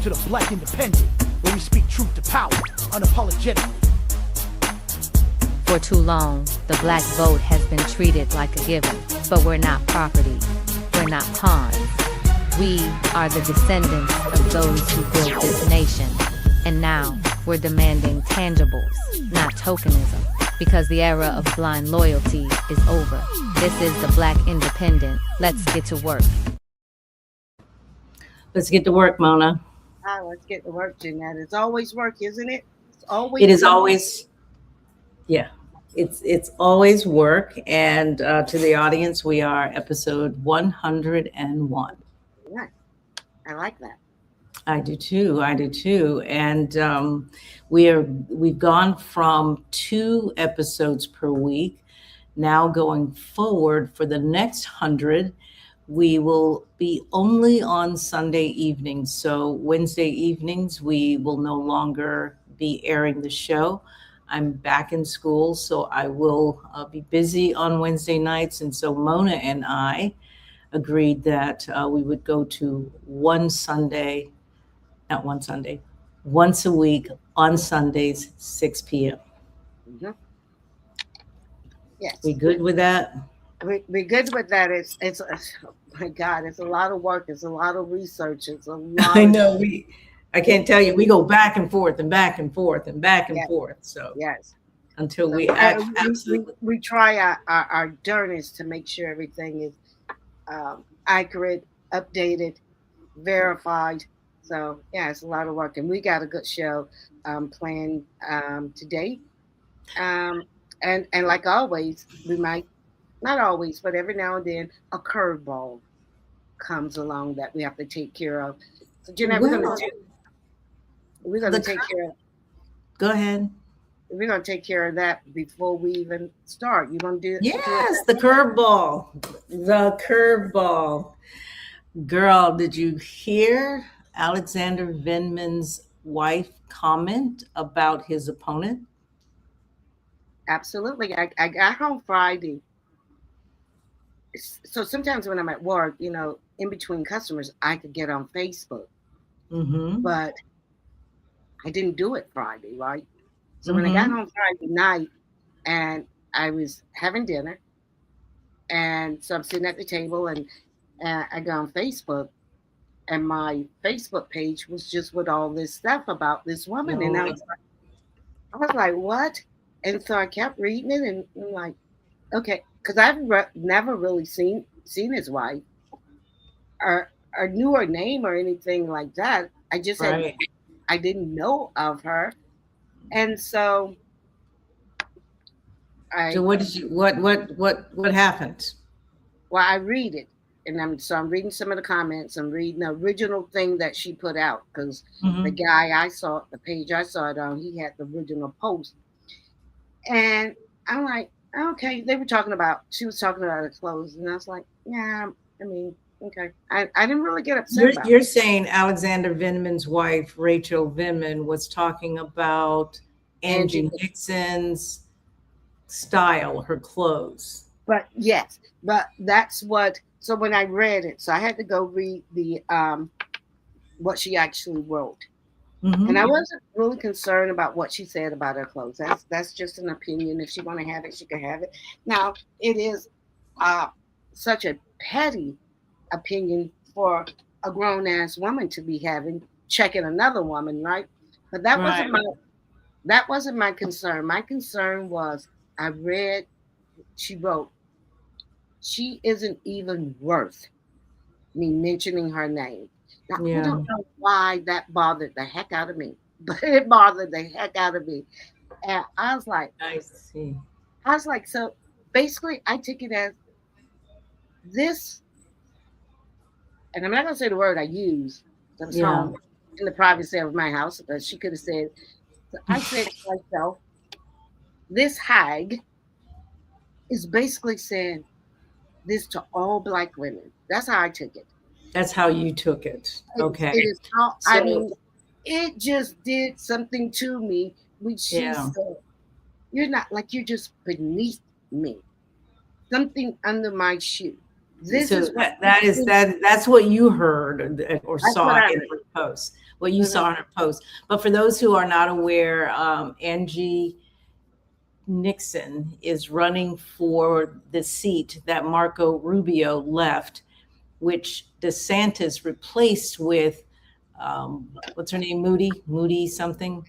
to the Black Independent, where we speak truth to power, unapologetically. For too long, the black vote has been treated like a given, but we're not property. We're not pawns. We are the descendants of those who built this nation. And now, we're demanding tangibles, not tokenism, because the era of blind loyalty is over. This is the Black Independent. Let's get to work. Let's get to work, Mona. Let's get to work, Jeanette. It's always work, isn't it? It is always, yeah. It's always work. And to the audience, we are episode 101. Yeah, I like that. I do too. And we've gone from 2 episodes per week. Now going forward for the next 100, we will be only on Sunday evenings. So Wednesday evenings, we will no longer be airing the show. I'm back in school, so I will be busy on Wednesday nights. And so Mona and I agreed that we would go to once a week on Sundays, 6 p.m. Mm-hmm. Yes. We good with that? We're good with that. It's oh my God, it's a lot of work. It's a lot of research. It's a lot. I know I can't tell you. We go back and forth and back and forth and back and forth. So yes, until we absolutely we try our darnest to make sure everything is accurate, updated, verified. So yeah, it's a lot of work, and we got a good show planned today. And like always, we might not always, but every now and then a curveball comes along that we have to take care of. So Jeanette, we're gonna take care of. Go ahead. We're gonna take care of that before we even start. You gonna do it? Yes, the curveball. The curveball. Girl, did you hear Alexander Vindman's wife comment about his opponent? Absolutely. I got home Friday. So sometimes when I'm at work, in between customers, I could get on Facebook. Mm-hmm. But I didn't do it Friday, right? So when I got home Friday night and I was having dinner, and so I'm sitting at the table and I go on Facebook, and my Facebook page was just with all this stuff about this woman. And I was like, what? And so I kept reading it, and I'm like, okay, because I've never really seen his wife or knew her name or anything like that. I just I didn't know of her. And so So what happened? Well, I read it, and I'm reading some of the comments. I'm reading the original thing that she put out, because the guy the page I saw it on, he had the original post. And I'm like, okay, she was talking about her clothes, and I was like, yeah, I mean, okay. I didn't really get upset. You're saying Alexander Vindman's wife, Rachel Vindman, was talking about Angie Dixon's style, her clothes. But yes, but that's what. So when I read it, so I had to go read the what she actually wrote, and I wasn't really concerned about what she said about her clothes. That's just an opinion. If she want to have it, she can have it. Now it is such a petty opinion for a grown ass woman to be checking another woman, right? But that wasn't my concern. My concern was I read. She wrote, she isn't even worth me mentioning her name. Now, I don't know why that bothered the heck out of me, but it bothered the heck out of me. And I was like, I see. I was like, so basically I took it as this, and I'm not going to say the word I use, because it's home in the privacy of my house, but she could have said, so I said to myself, this hag is basically saying this to all Black women. That's how I took it. That's how you took it. Okay. It is how, I mean, it just did something to me, which she said, you're not, like, you're just beneath me. Something under my shoe. This So is what that's what you heard or that's what saw I in heard. her post. What you Mhm. saw in her post. But for those who are not aware, Angie Nixon is running for the seat that Marco Rubio left, which DeSantis replaced with, what's her name? Moody something.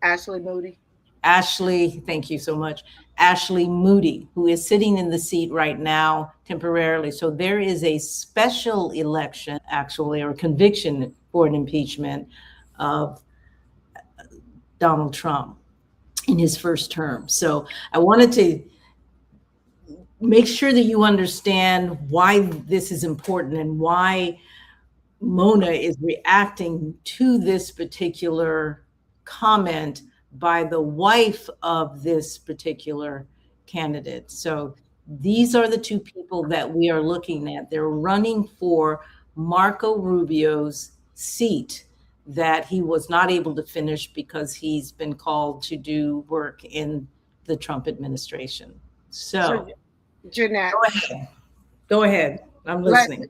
Ashley Moody. Ashley, thank you so much. Ashley Moody, who is sitting in the seat right now temporarily. So there is a special election, actually, or conviction for an impeachment of Donald Trump in his first term. So I wanted to make sure that you understand why this is important and why Mona is reacting to this particular comment by the wife of this particular candidate. So these are the two people that we are looking at. They're running for Marco Rubio's seat that he was not able to finish because he's been called to do work in the Trump administration. So, So Jeanette, go ahead. Go ahead. I'm let, listening.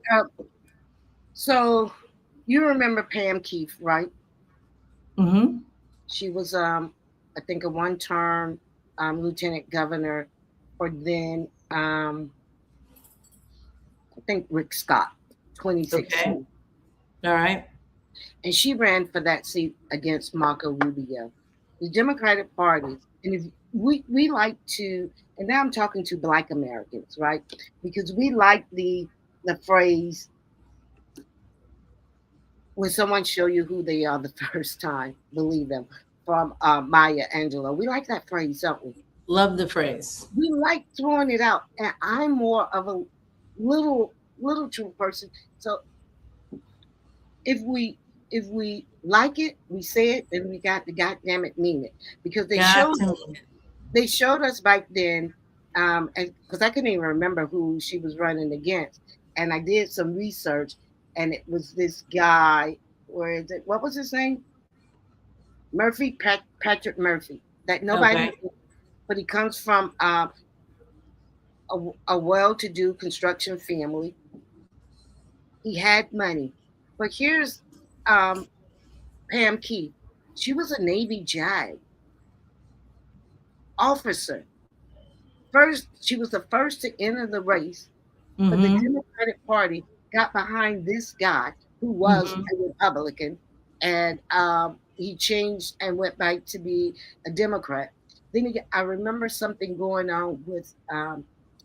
so you remember Pam Keefe, right? Mm-hmm. She was, I think, a one-term lieutenant governor for then, I think, Rick Scott, Okay. 2016. All right. And she ran for that seat against Marco Rubio. The Democratic Party, and if we like to, and now I'm talking to Black Americans, right? Because we like the phrase when someone show you who they are the first time, believe them, from Maya Angelou. We like that phrase, don't we? Love the phrase. We like throwing it out, and I'm more of a little true person. So if we like it, we say it, then we got to goddamn it mean it, because Got to. they showed us back then, and because I couldn't even remember who she was running against, and I did some research, and it was this guy. Where is it? What was his name? Patrick Murphy. That nobody, Okay. but he comes from a well-to-do construction family. He had money, but here's um, Pam Keith. She was a Navy JAG officer. First, she was the first to enter the race, but the Mm-hmm. Democratic Party got behind this guy who was Mm-hmm. a Republican, and he changed and went back to be a Democrat. Then I remember something going on with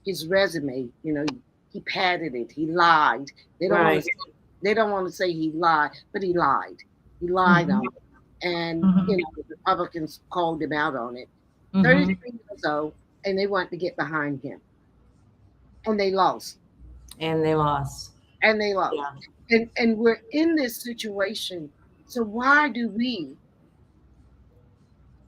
his resume. You know, he padded it. He lied. They don't want Right. to. They don't want to say he lied, but he lied. He lied Mm-hmm. on it, and Mm-hmm. the Republicans called him out on it. Mm-hmm. 33 years old, and they wanted to get behind him, and they lost. And they lost. And they lost. Yeah. And we're in this situation. So why do we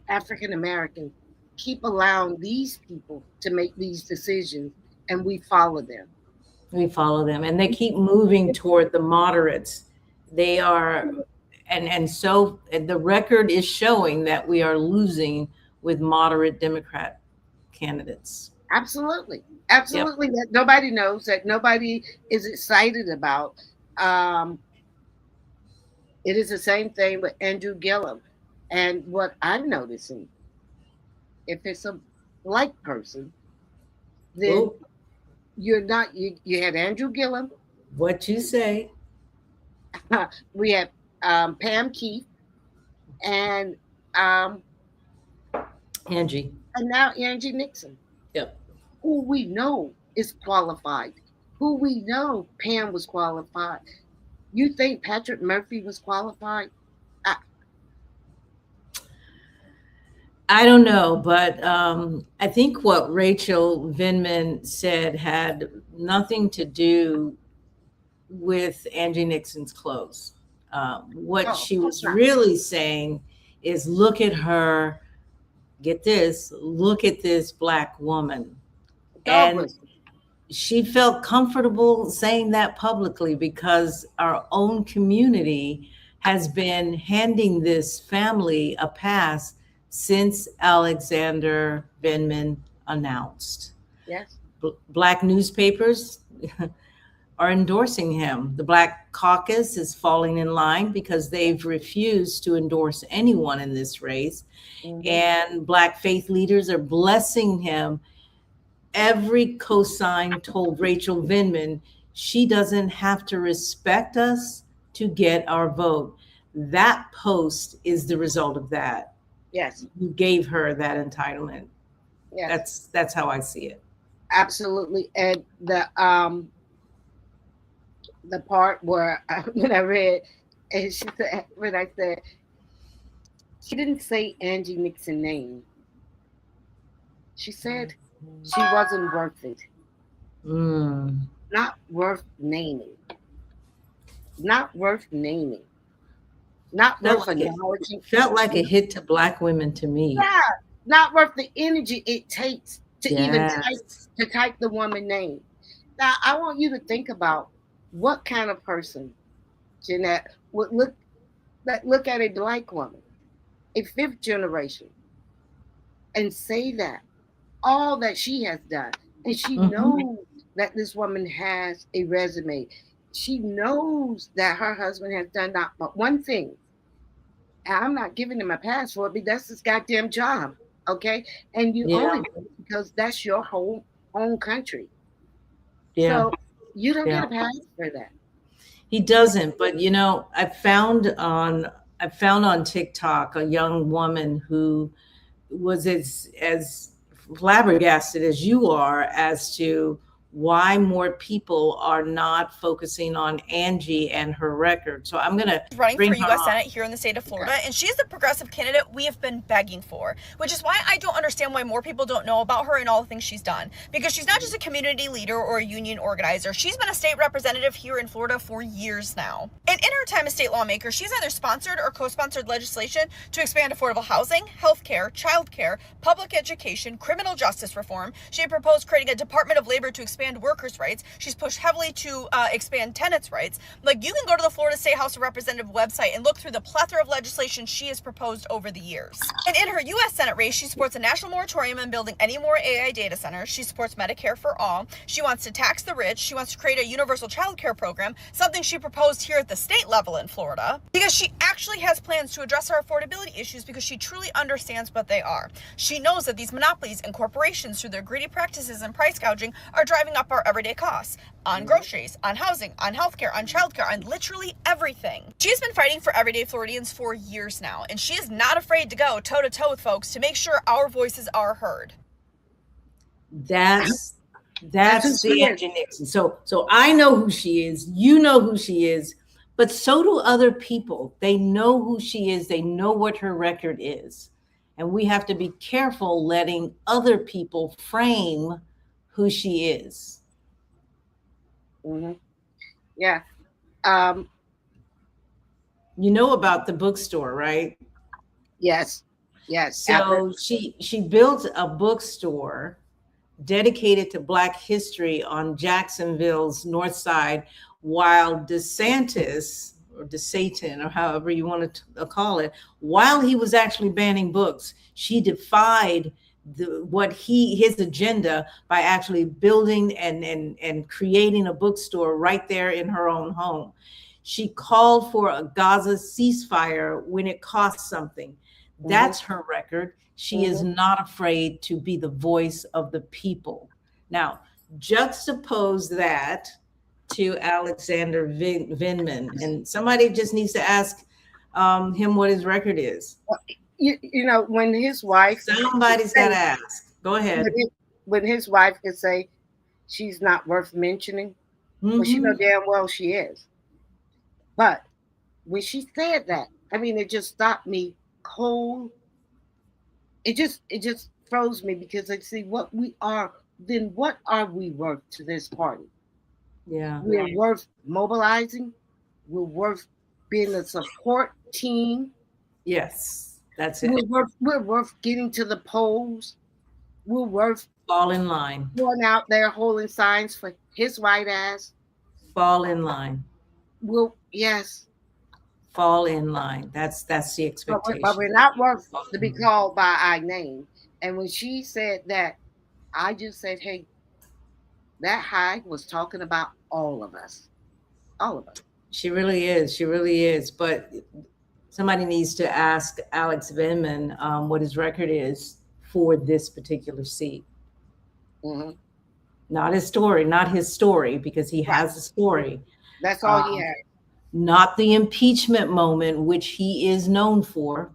African Americans keep allowing these people to make these decisions and we follow them? We follow them, and they keep moving toward the moderates. They are, and the record is showing that we are losing with moderate Democrat candidates. Absolutely. Yep. Absolutely. That nobody knows, that nobody is excited about. Um, it is the same thing with Andrew Gillum. And what I'm noticing, if it's a black person, then Oh, you're not, you had Andrew Gillum, what you say? we have Pam Keith, and um, Angie. and now Angie Nixon, Yep. who we know is qualified, who we know Pam was qualified. You think Patrick Murphy was qualified? I don't know, but I think what Rachel Vinman said had nothing to do with Angie Nixon's clothes. What No, of she course was not. really saying is, look at her, get this, look at this Black woman. And Douglas. she felt comfortable saying that publicly because our own community has been handing this family a pass since Alexander Vindman announced. Yes. Black newspapers are endorsing him. The Black Caucus is falling in line because they've refused to endorse anyone in this race. And Black faith leaders are blessing him. Every cosign told Rachel Vindman she doesn't have to respect us to get our vote. That post is the result of that. Yes. You gave her that entitlement. Yes. That's how I see it. Absolutely. And the part where when I read, and she said, when I said, she didn't say Angie Nixon's name. She said she wasn't worth it. Not worth naming. Not worth naming. Not worth acknowledging. Felt like a hit to Black women to me. Yeah, not worth the energy it takes to even type the woman name. Now, I want you to think about what kind of person, Jeanette, would look at a Black woman, a fifth generation, and say that all that she has done, and she knows that this woman has a resume. She knows that her husband has done not but one thing. And I'm not giving him a pass for it, but that's his goddamn job. Okay. And you only do it because that's your whole own country. Yeah. So you don't get a pass for that. He doesn't, but you know, I found on TikTok a young woman who was as flabbergasted as you are as to why more people are not focusing on Angie and her record. So I'm going to running for U.S. Senate here in the state of Florida, and she's the progressive candidate we have been begging for, which is why I don't understand why more people don't know about her and all the things she's done. Because she's not just a community leader or a union organizer. She's been a state representative here in Florida for years now. And in her time as state lawmaker, she's either sponsored or co-sponsored legislation to expand affordable housing, healthcare, childcare, public education, criminal justice reform. She had proposed creating a Department of Labor to expand workers' rights. She's pushed heavily to expand tenants' rights. Like, you can go to the Florida State House of Representatives website and look through the plethora of legislation she has proposed over the years. And in her U.S. Senate race, she supports a national moratorium on building any more AI data centers. She supports Medicare for all. She wants to tax the rich. She wants to create a universal child care program, something she proposed here at the state level in Florida, because she actually has plans to address our affordability issues because she truly understands what they are. She knows that these monopolies and corporations, through their greedy practices and price gouging, are driving up our everyday costs on groceries, on housing, on healthcare, on childcare, on literally everything. She's been fighting for everyday Floridians for years now, and she is not afraid to go toe-to-toe with folks to make sure our voices are heard. That's the Angie Nixon. So I know who she is. You know who she is. But so do other people. They know who she is. They know what her record is. And we have to be careful letting other people frame who she is. Yeah. You know about the bookstore, right? Yes. Yes. So she built a bookstore dedicated to Black history on Jacksonville's north side, while DeSantis, or DeSatan, or however you want to call it, while he was actually banning books, she defied his agenda by actually building and creating a bookstore right there in her own home. She called for a Gaza ceasefire when it cost something. That's her record. She is not afraid to be the voice of the people. Now, juxtapose that to Alexander Vindman, and somebody just needs to ask him what his record is. You know, when his wife... Somebody's got to ask. Go ahead. When his wife could say she's not worth mentioning, well, she know damn well she is. But when she said that, I mean, it just stopped me cold. It just froze me, because I see what we are. Then what are we worth to this party? Yeah, we're worth mobilizing. We're worth being a support team. Yes, that's it. We're worth getting to the polls. We're worth fall in line. Going out there holding signs for his white ass. Fall in line. Well, yes. Fall in line. That's the expectation. But we're not worth to be called by our name. And when she said that, I just said, hey, that high was talking about all of us. All of us. She really is. She really is. But somebody needs to ask Alex Vindman what his record is for this particular seat. Mm-hmm. Not his story, because he has a story. That's all he has. Not the impeachment moment, which he is known for,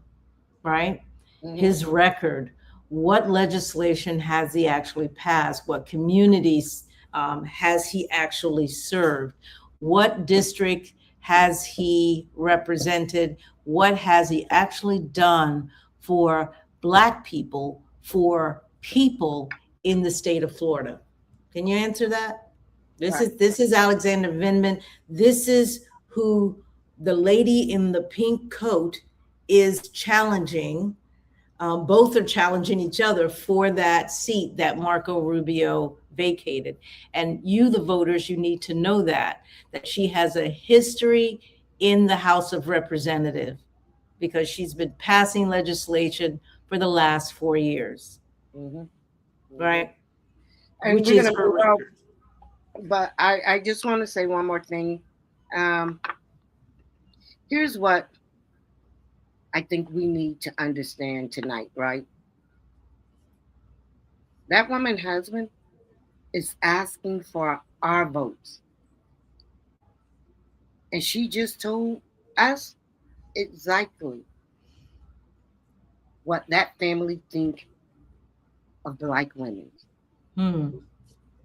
right? Mm-hmm. His record. What legislation has he actually passed? What communities has he actually served? What district has he represented? What has he actually done for Black people, for people in the state of Florida? Can you answer that? This is Alexander Vindman. This is who the lady in the pink coat is challenging. Both are challenging each other for that seat that Marco Rubio vacated. And you, the voters, you need to know that she has a history in the House of Representatives, because she's been passing legislation for the last 4 years. Mm-hmm. Right? And which is her record. But I just want to say one more thing. Here's what I think we need to understand tonight, right? That woman's husband is asking for our votes. And she just told us exactly what that family think of Black women.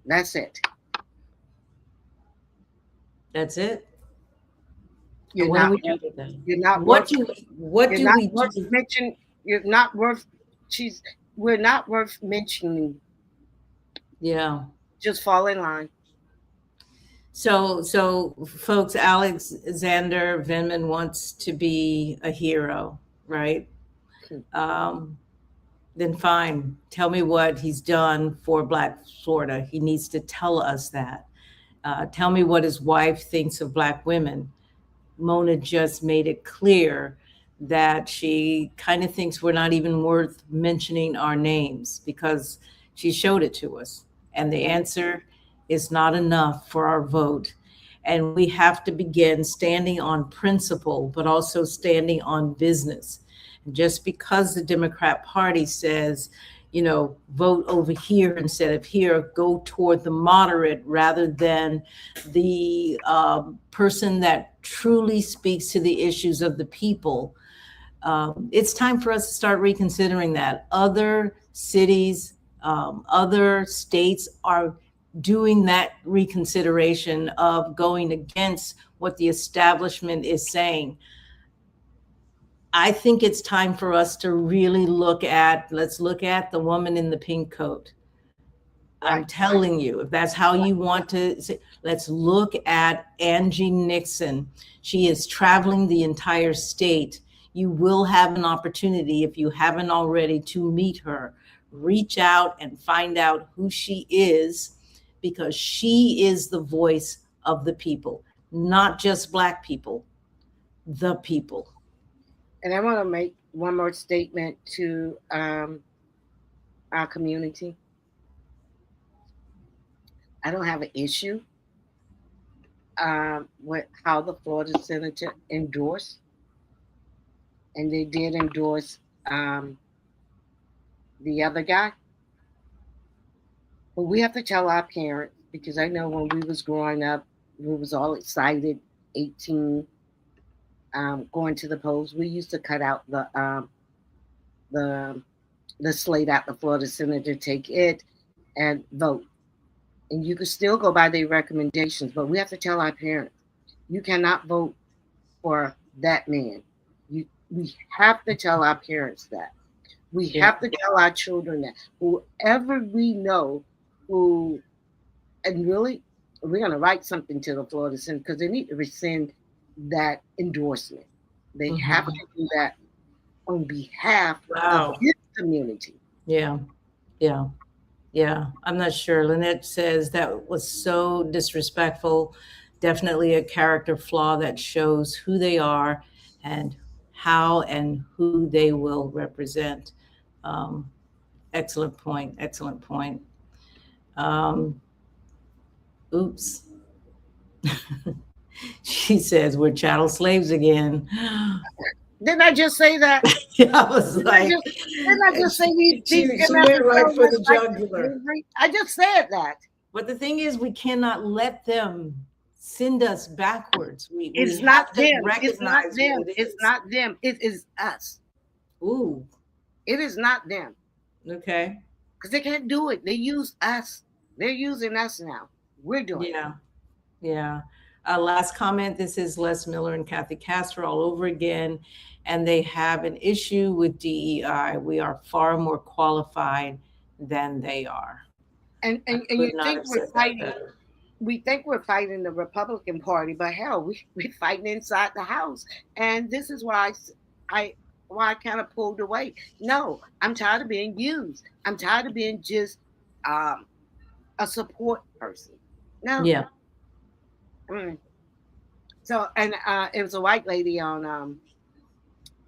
That's it. That's it. You're what not, do we do with that? You're not what worth, do what do we do? Mention, you're not worth. We're not worth mentioning. Yeah. Just fall in line. So folks, Alexander Vindman wants to be a hero, right? Then fine. Tell me what he's done for Black Florida. He needs to tell us that. Tell me what his wife thinks of Black women. Mona just made it clear that she kind of thinks we're not even worth mentioning our names, because she showed it to us. And the answer is not enough for our vote. And we have to begin standing on principle, but also standing on business. Just because the Democrat Party says, vote over here instead of here, go toward the moderate rather than the person that truly speaks to the issues of the people. It's time for us to start reconsidering that. Other cities, other states are doing that reconsideration of going against what the establishment is saying. I think it's time for us to really let's look at the woman in the pink coat. I'm telling you, if that's how you want to say, let's look at Angie Nixon. She is traveling the entire state. You will have an opportunity, if you haven't already, to meet her. Reach out and find out who she is, because she is the voice of the people, not just Black people, the people. And I want to make one more statement to our community. I don't have an issue with how the Florida senator endorsed, and they did endorse the other guy. But we have to tell our parents, because I know when we was growing up, we was all excited, 18, going to the polls. We used to cut out the slate out the Florida senator, take it and vote. And you could still go by their recommendations, but we have to tell our parents, you cannot vote for that man. We have to tell our parents that. We have to tell our children that. Whoever we know who, and really, we're going to write something to the Florida Senate, because they need to rescind that endorsement. They have to do that on behalf of his community. Yeah. I'm not sure. Lynette says that was so disrespectful. Definitely a character flaw that shows who they are and how and who they will represent. Excellent point. Oops. She says we're chattel slaves again. Didn't I just say that? Yeah, I was like, Didn't I just say she these went right MFs for are the like jugular. slavery? I just said that. But the thing is, we cannot let them send us backwards. We It's not have to them. It's not recognize them. what it It's is. not them. It is us. Ooh, It is not them. okay. Because they can't do it. They use us. They're using us now. We're doing it. Yeah, yeah. Last comment. This is Les Miller and Kathy Castro all over again. And they have an issue with DEI. We are far more qualified than they are. And I and could you not think have we're said that fighting. better. We think we're fighting the Republican Party, but hell, we're fighting inside the House. And this is why I why I kind of pulled away. No, I'm tired of being used. I'm tired of being just um, a support person. No. Yeah. Mm. So, and it was a white lady on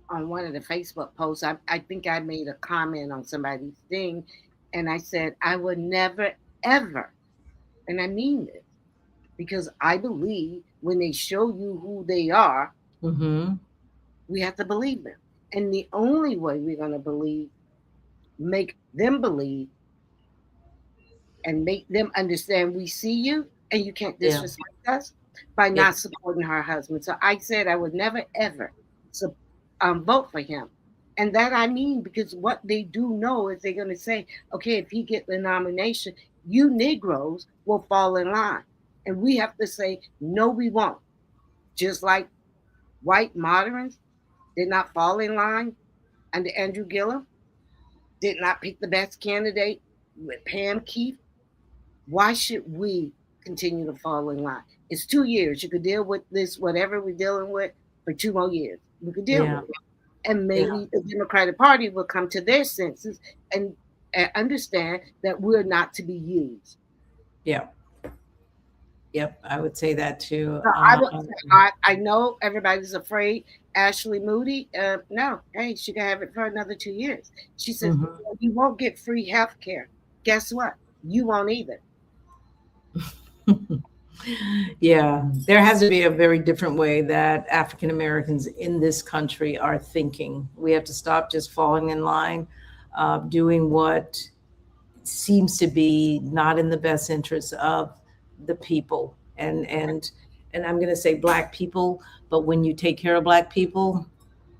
one of the Facebook posts. I think I made a comment on somebody's thing, and I said I would never ever, and I mean this, because I believe when they show you who they are, Mm-hmm. we have to believe them. And the only way we're going to believe, make them believe, and make them understand we see you and you can't Yeah. disrespect us by Yeah. not supporting her husband. So I said I would never ever vote for him. And that I mean, because what they do know is they're going to say, okay, if he get the nomination, you Negroes will fall in line. And we have to say, no, we won't. Just like white moderates did not fall in line under Andrew Gillum, did not pick the best candidate with Pam Keefe. Why should we continue to fall in line? It's 2 years. You could deal with this, whatever we're dealing with, for 2 more years. We could deal Yeah. with it. And Yeah. maybe the Democratic Party will come to their senses and understand that we're not to be used. Yeah. Yep. I would say that too. So I know everybody's afraid. Ashley Moody, no, hey, she can have it for another 2 years. She says, Mhm. well, you won't get free health care. Guess what? You won't either. Yeah, there has to be a very different way that African Americans in this country are thinking. We have to stop just falling in line, doing what seems to be not in the best interest of the people. And I'm going to say Black people, but when you take care of Black people,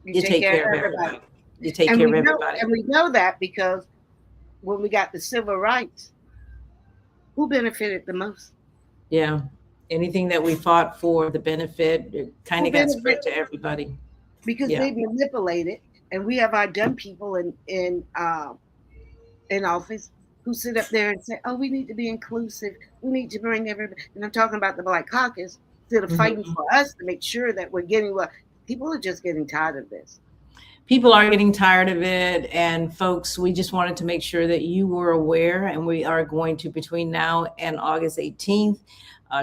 you take care of everybody. You take care of everybody. And we know that because when we got the civil rights, who benefited the most? Yeah. Anything that we fought for, the benefit, it kind of got spread to everybody. Because Yeah. they manipulated, and we have our dumb people in office who sit up there and say, "Oh, we need to be inclusive. We need to bring everybody." And I'm talking about the Black Caucus instead of fighting for us to make sure that we're getting what people are just getting tired of this. People are getting tired of it. And folks, we just wanted to make sure that you were aware, and we are going to, between now and August 18th,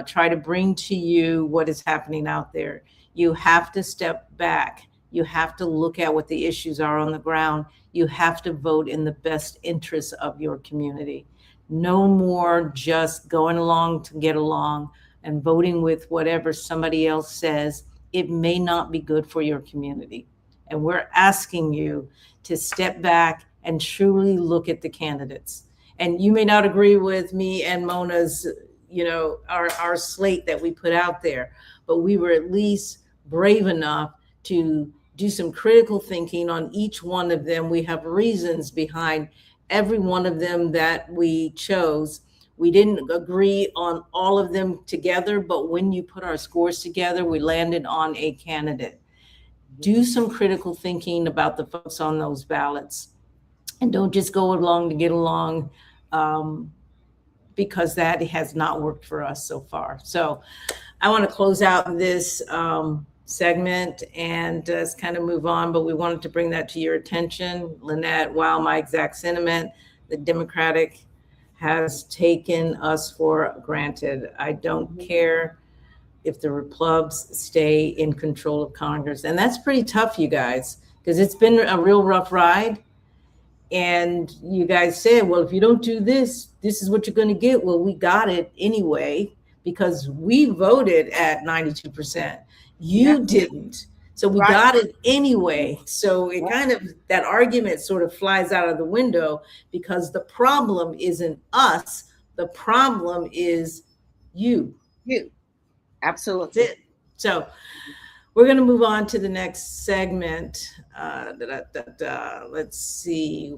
try to bring to you what is happening out there. You have to step back. You have to look at what the issues are on the ground. You have to vote in the best interests of your community. No more just going along to get along and voting with whatever somebody else says. It may not be good for your community. And we're asking you to step back and truly look at the candidates. And you may not agree with me and Mona's, our slate that we put out there, but we were at least brave enough to do some critical thinking on each one of them. We have reasons behind every one of them that we chose. We didn't agree on all of them together, but when you put our scores together, we landed on a candidate. Do some critical thinking about the folks on those ballots, and don't just go along to get along, because that has not worked for us so far. So I want to close out this segment and just kind of move on, but we wanted to bring that to your attention. Lynette, while my exact sentiment, the Democratic has taken us for granted. I don't care if the Replubs stay in control of Congress. And that's pretty tough, you guys, because it's been a real rough ride. And you guys said, well, if you don't do this, this is what you're going to get. Well, we got it anyway. because we voted at 92%. You didn't. So we Right. got it anyway. So it Right. kind of, that argument sort of flies out of the window because the problem isn't us. The problem is you. You. That's Absolutely. it. So we're going to move on to the next segment. Let's see.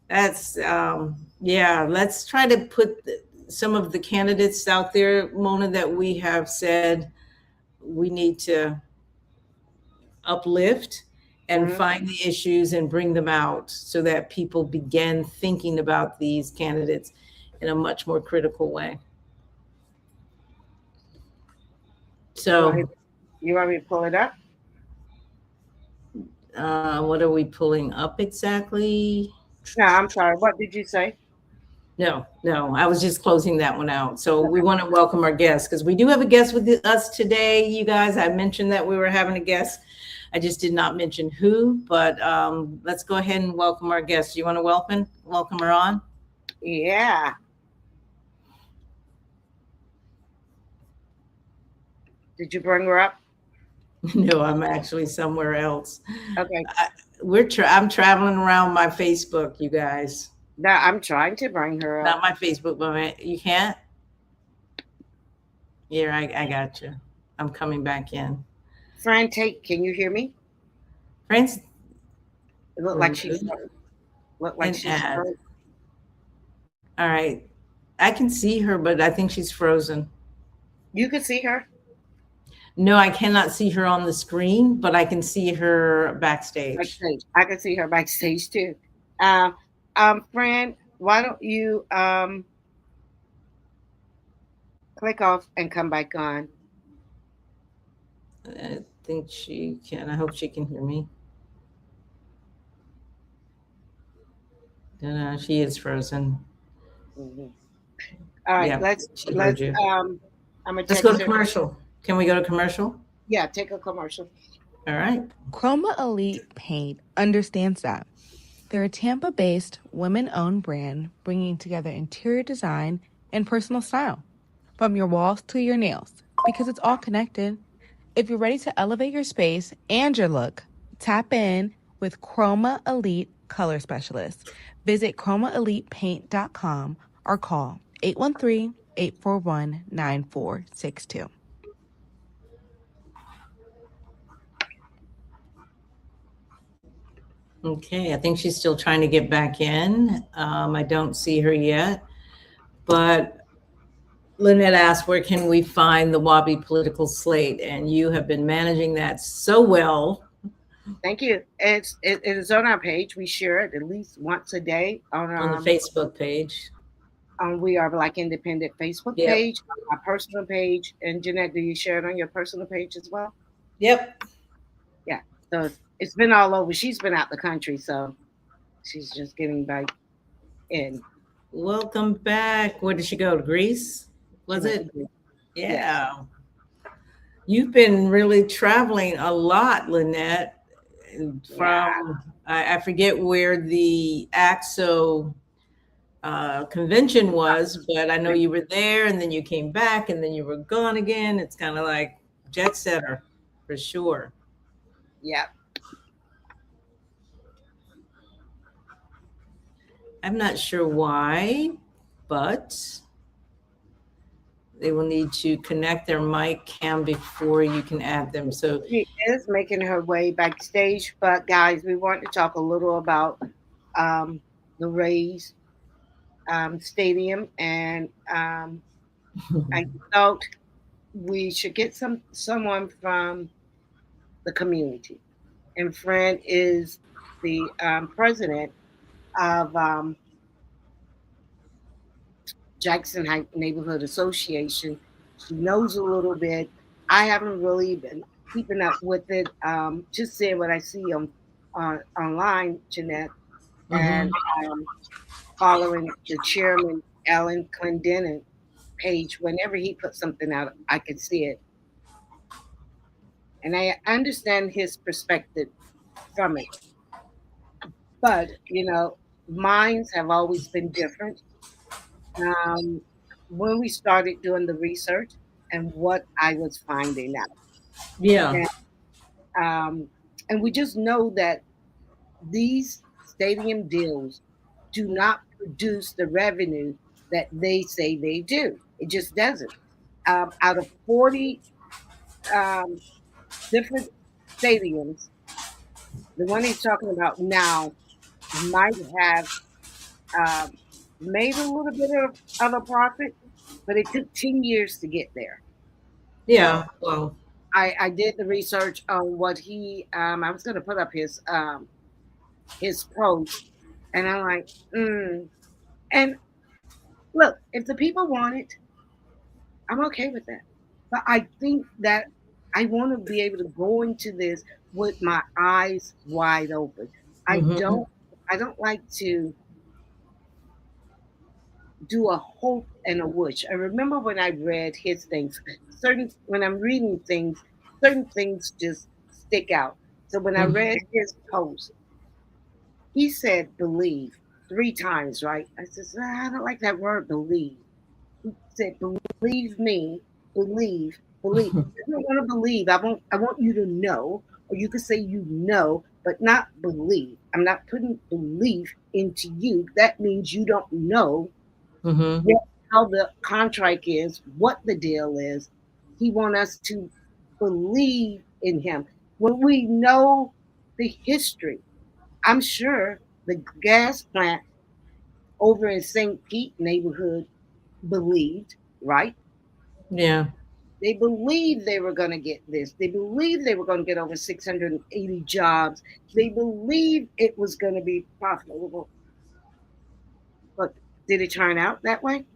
That's, yeah, let's try to put some of the candidates out there, Mona, that we have said we need to uplift and find the issues and bring them out so that people begin thinking about these candidates in a much more critical way. So, You want me to pull it up? what are we pulling up exactly? No, I'm sorry. What did you say? No, I was just closing that one out. So we want to welcome our guests because we do have a guest with us today, you guys. I mentioned that we were having a guest. I just did not mention who, but let's go ahead and welcome our guest. You want to welcome her on? Yeah. Did you bring her up? No, I'm actually somewhere else. Okay. I'm traveling around my Facebook, you guys. No, I'm trying to bring her up. Not my Facebook, but you can't? Here, I got you. I'm coming back in. Fran, can you hear me? Friends, It looked like she's add. All right. I can see her, but I think she's frozen. You can see her? No, I cannot see her on the screen, but I can see her backstage. I can see her backstage too. Fran, why don't you click off and come back on? I think she can. I hope she can hear me. No, she is frozen. Mm-hmm. All right, Yeah, let's I'm gonna let's go to commercial. Can we go to commercial? Yeah, take a commercial. All right. Chroma Elite Paint understands that. They're a Tampa-based, women-owned brand bringing together interior design and personal style, from your walls to your nails, because it's all connected. If you're ready to elevate your space and your look, tap in with Chroma Elite Color Specialists. Visit chromaelitepaint.com or call 813-841-9462. Okay, I think she's still trying to get back in. I don't see her yet, but Lynette asked, where can we find the Wabi political slate? And you have been managing that so well. Thank you. It is on our page. We share it at least once a day on the Facebook page. On We Are Black Independent Facebook page, our personal page. And Jeanette, do you share it on your personal page as well? Yep. Yeah. So it's been all over. She's been out the country, so she's just getting back in. Welcome back. Where did she go? To Greece? Was it? Yeah. You've been really traveling a lot, Lynette. From I forget where the AXO convention was, but I know you were there and then you came back and then you were gone again. It's kind of like jet setter for sure. Yeah. I'm not sure why, but they will need to connect their mic cam before you can add them. So she is making her way backstage, but guys, we want to talk a little about the Rays stadium, and I thought we should get someone from the community. And Fran is the president of Jackson Heights Neighborhood Association. She knows a little bit. I haven't really been keeping up with it. Just saying what I see on online, Jeanette, and following the chairman, Alan Clendenin page. Whenever he puts something out, I can see it. And I understand his perspective from it. But, minds have always been different. when we started doing the research and what I was finding out. Yeah. And, um, and we just know that these stadium deals do not produce the revenue that they say they do. It just doesn't. Out of 40 um, different stadiums, the one he's talking about now might have um, made a little bit of a profit, but it took 10 years to get there. So Yeah. Well, I did the research on what I was going to put up his post, and I'm like, and look, if the people want it, I'm okay with that. But I think that I want to be able to go into this with my eyes wide open. I hmm don't I don't like to do a hope and a wish. I remember when I read his things, certain when I'm reading things, certain things just stick out. So when I read his post, he said believe 3 times, right? I said, I don't like that word believe. He said, believe me, believe, believe. I don't want to believe. I want you to know, or you could say you know, but not believe. I'm not putting belief into you. That means you don't know hmm what, how the contract is, what the deal is. He want us to believe in him. When we know the history, I'm sure the gas plant over in St. Pete neighborhood believed, right? Yeah. They believed they were going to get this. They believed they were going to get over 680 jobs. They believed it was going to be profitable. But did it turn out that way?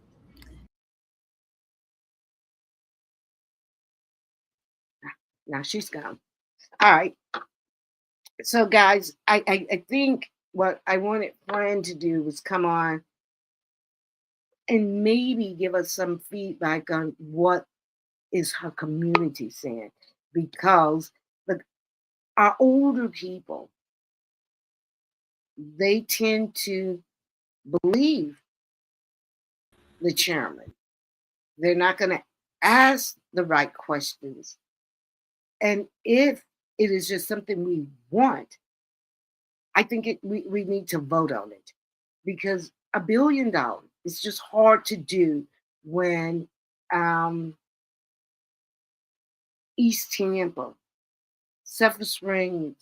Now she's gone. All right. So, guys, I think what I wanted Fran to do was come on and maybe give us some feedback on what is her community saying. Because the, our older people, they tend to believe the chairman. They're not going to ask the right questions. And if it is just something we want, I think we need to vote on it because $1 billion is just hard to do when um, East Tampa, Sulphur Springs,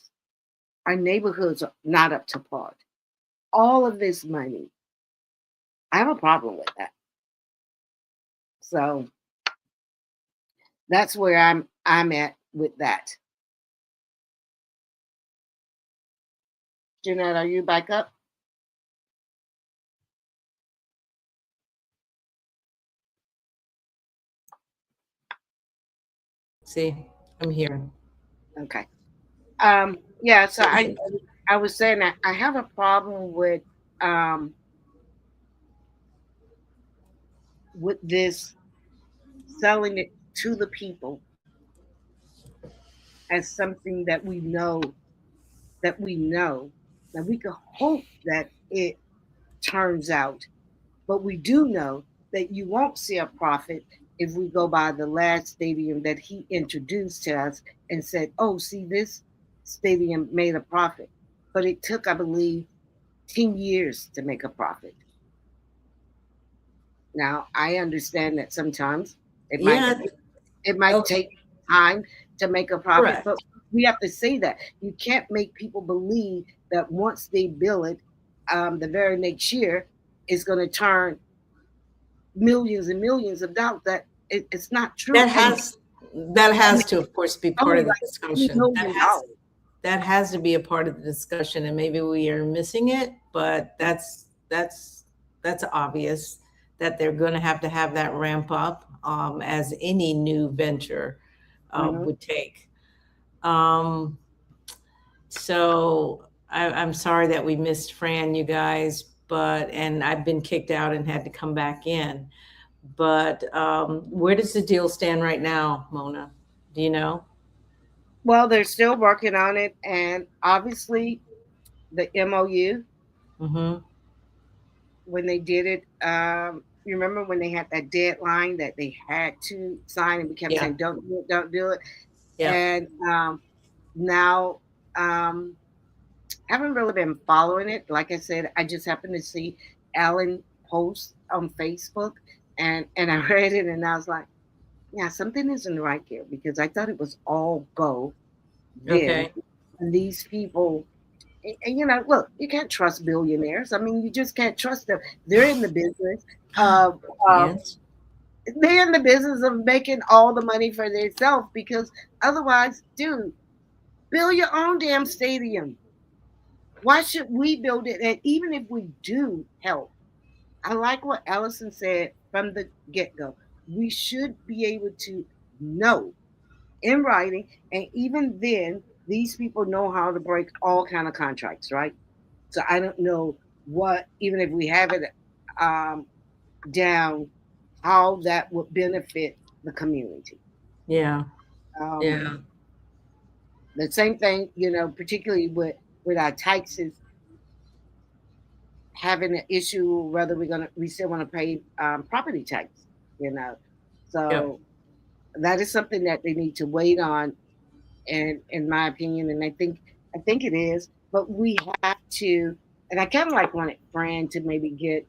our neighborhoods are not up to par. All of this money, I have a problem with that. So that's where I'm at with that. Jeanette, are you back up? See, I'm here. Okay. Yeah, so I was saying that I have a problem um with this selling it to the people as something that we know that we could hope that it turns out, but we do know that you won't see a profit if we go by the last stadium that he introduced to us and said, oh, see, this stadium made a profit, but it took, I believe, 10 years to make a profit. Now, I understand that sometimes it might Yeah. it might Okay. take time to make a profit, but Correct. we have to say that. You can't make people believe that once they bill it, the very next year is going to turn millions and millions of dollars. It's not true. That And has that has to, of course, be part only of the like $20 discussion. million. Dollars. That has to be a part of the discussion, and maybe we are missing it, but that's obvious that they're going to have that ramp up as any new venture Mhm. would take. Um, so I'm sorry that we missed Fran, you guys, but and I've been kicked out and had to come back in. But where does the deal stand right now, Mona? Do you know? Well, they're still working on it, and obviously the MOU Mm-hmm. when they did it, you remember when they had that deadline that they had to sign, and we kept saying, "Don't do it, don't do it." Yeah. And now, haven't really been following it. Like I said, I just happened to see Alan post on Facebook, and I read it, and I was like, yeah, something isn't right here, because I thought it was all go then. Okay. And these people, and, look, you can't trust billionaires. I mean, you just can't trust them. They're in the business of Yes. they're in the business of making all the money for themselves, because otherwise, dude, build your own damn stadium. Why should we build it? And even if we do help, I like what Allison said from the get-go. We should be able to know in writing, and even then, these people know how to break all kind of contracts, right? So I don't know what, even if we have it um, down, how that would benefit the community. Yeah. Um, Yeah. the same thing, particularly with our taxes, having an issue whether we still want to pay property tax, you know. Yep. So that is something that they need to wait on, and in my opinion, and I think it is, but we have to, and I kind of like wanted Fran to maybe get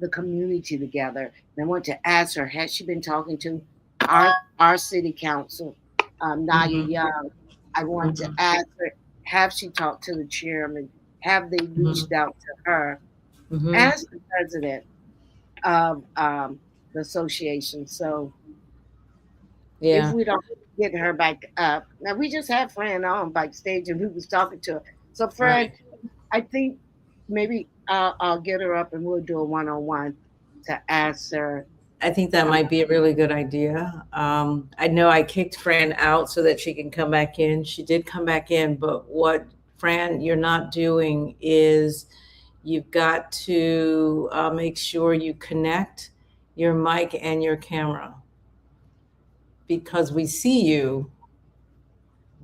the community together. And I want to ask her, has she been talking to our city council, Naya Mhm. Young? I want to Mhm. ask her, have she talked to the chairman? Have they Mhm. reached out to her Mhm. as the president of the association? So if Yeah. we don't get her back up, now we just had Fran on backstage and we was talking to her. So Fran, Right. I think maybe I'll get her up and we'll do a one-on-one to ask her. I think that might be a really good idea. I know I kicked Fran out so that she can come back in. She did come back in, but what, Fran, you're not doing is you've got to make sure you connect your mic and your camera, because we see you,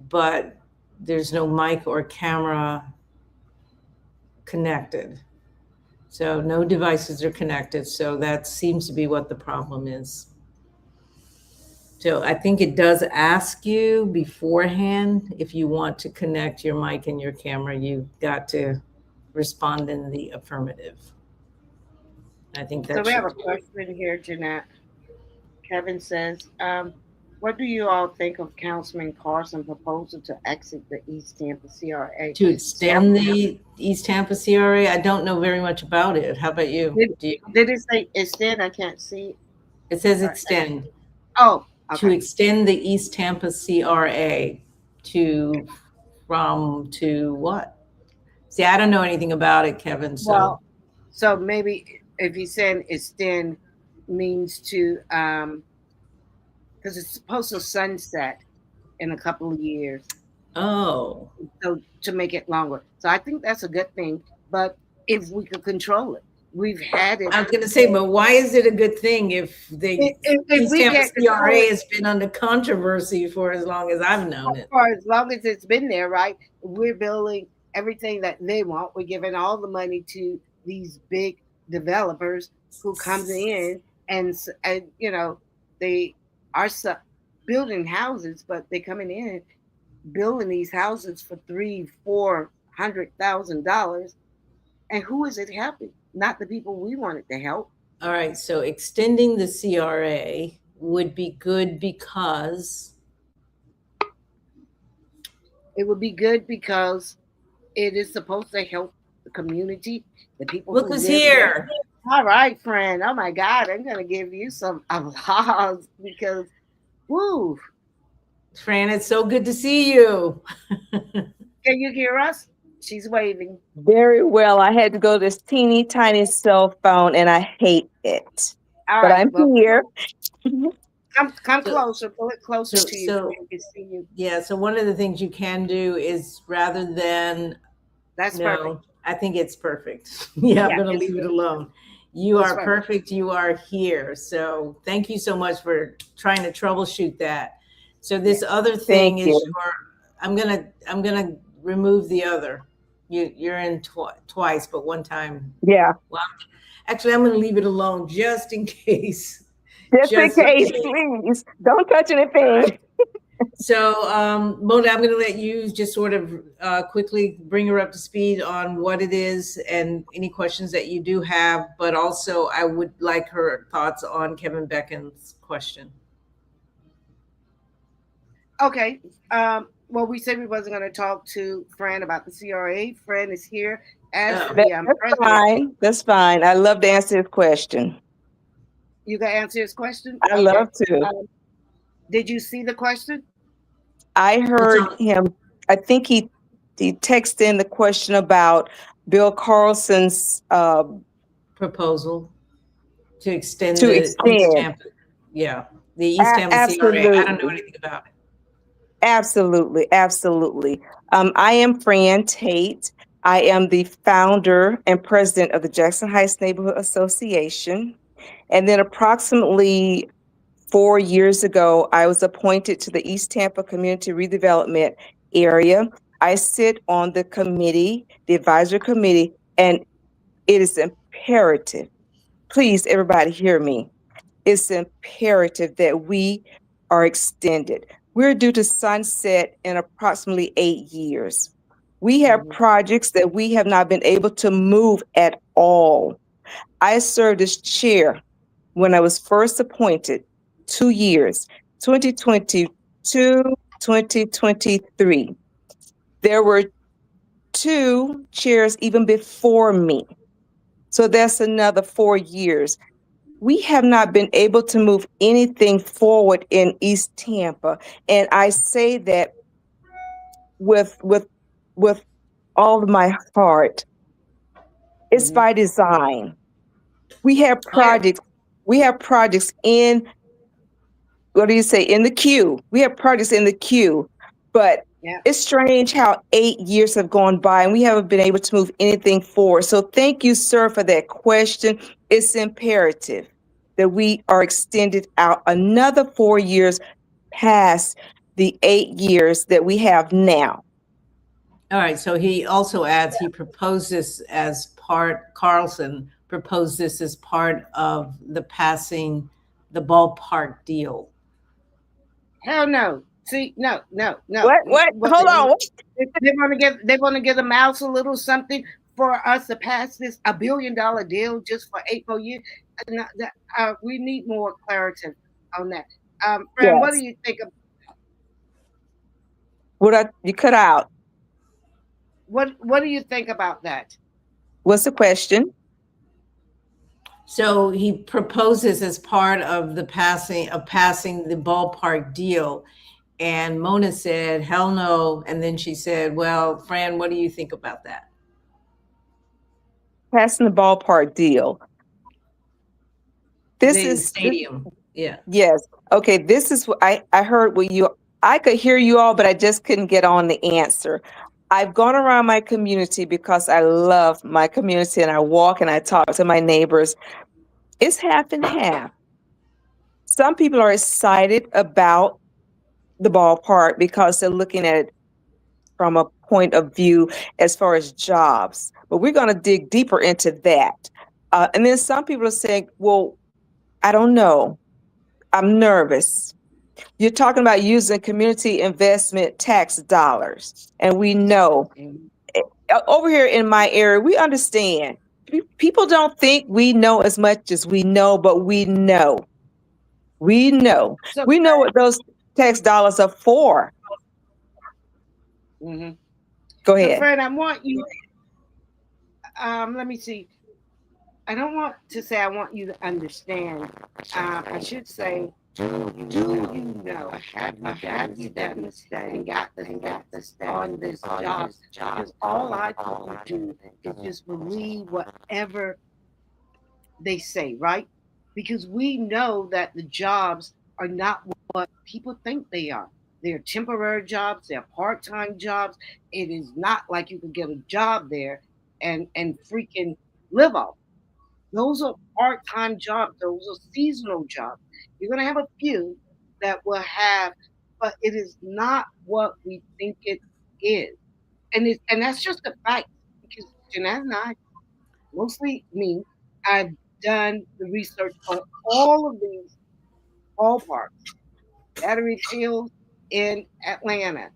but there's no mic or camera connected. So no devices are connected. So that seems to be what the problem is. So I think it does ask you beforehand if you want to connect your mic and your camera. You've got to respond in the affirmative. I think So that we have should a question here, Jeanette. Kevin says, what do you all think of Councilman Carson's proposal to exit the East Tampa CRA? to So extend the East Tampa CRA. I don't know very much about it. How about you? did, Do you? did it say extend? I can't see. It says Or, extend. oh, To okay. extend the East Tampa CRA to to what? See, I don't know anything about it, Kevin. So Well, so maybe if he's saying extend means to, because it's supposed to sunset in a couple of years, oh, so to make it longer. So I think that's a good thing. But if we could control it, we've had it. I was going to say, but why is it a good thing if the If East we Tampa can't control CRA it has been under controversy for as long as I've known it? for as long as it's been there, right? We're building everything that they want. We're giving all the money to these big developers who comes in, and they are building houses, but they're coming in building these houses for $300,000-400,000, and who is it helping? Not the people we wanted to help. All right, so extending the CRA would be good because It would be good because it is supposed to help the community, the people look who who's live there. here. All right, friend. Oh my God, I'm gonna give you some applause because, woo! Fran, it's so good to see you. Can you hear us? She's waving. Very well. I had to go to this teeny tiny cell phone and I hate it. All But right, I'm well, here. come So, closer. Pull it closer to you so so we can see you. yeah, so one of the things you can do is rather than, That's perfect. no, I think it's perfect. Yeah, I'm Yeah, going to it's leave it good. alone. You It's are perfect. perfect. You are here. So thank you so much for trying to troubleshoot that. So this Yes. other Thank thing is you. I'm gonna remove the other. You're in twice, but one time. Yeah. Well, Actually, I'm going to leave it alone just in case. Just in Just in case, case. please don't touch anything. So, Mona, I'm going to let you just sort of quickly bring her up to speed on what it is and any questions that you do have. But also, I would like her thoughts on Kevin Beckham's question. Okay. Well, we said we wasn't going to talk to Fran about the CRA. Fran is here as the That's president. fine. That's fine. I love to answer his question. You can answer his question? I Okay. love to. Did you see the question? I heard him. I think he texted in the question about Bill Carlson's Proposal to extend to the East extend. Tampa. Yeah, the East Tampa CRA. I don't know Absolutely. anything about it. Absolutely. Absolutely. I am Fran Tate. I am the founder and president of the Jackson Heights Neighborhood Association. And then approximately 4 years ago, I was appointed to the East Tampa Community Redevelopment area. I sit on the committee, the advisory committee, and it is imperative. Please, everybody, hear me. It's imperative that we are extended. We're due to sunset in approximately 8 years. We have projects that we have not been able to move at all. I served as chair when I was first appointed, 2 years, 2022, 2023. There were two chairs even before me. So that's another 4 years. We have not been able to move anything forward in East Tampa. And I say that with all of my heart. It's by design. We have projects, we have projects in, what do you say, in the queue. We have projects in the queue, but Yeah. it's strange how 8 years have gone by and we haven't been able to move anything forward. So thank you, sir, for that question. It's imperative that we are extended out another 4 years past the 8 years that we have now. All right. So he also adds he proposed this as part, Carlson proposed this as part of the passing the ballpark deal. Hell no. See, no. What? Hold on. They want to give the mouse a little something for us to pass this $1 billion deal just for 8 more years. We need more clarity on that. Fran, what do Yes. you think of You cut out. what do you think about that? What's the question? So he proposes as part of the passing the ballpark deal. And Mona said, hell no. And then she said, well, Fran, what do you think about that? Passing the ballpark deal. This The is stadium. Yeah. Yes. Okay. This is what I heard I could hear you all, but I just couldn't get on the answer. I've gone around my community because I love my community and I walk and I talk to my neighbors. It's half and half. Some people are excited about the ballpark because they're looking at it from a point of view as far as jobs, but we're going to dig deeper into that. And then some people are saying, well, I don't know. I'm nervous. You're talking about using community investment tax dollars. And we know over here in my area, we understand. People don't think we know as much as we know, but we know. We know. So, We know what those tax dollars are for. mm-hmm. Go So, ahead. Fran, I want you. Let me see. I don't want to say I want you to understand. I should say, do you know? Have you done this and got this on this job? Because all I do is just believe whatever they say, right? Because we know that the jobs are not what people think they are. They're temporary jobs, they're part-time jobs. It is not like you can get a job there and freaking live off. Those are part-time jobs. Those are seasonal jobs. You're going to have a few that will have, but it is not what we think it is. And that's just a fact because Jeanette and I, mostly me, I've done the research on all of these ballparks. Battery Hills in Atlanta,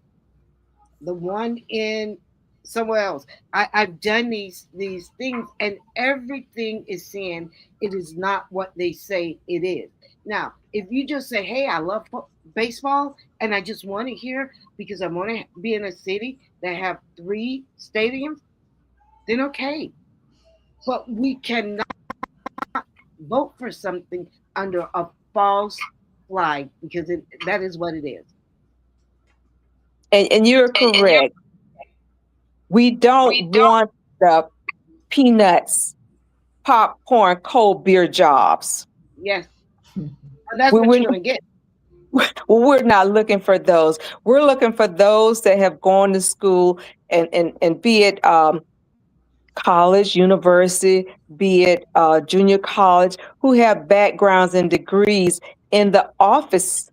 the one in somewhere else. I've done these things, and everything is saying it is not what they say it is. Now, if you just say, "Hey, I love baseball, and I just want to hear because I want to be in a city that have 3 stadiums," then okay. But we cannot vote for something under a false flag because that is what it is. And you're correct. We don't want the peanuts, popcorn, cold beer jobs. Yes, that's We, what we're, you're going to get. we're not looking for those. We're looking for those that have gone to school and be it college, university, be it junior college, who have backgrounds and degrees in the office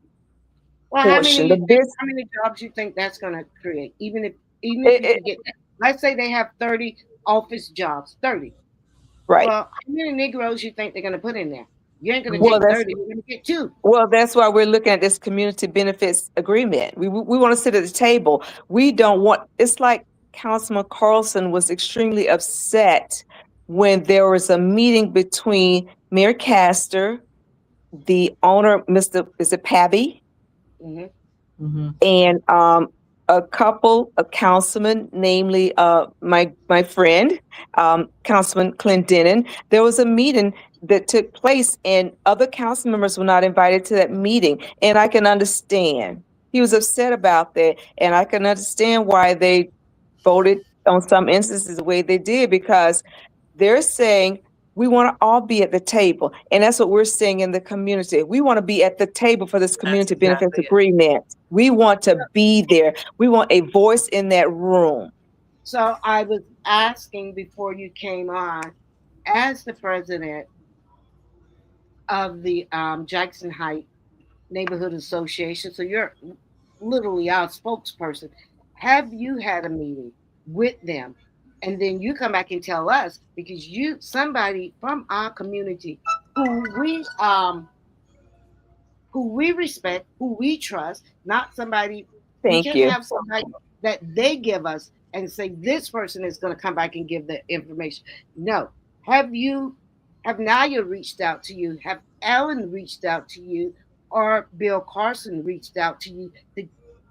Well, portion. The business, how many jobs you think that's going to create? Even if it, you it, could get that, let's say they have 30 office jobs, 30. right. Well, how many Negroes you think they're going to put in there? You ain't going to Well, take that's 30. You're going to get two. Well, that's why we're looking at this community benefits agreement. We want to sit at the table. We don't want, it's like Councilman Carlson was extremely upset when there was a meeting between Mayor Castor, the owner, Mr. Is it Pabby? Hmm. And a couple of councilmen, namely my friend, Councilman Clendenin. There was a meeting that took place, and other council members were not invited to that meeting. And I can understand. He was upset about that, and I can understand why they voted on some instances the way they did, because they're saying we want to all be at the table. And that's what we're seeing in the community. We want to be at the table for this That's community benefits exactly it. agreement. We want to be there. We want a voice in that room. So I was asking before you came on, as the president of the Jackson Heights Neighborhood Association, so you're literally our spokesperson. Have you had a meeting with them? And then you come back and tell us because you somebody from our community who we respect, who we trust, not somebody we Thank can you. have somebody that they give us and say this person is going to come back and give the information. No. Have Naya reached out to you? Have Ellen reached out to you? Or Bill Carson reached out to you to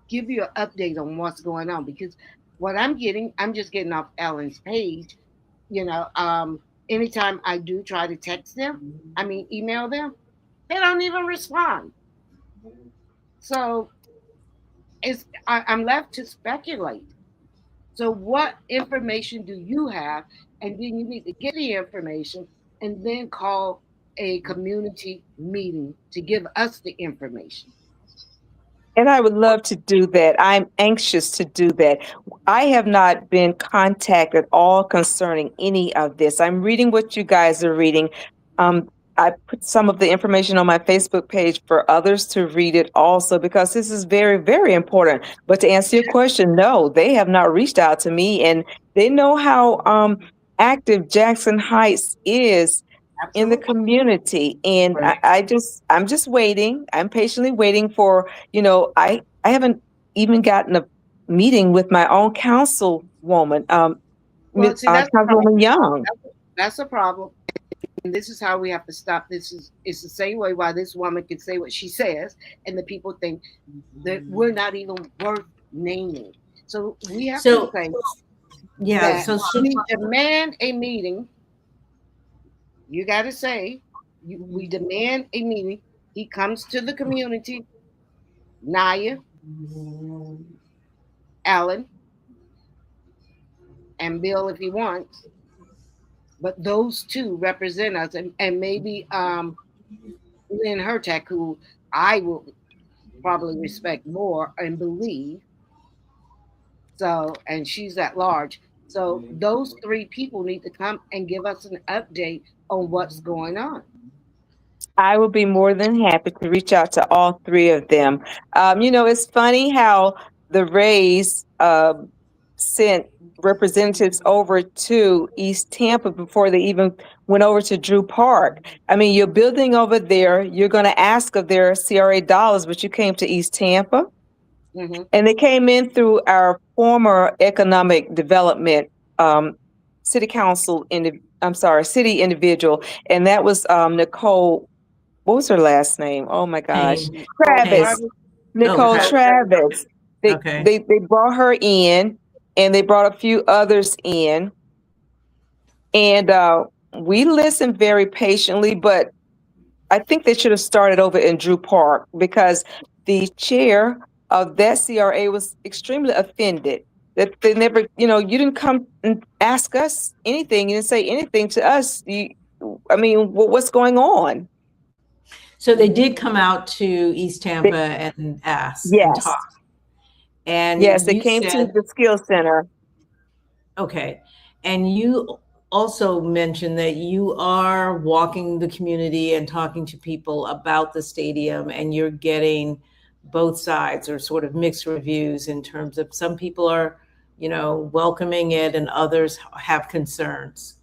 give you an update on what's going on? Because what I'm just getting off Ellen's page. You know, anytime I do try to text them, email them, they don't even respond. So I'm left to speculate. So what information do you have? And then you need to get the information and then call a community meeting to give us the information. And I would love to do that. I'm anxious to do that. I have not been contacted at all concerning any of this. I'm reading what you guys are reading. Um, I put some of the information on my Facebook page for others to read it also, because this is very, very important. But to answer your question, no, they have not reached out to me, and they know how active Jackson Heights is in the Absolutely. community. And Right. I'm just waiting. I'm patiently waiting for, I haven't even gotten a meeting with my own councilwoman, Well, see, that's the Councilwoman problem. Young. That's a problem. And this is how we have to stop. It's the same way why this woman can say what she says, and the people think that we're not even worth naming. So we have to So say yeah, that we demand a meeting. You got to say, we demand a meeting. He comes to the community, Naya, Allen, and Bill if he wants. But those two represent us, and maybe Lynn Hertak, who I will probably respect more and believe. So, and she's at large. So those 3 people need to come and give us an update on what's going on. I will be more than happy to reach out to all three of them. It's funny how the Rays sent representatives over to East Tampa before they even went over to Drew Park. I mean, you're building over there, you're going to ask of their CRA dollars, but you came to East Tampa. Mm-hmm. And they came in through our former economic development city council city individual, and that was Nicole. What was her last name? Oh my gosh, Pain. Travis. Pain. Oh, Nicole Travis. Travis. They Okay. they they brought her in, and they brought a few others in, and we listened very patiently, but I think they should have started over in Drew Park because the chair of that CRA was extremely offended that they never, you didn't come and ask us anything. You didn't say anything to us. I mean, what's going on? So they did come out to East Tampa They- and ask and yes, talk. And yes, they you came to said, the skill center. okay. And you also mentioned that you are walking the community and talking to people about the stadium, and you're getting both sides or sort of mixed reviews in terms of some people are, welcoming it and others have concerns.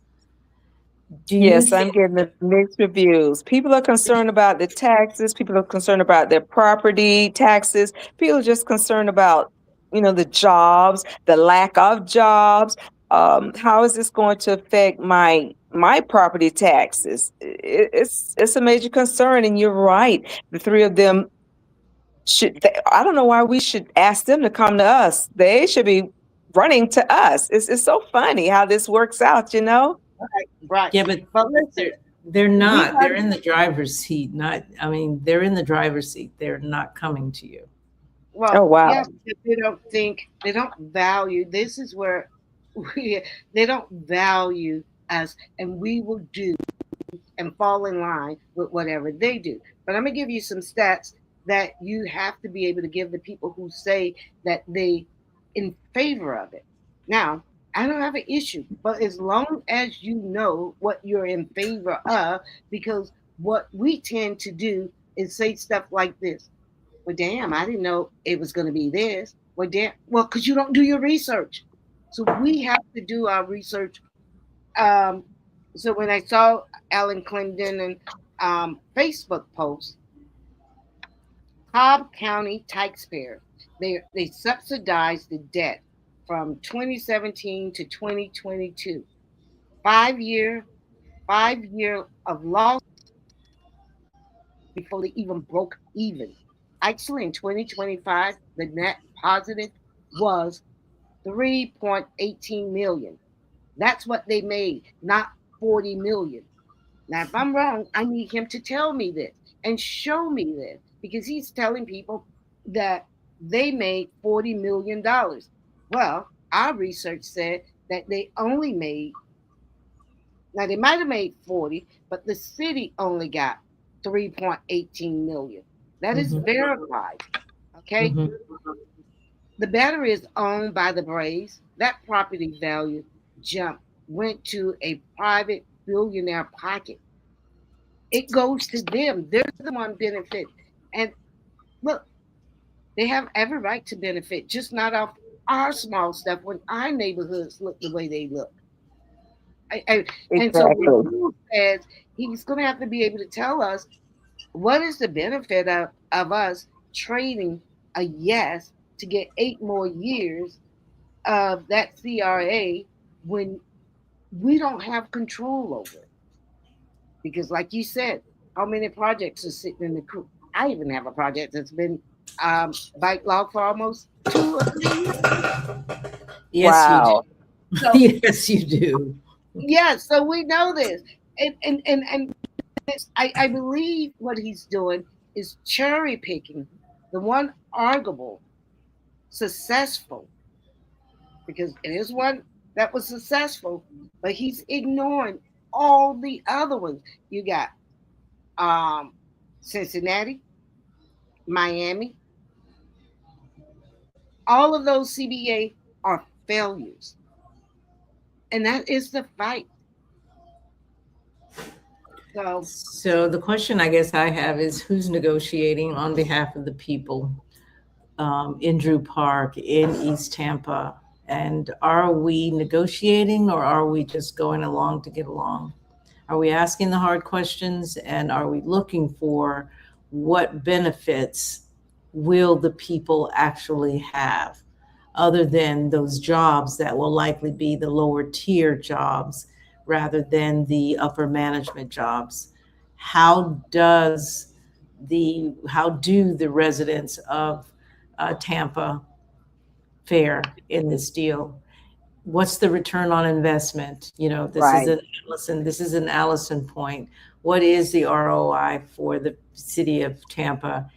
Do you Yes, I'm think, getting the mixed reviews. People are concerned about the taxes. People are concerned about their property taxes. People are just concerned about, the jobs, the lack of jobs. How is this going to affect my property taxes? It's a major concern, and you're right. The three of them I don't know why we should ask them to come to us. They should be running to us. It's so funny how this works out, you know? Right. yeah, but But listen, they're we not. got, They're in the driver's seat. They're in the driver's seat. They're not coming to you. Oh, well, wow. yes, but they don't value, this is where they don't value us, and we will do and fall in line with whatever they do. But I'm going to give you some stats that you have to be able to give the people who say that they in favor of it. Now, I don't have an issue, but as long as you know what you're in favor of, because what we tend to do is say stuff like this. Well, damn, I didn't know it was going to be this. Well, damn, well, because you don't do your research. So we have to do our research. Um, so when I saw Alan Clinton and Facebook post, Cobb County taxpayers, they subsidized the debt from 2017 to 2022. 5 year, 5 year of loss before they even broke even. Actually, in 2025, the net positive was 3.18 million. That's what they made, not 40 million. Now, if I'm wrong, I need him to tell me this and show me this, because he's telling people that they made $40 million. Well, our research said that they only made, now they might have made 40, but the city only got 3.18 million. That is Mm-hmm. verified. Okay. Mm-hmm. The battery is owned by the Braves. That property value jump went to a private billionaire pocket. It goes to them. They're the one benefit. And look, they have every right to benefit, just not off our small stuff when our neighborhoods look the way they look. And so when Exactly. Drew says he's going to have to be able to tell us what is the benefit of us trading a yes to get 8 more years of that CRA when we don't have control over it. Because, like you said, how many projects are sitting in the crew? I even have a project that's been bike log for almost 2 or 3 years. Yes, you do. Wow. So Yes, you do. yeah, so we know this, and I believe what he's doing is cherry picking the one arguable successful, because it is one that was successful, but he's ignoring all the other ones. You got um, Cincinnati, Miami, all of those CBA are failures. And that is the fight. So, So the question I guess I have is who's negotiating on behalf of the people in Drew Park, in East Tampa? And are we negotiating, or are we just going along to get along? Are we asking the hard questions, and are we looking for what benefits will the people actually have, other than those jobs that will likely be the lower tier jobs rather than the upper management jobs? How do the residents of Tampa fare in this deal? What's the return on investment? You know, Right. This is an Allison point. What is the ROI for the city of Tampa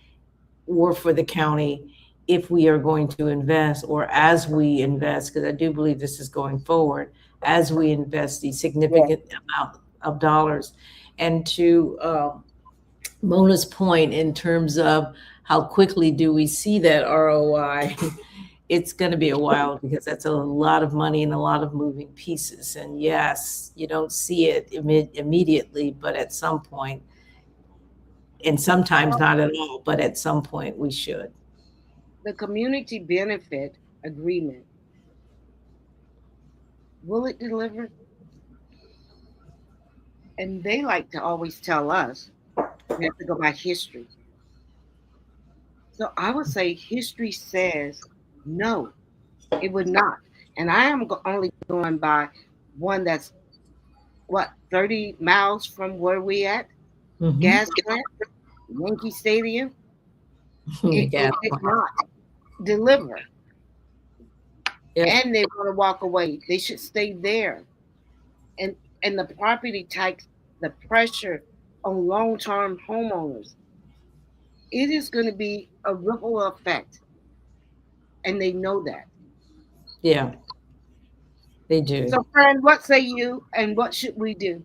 or for the county if we are going to invest, or as we invest, because I do believe this is going forward, as we invest the significant amount of dollars? And to Mona's point in terms of how quickly do we see that ROI, it's going to be a while, because that's a lot of money and a lot of moving pieces. And yes, you don't see it immediately, but at some point, and sometimes not at all, but at some point we should. The community benefit agreement, will it deliver? And they like to always tell us we have to go by history. So I would say history says no, it would not. And I am only going by one that's what, 30 miles from where we at, Mhm. gas plant, Yankee Stadium. It Yeah. did not deliver. Yeah. And they want to walk away. They should stay there. And the property tax, the pressure on long-term homeowners, it is going to be a ripple effect. And they know that. Yeah, they do. So, friend, what say you, and what should we do?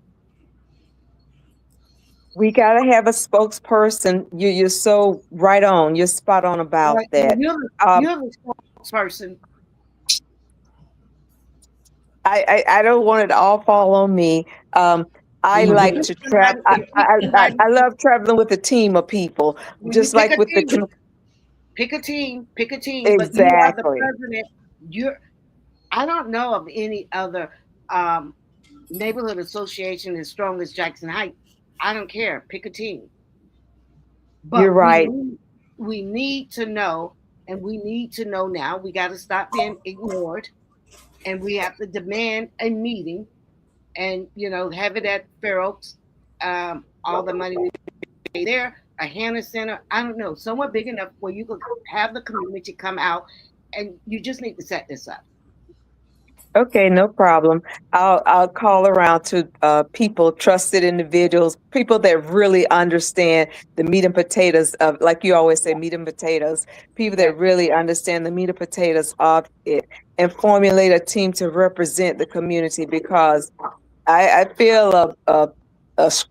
We got to have a spokesperson. You're so right on. You're spot on about Well, that. you're the spokesperson. I don't want it to all fall on me. I like to travel. I love traveling with a team of people, just like with the pick a team, But you are the exactly. president. I don't know of any other neighborhood association as strong as Jackson Heights. I don't care. Pick a team. But You're right. We need to know, and we need to know now. We got to stop being ignored, and we have to demand a meeting, and have it at Fair Oaks. All the money we pay there, a Hannah Center. I don't know, somewhere big enough where you could have the community come out, and you just need to set this up. Okay, no problem. I'll call around to people, trusted individuals, people that really understand the meat and potatoes of, like you always say, meat and potatoes. People that really understand the meat and potatoes of it, and formulate a team to represent the community. Because I feel a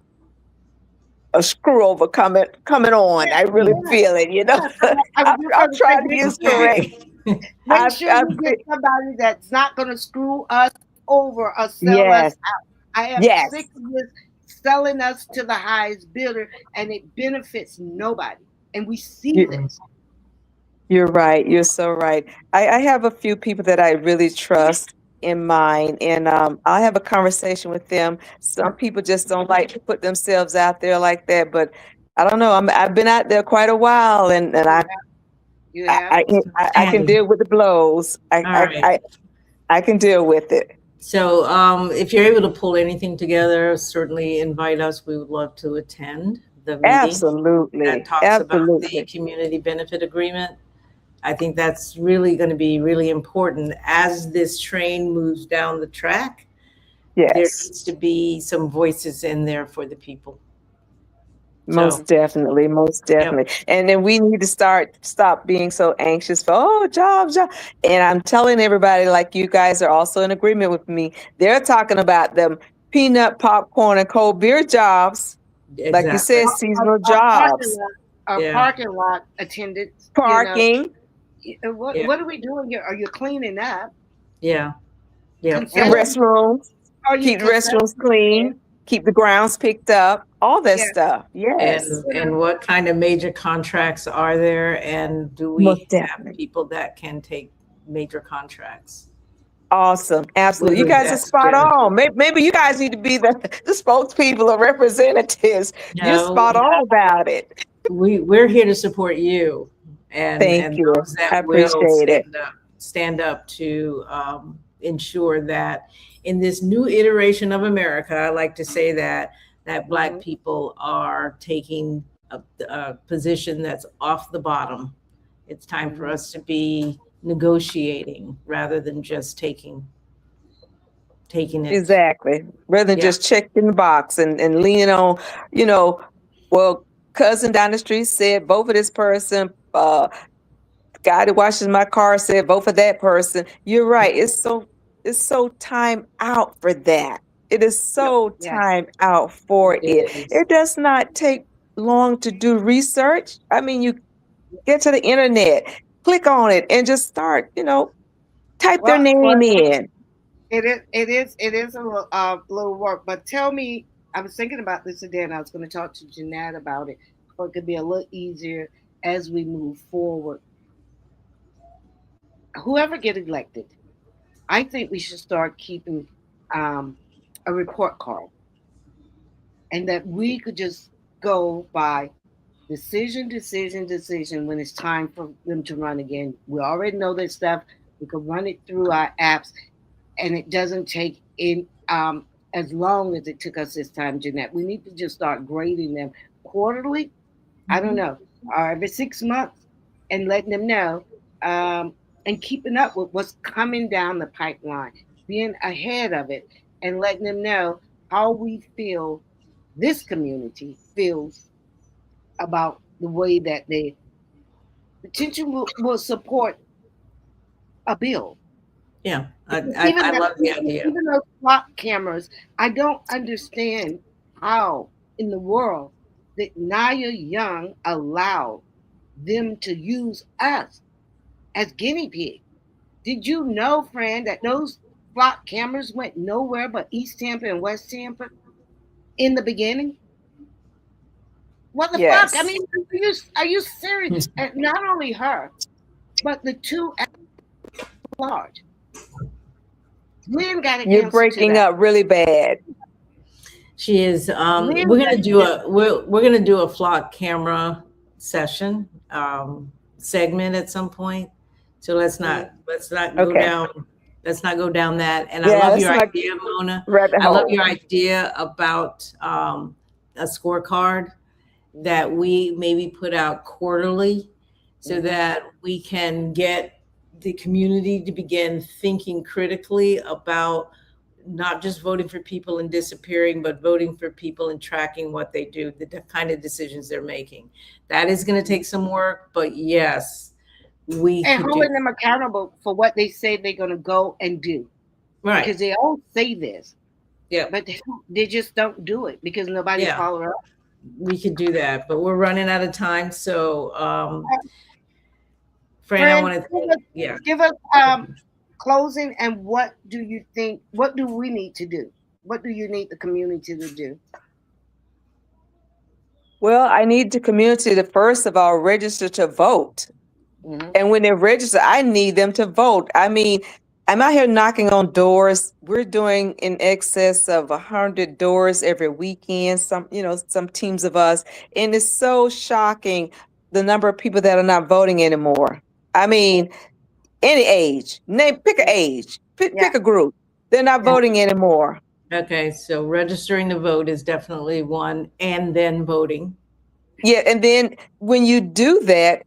screw over coming on. I really feel it. I'm trying to use correct. Make sure you get somebody that's not going to screw us over or sell us out. I am sick of this selling us to the highest bidder, and it benefits nobody. And we see this. You're right. You're so right. I have a few people that I really trust in mind, and I'll have a conversation with them. Some people just don't like to put themselves out there like that, but I don't know. I've been out there quite a while, and I can deal with the blows. I can deal with it. So if you're able to pull anything together, certainly invite us. We would love to attend the meeting. Absolutely. That talks about the community benefit agreement. I think that's really going to be really important as this train moves down the track. Yes. There needs to be some voices in there for the people. Most definitely. Yep. And then we need to stop being so anxious for jobs. And I'm telling everybody, like, you guys are also in agreement with me. They're talking about them peanut, popcorn, and cold beer jobs. Exactly. Like you said, seasonal jobs. Parking lot attendants. Parking. What are we doing here? Are you cleaning up? Yeah. And restrooms. Keep the restrooms clean. Keep the grounds picked up, all that stuff. Yes. And what kind of major contracts are there? And do we have people that can take major contracts? Awesome. Absolutely. You Whether guys are that's spot just, on. Maybe you guys need to be the spokespeople or representatives. You're spot no, on about it. we're here to support you Thank and you. those I that will appreciate it. stand up to ensure that in this new iteration of America, I like to say that Black Mhm. people are taking a position that's off the bottom. It's time for Mhm. us to be negotiating rather than just taking it. Exactly. Rather than Yeah. just checking the box and leaning on, you know, well, cousin down the street said vote for this person. Guy that washes my car said vote for that person. You're right. It's so time out for that. It is Yep. so Yes. time out for it. It is. It does not take long to do research. I mean, you get to the internet, click on it, and just start, type their Well, name in. it is a little work. But tell me, I was thinking about this today, and I was going to talk to Jeanette about it, so it could be a little easier as we move forward. Whoever get elected, I think we should start keeping um, a report card, and that we could just go by decision, decision, decision when it's time for them to run again. We already know this stuff. We can run it through our apps, and it doesn't take in as long as it took us this time, Jeanette. We need to just start grading them quarterly. I don't Mhm. know, or every 6 months, and letting them know, um, and keeping up with what's coming down the pipeline, being ahead of it, and letting them know how we feel, this community feels about the way that they potentially will support a bill. Yeah. Because I love the idea. even those clock cameras, I don't understand how in the world that Nia Young allowed them to use us as guinea pigs. Did you know, friend, that those flock cameras went nowhere but East Tampa and West Tampa in the beginning? What the fuck? I Yes. mean, are you serious? And not only her, but the two at large. Lynn got an You're answer to breaking that. up really bad. She is. Lynn We're got gonna an do answer. we're gonna do a flock camera session segment at some point. So Mhm. let's not go Okay. down that. And I Yeah, love let's your not idea, Mona. rabbit I love hole. your idea about a scorecard that we maybe put out quarterly so Mhm. that we can get the community to begin thinking critically about not just voting for people and disappearing, but voting for people and tracking what they do, the kind of decisions they're making. That is going to take some work, but yes, we And could do holding them accountable for what they say they're going to go and do. right. Because they all say this, Yep. but they just don't do it because nobody Yeah, follow up. we could do that, but we're running out of time. So, Fran, I Friend, want to give thank, us, yeah. give us closing, and what do you think? What do we need to do? What do you need the community to do? Well, I need the community to first of all register to vote. Hmm. And when they register, I need them to vote. I mean, I'm out here knocking on doors. We're doing in excess of 100 doors every weekend. Some teams of us, and it's so shocking the number of people that are not voting anymore. I mean, any age, pick an age, Yeah, pick a group. They're not yeah. voting anymore. Okay, so registering to vote is definitely one, and then voting. Yeah, and then when you do that,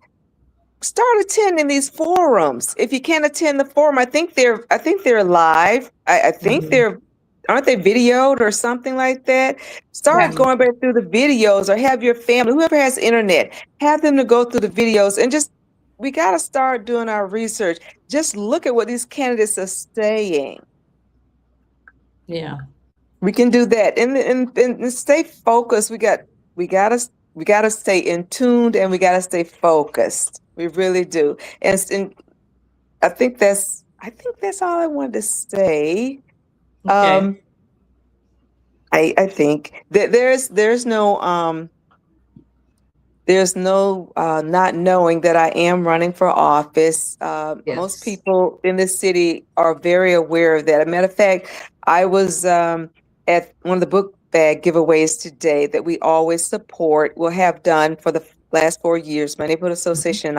start attending these forums. If you can't attend the forum, I think they're live. I think Mhm. they're aren't they videoed or something like that? Start Yes. going back through the videos or have your family, whoever has internet, have them to go through the videos and just we got to start doing our research. Just look at what these candidates are saying. Yeah. We can do that and stay focused. We gotta stay in tuned and we gotta stay focused. We really do. And I think that's all I wanted to say. Okay. Um, I think that there's no there's no not knowing that I am running for office. Most Yes. people in this city are very aware of that. As a matter of fact, I was at one of the book bag giveaways today that we always support, will have done for the last 4 years, my neighborhood association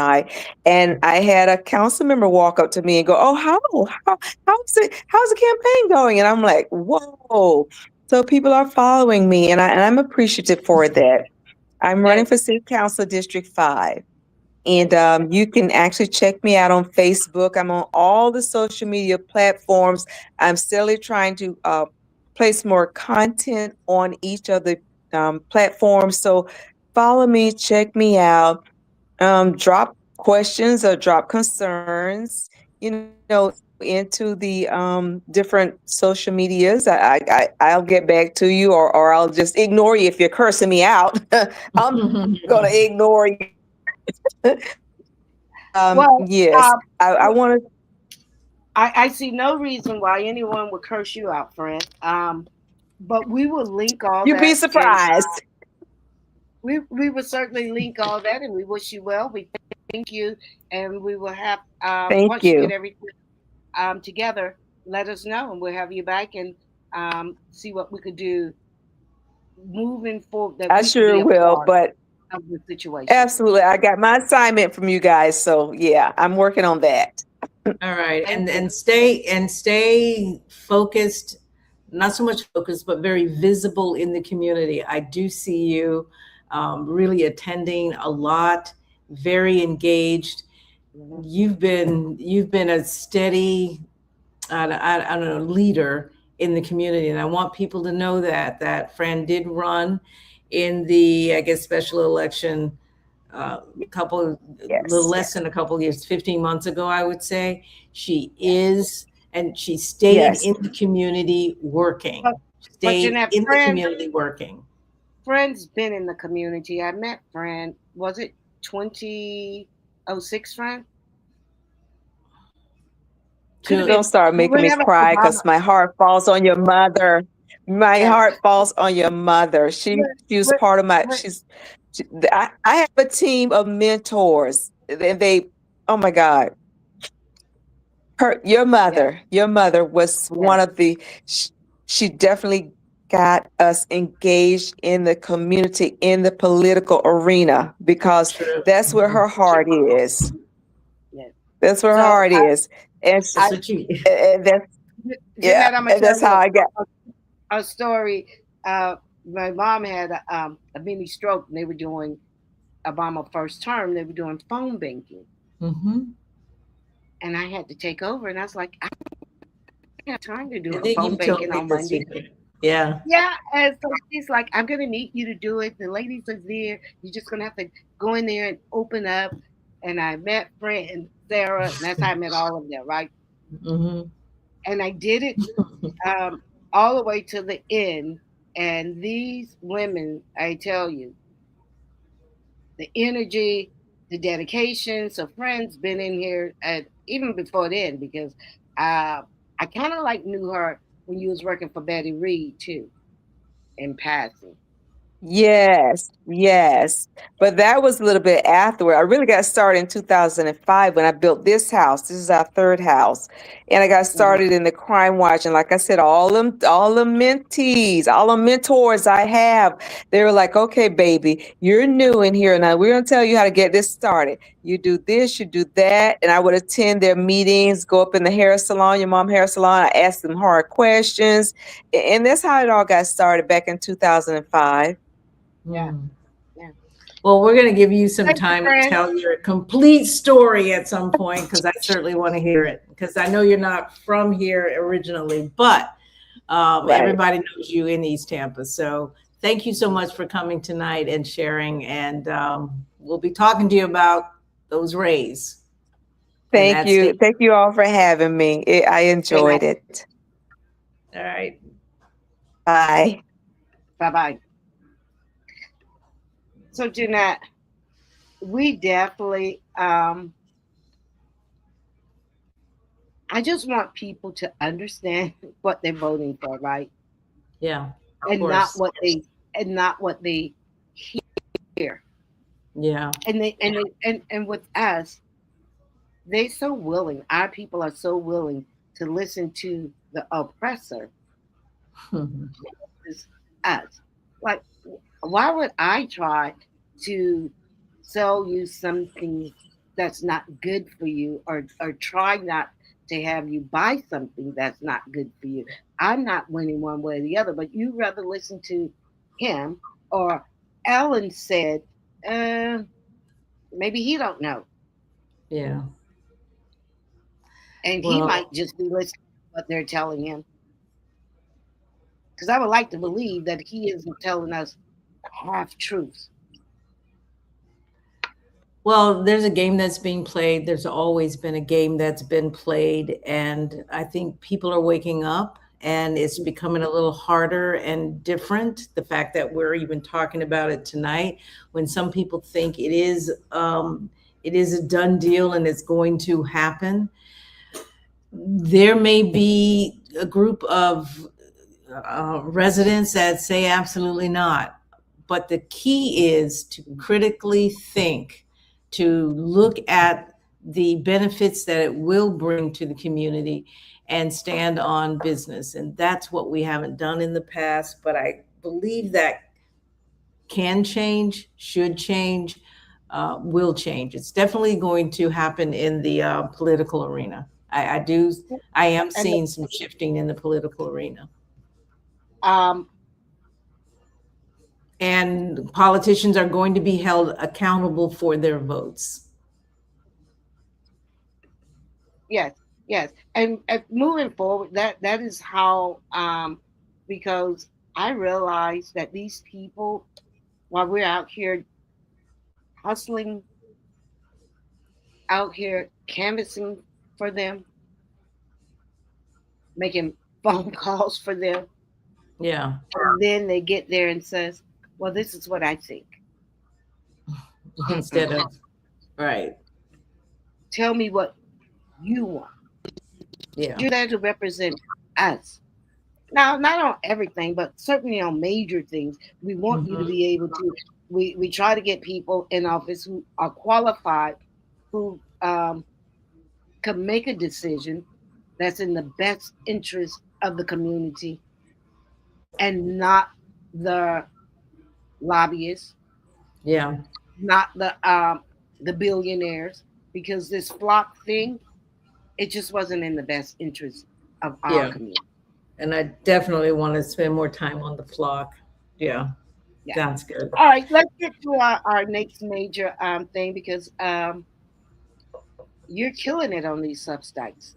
and I had a council member walk up to me and go, "Oh, how's the campaign going?" And I'm like, "Whoa!" So people are following me, and I'm appreciative for that. I'm running That, for City Council District 5. And you can actually check me out on Facebook. I'm on all the social media platforms. I'm still trying to place more content on each of the platforms. So follow me, check me out, drop questions or drop concerns, into the different social medias. I'll get back to you, or I'll just ignore you if you're cursing me out. I'm gonna ignore you. well, Yes, I want to. I see no reason why anyone would curse you out, friend. But we will link all You'd be that, and surprised. we will certainly link all that, and we wish you well. We thank you, and we will have Thank once you get you. everything together, let us know, and we'll have you back and see what we could do moving forward that I we can be sure a will, part but of the situation. absolutely, I got my assignment from you guys, so yeah, I'm working on that. All right, Thank you. and stay focused, not so much focused, but very visible in the community. I do see you really attending a lot, very engaged. Mhm. You've been a steady, I don't know, leader in the community, and I want people to know that Fran did run in the, I guess, special election couple, little Yes, less than a couple years, 15 months ago, I would say. She Yeah. is, and she stayed yes. in the community working, But stayed Jeanette, in the community working. Friend's been in the community. I met Friend. Was it 2006, Friend? Could have To, Don't been start making me whenever cry Obama. because my heart falls on your mother. My Yeah. heart falls on your mother. When, She was when, part of my. when, I have a team of mentors. They oh my God. yeah. Your mother was Yeah. one of the. She, she definitely got us engaged in the community, in the political arena, because true. that's where her heart is. Yeah. That's where her So heart is, and, I That's what you, that's yeah, Jeanette, I'm gonna and tell that's how you I got. a story. My mom had a mini stroke, and they were doing Obama first term. They were doing phone banking, mm-hmm. and I had to take over. And I was like, I don't have time to do I a think phone you told banking me on this. Monday. Yeah. Yeah, and so she's like, I'm gonna need you to do it. The ladies are there. You're just gonna have to go in there and open up. And I met Brent and Sarah, and that's how I met all of them, right? Mm-hmm. And I did it all the way to the end. And these women, I tell you, the energy, the dedication. So Friends been in here even before then because I kind of like knew her when you was working for Betty Reed too, in passing. Yes, yes. But that was a little bit afterward. I really got started in 2005 when I built this house. This is our third house. And I got Mhm. started in the crime watch. And like I said, all the mentees, all the mentors I have, they were like, okay, baby, you're new in here. Now we're gonna tell you how to get this started. You do this, you do that. And I would attend their meetings, go up in the hair salon, your mom hair salon. I asked them hard questions. And that's how it all got started back in 2005. Yeah, Mm. yeah. Well, we're going to give you some Thank you, time to friend. tell your complete story at some point because I certainly want to hear it. Because I know you're not from here originally, but Right. everybody knows you in East Tampa. So thank you so much for coming tonight and sharing. And we'll be talking to you about those rays and Thank that you. state. Thank you all for having me. I Thank enjoyed you. it. All right. Bye. Bye bye. So Jeanette, we definitely I just want people to understand what they're voting for, right? Yeah, of And not course. what they hear. Yeah. And with us, they so willing. Our people are so willing to listen to the oppressor. Mhm. Is us. Like, why would I try to sell you something that's not good for you, or try not to have you buy something that's not good for you? I'm not winning one way or the other, but you rather listen to him, or Ellen said, uh, maybe he don't know, Yeah. and he Well, might just be listening to what they're telling him. Because I would like to believe that he isn't telling us half truths. well, there's a game that's being played. There's always been a game that's been played, and I think people are waking up, and it's becoming a little harder and different. The fact that we're even talking about it tonight, when some people think it is a done deal and it's going to happen, there may be a group of residents that say absolutely not. But the key is to critically think, to look at the benefits that it will bring to the community and stand on business. And that's what we haven't done in the past. But I believe that can change, should change, will change. It's definitely going to happen in the political arena. I am And seeing some shifting in the political arena. um, And politicians are going to be held accountable for their votes. yes, yes, and moving forward, that is how, because I realize that these people, while we're out here hustling, out here canvassing for them, making phone calls for them, Yeah. and then they get there and says, "Well, this is what I think." Instead Mm-mm. of, right. Tell me what you want. Yeah. You're there to represent us. Now, not on everything, but certainly on major things. We want you to Mhm. be able to. We try to get people in office who are qualified, who can make a decision that's in the best interest of the community, and not the lobbyists, Yeah. not the billionaires, because this flock thing, it just wasn't in the best interest of our Yeah. community. And I definitely want to spend more time on the flock. Yeah. Yeah. That's good. All right, let's get to our next major thing, because you're killing it on these substacks.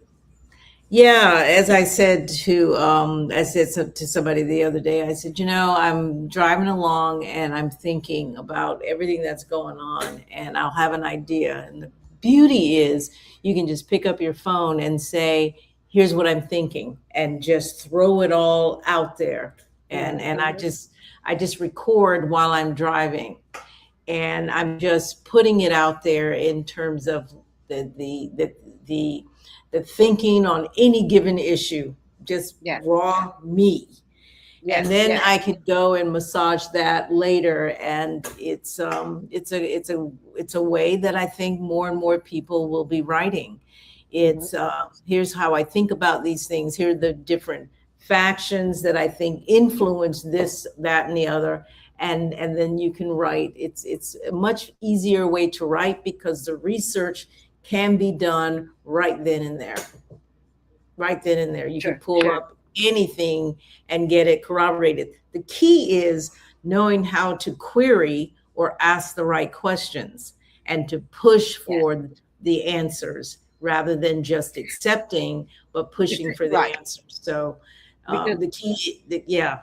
Yeah, as I said to somebody the other day, I said, I'm driving along and I'm thinking about everything that's going on, and I'll have an idea. And the beauty is you can just pick up your phone and say, here's what I'm thinking, and just throw it all out there. And Mm-hmm. I just record while I'm driving, and I'm just putting it out there in terms of the the the the, the thinking on any given issue, just Yes, raw me. And yes, then yes. I could go and massage that later, and it's a way that I think more and more people will be writing. Mm-hmm. It's here's how I think about these things. Here are the different factions that I think influence this, that, and the other, and then you can write. It's a much easier way to write because the research can be done right then and there. Right then and there. You can Sure, pull sure. up anything and get it corroborated. The key is knowing how to query or ask the right questions and to push Yes, for the answers rather than just accepting, but pushing for the right. answers. So Because the key, yeah,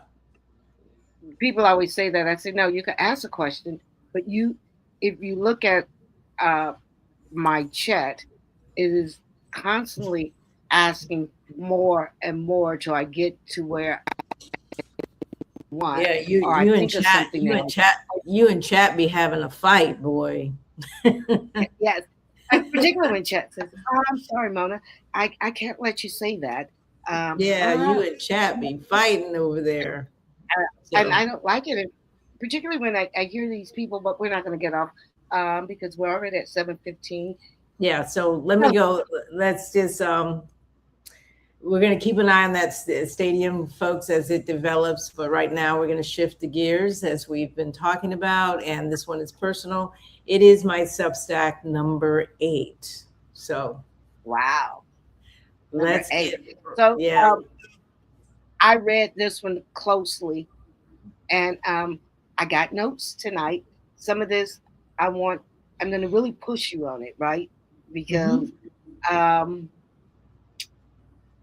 people always say that. I say, no, you can ask a question, but if you look at uh, my chat, it is constantly asking more and more till I get to where I want, yeah, or I think of something else. you and chat be having a fight, boy. Yes, particularly when chat says, "Oh, I'm sorry, Mona, I can't let you say that." Yeah, you and chat be fighting over there. And So I don't like it, particularly when I hear these people. But we're not going to get off because we're already at 7:15. Yeah, so let me go. Let's just we're going to keep an eye on that stadium, folks, as it develops. But right now, we're going to shift the gears as we've been talking about. And this one is personal. It is my Substack number 8. So, Wow. Number let's 8. get, So yeah. I read this one closely, and I got notes tonight. Some of this I'm going to really push you on it, right? Because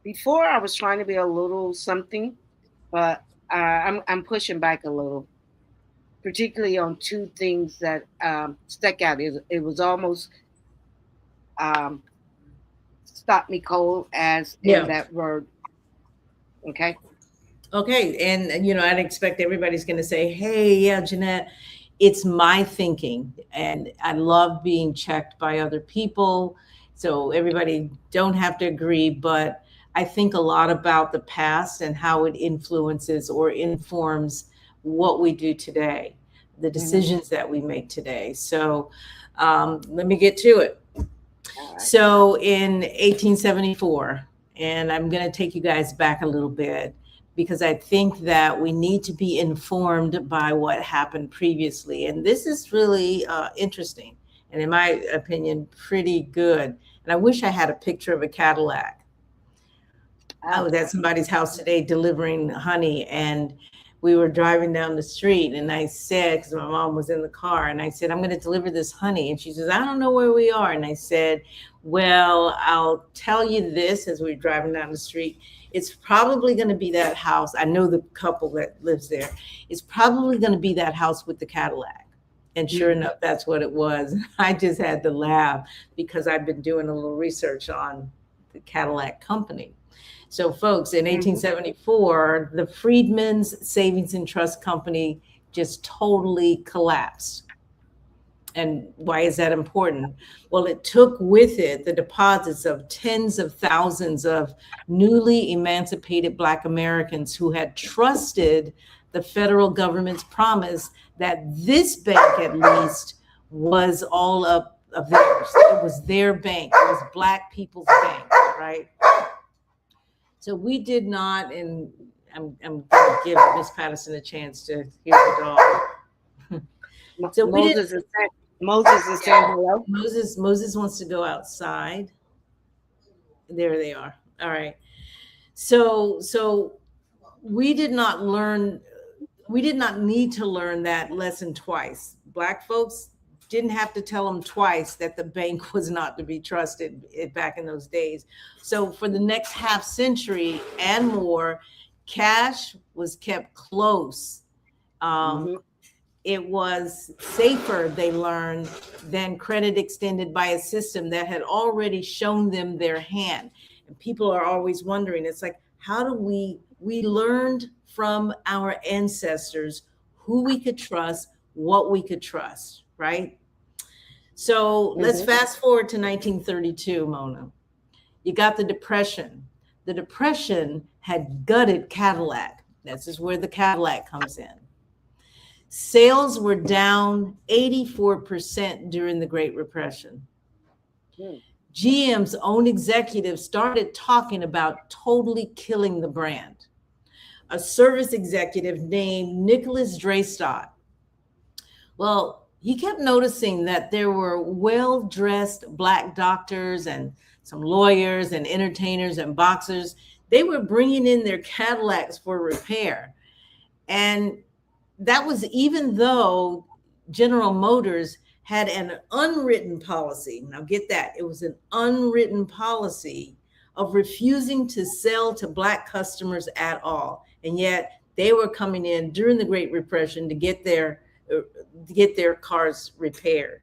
before I was trying to be a little something, but I'm pushing back a little, particularly on two things that stuck out. It was almost um, stopped me cold, as in Yeah. that word. Okay. Okay. And, I'd expect everybody's going to say, hey, yeah, Jeanette, it's my thinking. And I love being checked by other people. So everybody don't have to agree, but I think a lot about the past and how it influences or informs what we do today, the decisions that we make today. So let me get to it. All right. So in 1874, and I'm going to take you guys back a little bit because I think that we need to be informed by what happened previously. And this is really interesting and, in my opinion, pretty good. And I wish I had a picture of a Cadillac. I was at somebody's house today delivering honey, and we were driving down the street, and I said, because my mom was in the car, and I said, I'm going to deliver this honey. And she says, I don't know where we are. And I said, well, I'll tell you this as we're driving down the street. It's probably going to be that house. I know the couple that lives there. It's probably going to be that house with the Cadillac. And sure enough, that's what it was. I just had to laugh because I've been doing a little research on the Cadillac company. So, folks, in 1874, the Freedmen's Savings and Trust Company just totally collapsed. And why is that important? Well, it took with it the deposits of tens of thousands of newly emancipated Black Americans who had trusted the federal government's promise that this bank, at least, was all of theirs. It was their bank. It was Black people's bank, right? So we did not, and I'm going to give Miss Patterson a chance to hear the dog. So Moses is saying hello. Moses wants to go outside. There they are. All right. So we did not need to learn that lesson twice. Black folks didn't have to tell them twice that the bank was not to be trusted back in those days. So for the next half century and more, cash was kept close. It was safer, they learned, than credit extended by a system that had already shown them their hand. And people are always wondering, it's like, how do we learned from our ancestors who we could trust, what we could trust, right? So let's fast forward to 1932, Mona. You got the Depression. The Depression had gutted Cadillac. This is where the Cadillac comes in. Sales were down 84% during the Great Repression. GM's own executives started talking about totally killing the brand. A service executive named Nicholas Dreystadt, well, he kept noticing that there were well-dressed Black doctors and some lawyers and entertainers and boxers. They were bringing in their Cadillacs for repair. And that was even though General Motors had an unwritten policy. Now get that. It was an unwritten policy of refusing to sell to Black customers at all. And yet they were coming in during the Great Repression to get their cars repaired.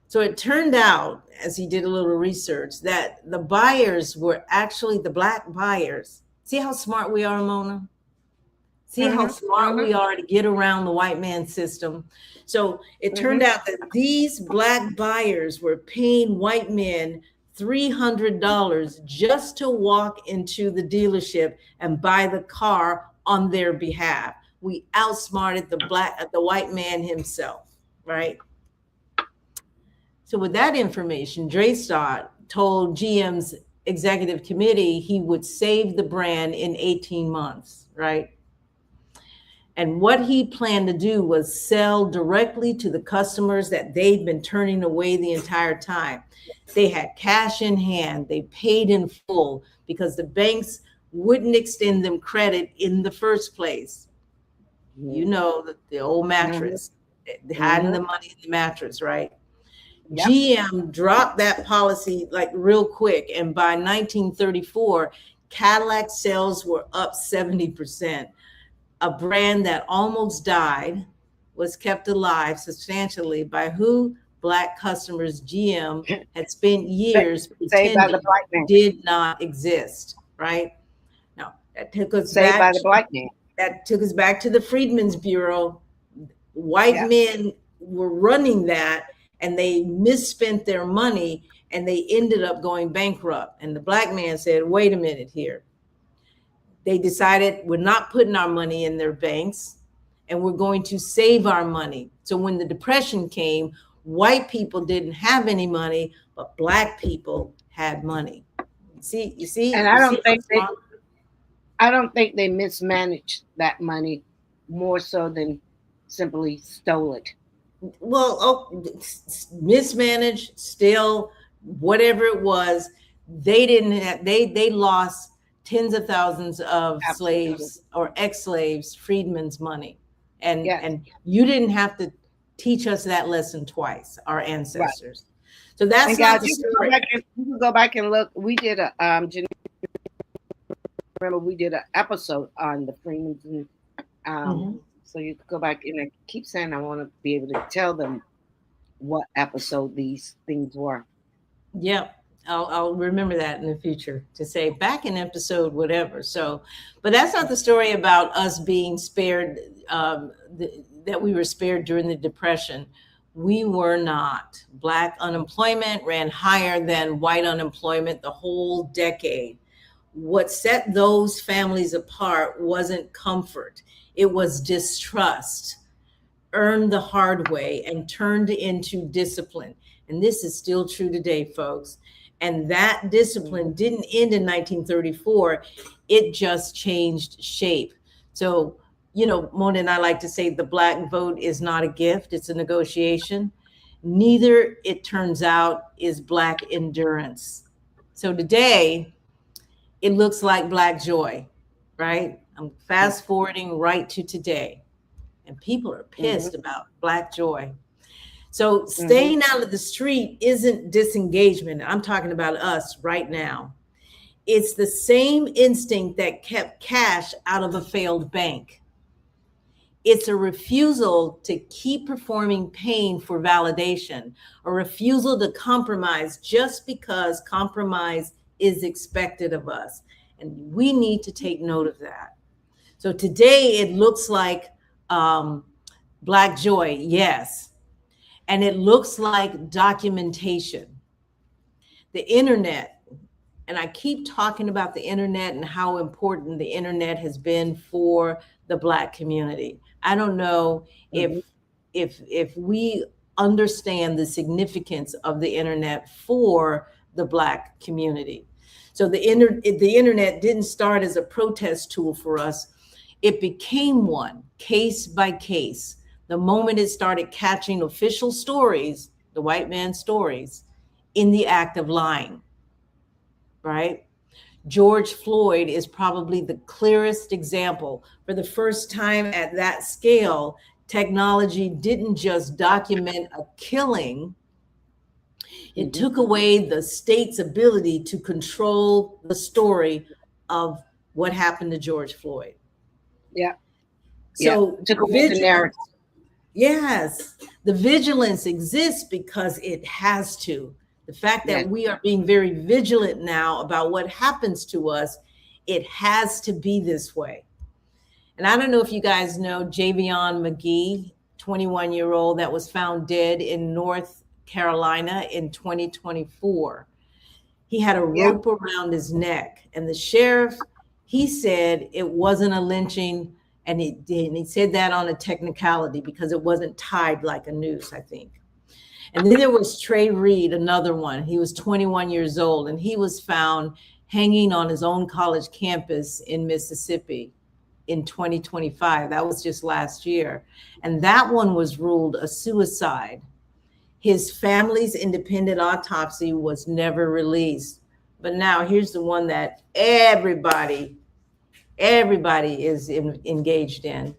So it turned out, as he did a little research, that the buyers were actually the Black buyers. See how smart we are, Mona? See how smart we are to get around the white man system. So it turned out that these Black buyers were paying white men $300 just to walk into the dealership and buy the car on their behalf. We outsmarted the white man himself, right? So with that information, Draystott told GM's executive committee he would save the brand in 18 months, right? And what he planned to do was sell directly to the customers that they'd been turning away the entire time. They had cash in hand, they paid in full because the banks wouldn't extend them credit in the first place. You know, the old mattress, hiding the money in the mattress, right? Yep. GM dropped that policy like real quick. And by 1934, Cadillac sales were up 70%. A brand that almost died was kept alive substantially by who? Black customers GM had spent years Saved by the pretending black man. did not exist, right? Now, that took us Saved back. by the black man. That took us back to the Freedmen's Bureau. White men were running that, and they misspent their money, and they ended up going bankrupt. And the black man said, wait a minute here. They decided we're not putting our money in their banks, and we're going to save our money. So when the Depression came, white people didn't have any money, but black people had money. You see? And I don't think they mismanaged that money more so than simply stole it. Well, mismanaged, still, whatever it was, they didn't have, they lost tens of thousands of slaves or ex-slaves, freedmen's money. And you didn't have to teach us that lesson twice, our ancestors. Right. So that's not the story. You can go back and look. We did a remember we did an episode on the Freedmen's, and so you could go back, and I keep saying I want to be able to tell them what episode these things were. Yep. I'll remember that in the future to say back in episode whatever. So, but that's not the story about us being spared, that we were spared during the Depression. We were not. Black unemployment ran higher than white unemployment the whole decade. What set those families apart wasn't comfort. It was distrust, earned the hard way and turned into discipline. And this is still true today, folks. And that discipline didn't end in 1934. It just changed shape. So, you know, Mona and I like to say the black vote is not a gift, it's a negotiation. Neither, it turns out, is black endurance. So today, it looks like black joy, right? I'm fast forwarding right to today. And people are pissed about black joy. So staying out of the street isn't disengagement. I'm talking about us right now. It's the same instinct that kept cash out of a failed bank. It's a refusal to keep performing pain for validation, a refusal to compromise just because compromise is expected of us. And we need to take note of that. So today it looks like black joy, yes. And it looks like documentation. The internet, and I keep talking about the internet and how important the internet has been for the black community. I don't know if we understand the significance of the internet for the black community. So the internet didn't start as a protest tool for us. It became one, case by case. The moment it started catching official stories, the white man's stories, in the act of lying, right? George Floyd is probably the clearest example. For the first time at that scale, technology didn't just document a killing, it took away the state's ability to control the story of what happened to George Floyd. Yeah. So took away the narrative. Yes, the vigilance exists because it has to. The fact that we are being very vigilant now about what happens to us, it has to be this way. And I don't know if you guys know Javion McGee, 21-year-old that was found dead in North Carolina in 2024. He had a rope around his neck, and the sheriff, he said it wasn't a lynching. And he said that on a technicality because it wasn't tied like a noose, I think. And then there was Trey Reed, another one. He was 21 years old, and he was found hanging on his own college campus in Mississippi in 2025. That was just last year. And that one was ruled a suicide. His family's independent autopsy was never released. But now here's the one that everybody is engaged in.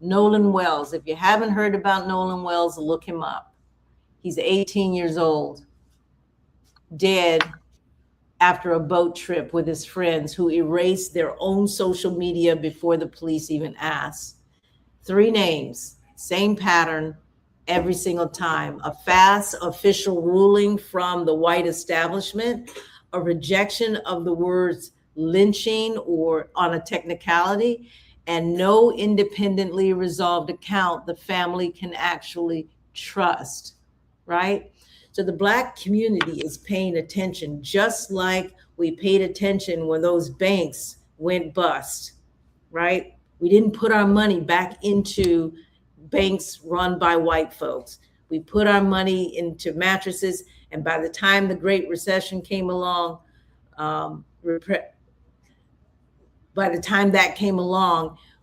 Nolan Wells. If you haven't heard about Nolan Wells, look him up. He's 18 years old, dead after a boat trip with his friends who erased their own social media before the police even asked. 3 names, same pattern every single time. A fast official ruling from the white establishment, a rejection of the words lynching or on a technicality, and no independently resolved account the family can actually trust, right? So the Black community is paying attention, just like we paid attention when those banks went bust, right? We didn't put our money back into banks run by white folks. We put our money into mattresses, and by the time the Great Recession came along,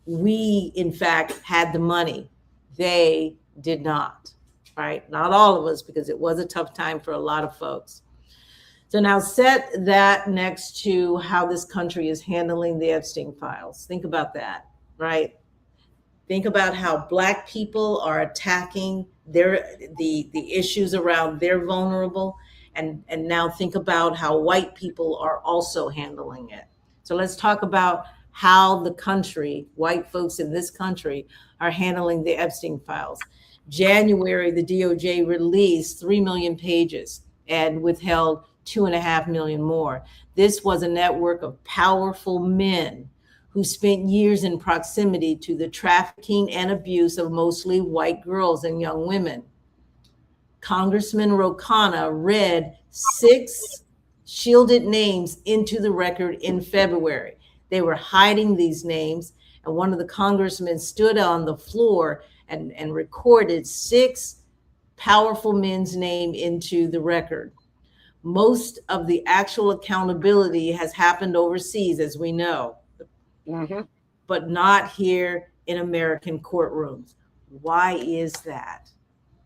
we, in fact, had the money. They did not, right? Not all of us, because it was a tough time for a lot of folks. So now set that next to how this country is handling the Epstein files. Think about that, right? Think about how Black people are attacking the issues around their vulnerable, and now think about how white people are also handling it. So let's talk about how the country, white folks in this country, are handling the Epstein files. January, the DOJ released 3 million pages and withheld 2.5 million more. This was a network of powerful men who spent years in proximity to the trafficking and abuse of mostly white girls and young women. Congressman Ro Khanna read 6 shielded names into the record in February. They were hiding these names, and one of the congressmen stood on the floor and recorded 6 powerful men's name into the record. Most of the actual accountability has happened overseas, as we know, but not here in American courtrooms. Why is that,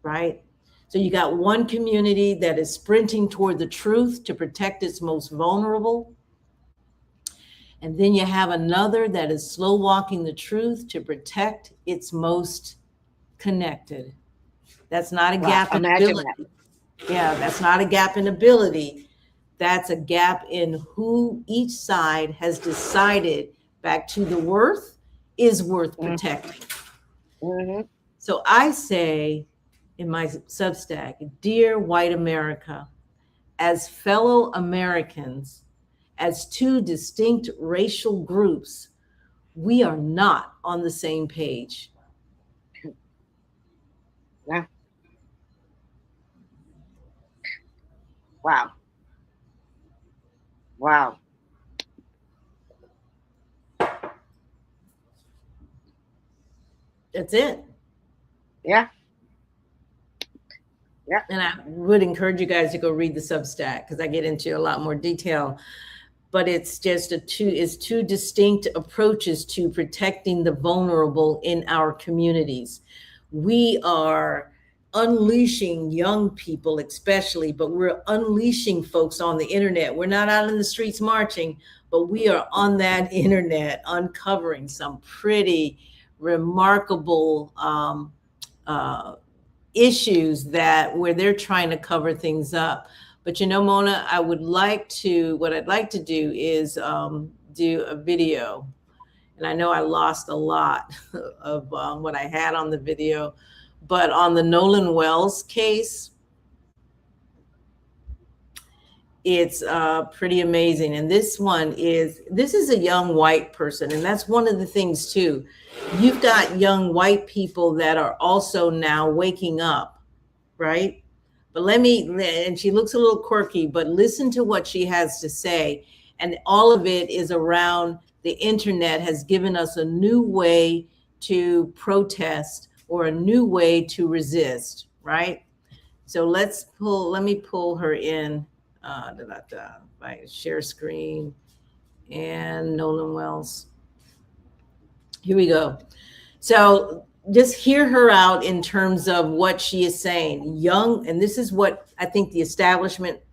right? So you got one community that is sprinting toward the truth to protect its most vulnerable. And then you have another that is slow walking the truth to protect its most connected. That's not a gap in ability. Yeah, that's not a gap in ability. That's a gap in who each side has decided back to the worth is worth protecting. So I say in my Substack, dear white America, as fellow Americans, as 2 distinct racial groups, we are not on the same page. Yeah. Wow. Wow. That's it. Yeah. Yeah. And I would encourage you guys to go read the Substack, because I get into a lot more detail. But it's just two distinct approaches to protecting the vulnerable in our communities. We are unleashing young people especially, but we're unleashing folks on the internet. We're not out in the streets marching, but we are on that internet uncovering some pretty remarkable issues where they're trying to cover things up. But Mona, what I'd like to do is do a video. And I know I lost a lot of what I had on the video, but on the Nolan Wells case, it's pretty amazing. And this is a young white person. And that's one of the things too. You've got young white people that are also now waking up, right? But and she looks a little quirky, but listen to what she has to say. And all of it is around the internet has given us a new way to protest or a new way to resist, right? So let me pull her in. Right, share screen and Nolan Wells. Here we go. So just hear her out in terms of what she is saying. Young, and this is what I think the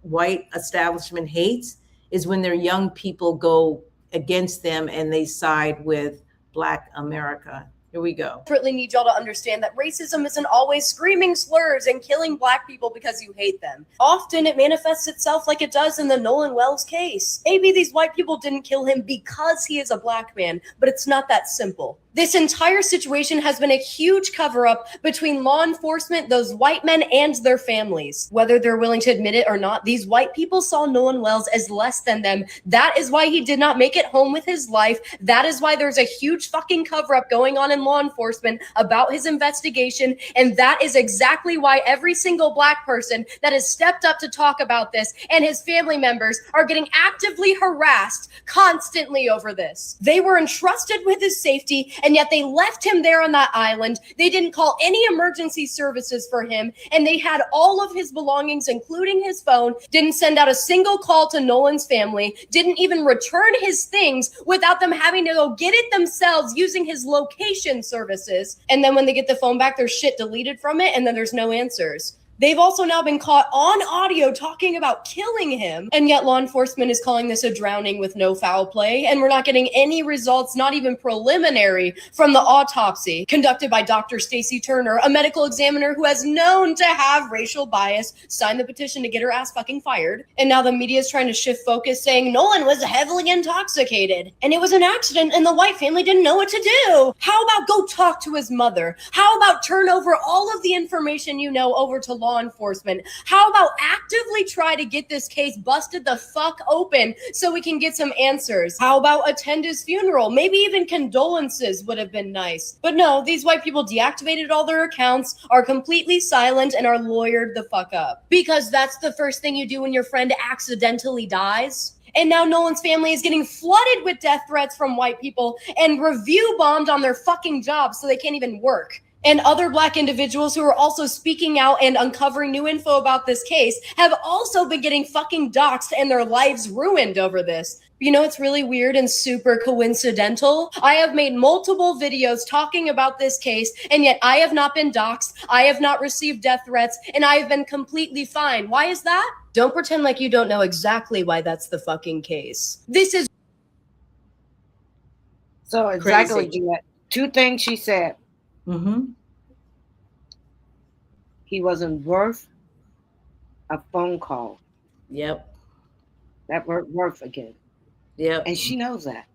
white establishment hates, is when their young people go against them and they side with Black America. Here we go. Really need y'all to understand that racism isn't always screaming slurs and killing Black people because you hate them. Often it manifests itself like it does in the Nolan Wells case. Maybe these white people didn't kill him because he is a Black man, but it's not that simple. This entire situation has been a huge cover-up between law enforcement, those white men, and their families. Whether they're willing to admit it or not, these white people saw Nolan Wells as less than them. That is why he did not make it home with his life. That is why there's a huge fucking cover-up going on in law enforcement about his investigation. And that is exactly why every single Black person that has stepped up to talk about this and his family members are getting actively harassed constantly over this. They were entrusted with his safety, and yet they left him there on that island. They didn't call any emergency services for him, and they had all of his belongings, including his phone, didn't send out a single call to Nolan's family, didn't even return his things without them having to go get it themselves using his location services. And then when they get the phone back, there's shit deleted from it, and then there's no answers. They've also now been caught on audio talking about killing him, and yet law enforcement is calling this a drowning with no foul play, and we're not getting any results, not even preliminary, from the autopsy conducted by Dr. Stacy Turner, a medical examiner who has known to have racial bias, signed the petition to get her ass fucking fired. And now the media is trying to shift focus, saying Nolan was heavily intoxicated, and it was an accident, and the white family didn't know what to do. How about go talk to his mother? How about turn over all of the information you know over to law enforcement? How about actively try to get this case busted the fuck open so we can get some answers? How about attend his funeral? Maybe even condolences would have been nice. But no, these white people deactivated all their accounts, are completely silent, and are lawyered the fuck up. Because that's the first thing you do when your friend accidentally dies. And now Nolan's family is getting flooded with death threats from white people and review bombed on their fucking jobs so they can't even work. And other Black individuals who are also speaking out and uncovering new info about this case have also been getting fucking doxxed and their lives ruined over this. You know, it's really weird and super coincidental. I have made multiple videos talking about this case, and yet I have not been doxxed, I have not received death threats, and I have been completely fine. Why is that? Don't pretend like you don't know exactly why that's the fucking case. This is so exactly, Crazy. Jeanette. Two things she said. Mm-hmm. He wasn't worth a phone call. Yep. That word worth again. Yep. And she knows that.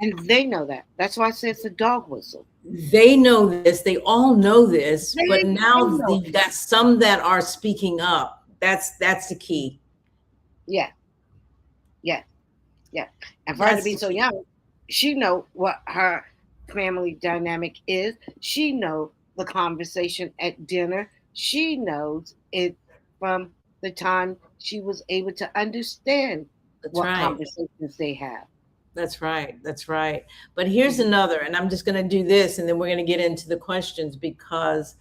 And they know that. That's why I say it's a dog whistle. They know this. They all know this. They But now know you've got some that are speaking up. That's the key. Yeah. And for her to be so young, she know what her family dynamic is. She know the conversation at dinner. She knows it from the time she was able to understand what conversations they have. That's right. That's right. But here's another, and I'm just going to do this, and then we're going to get into the questions, because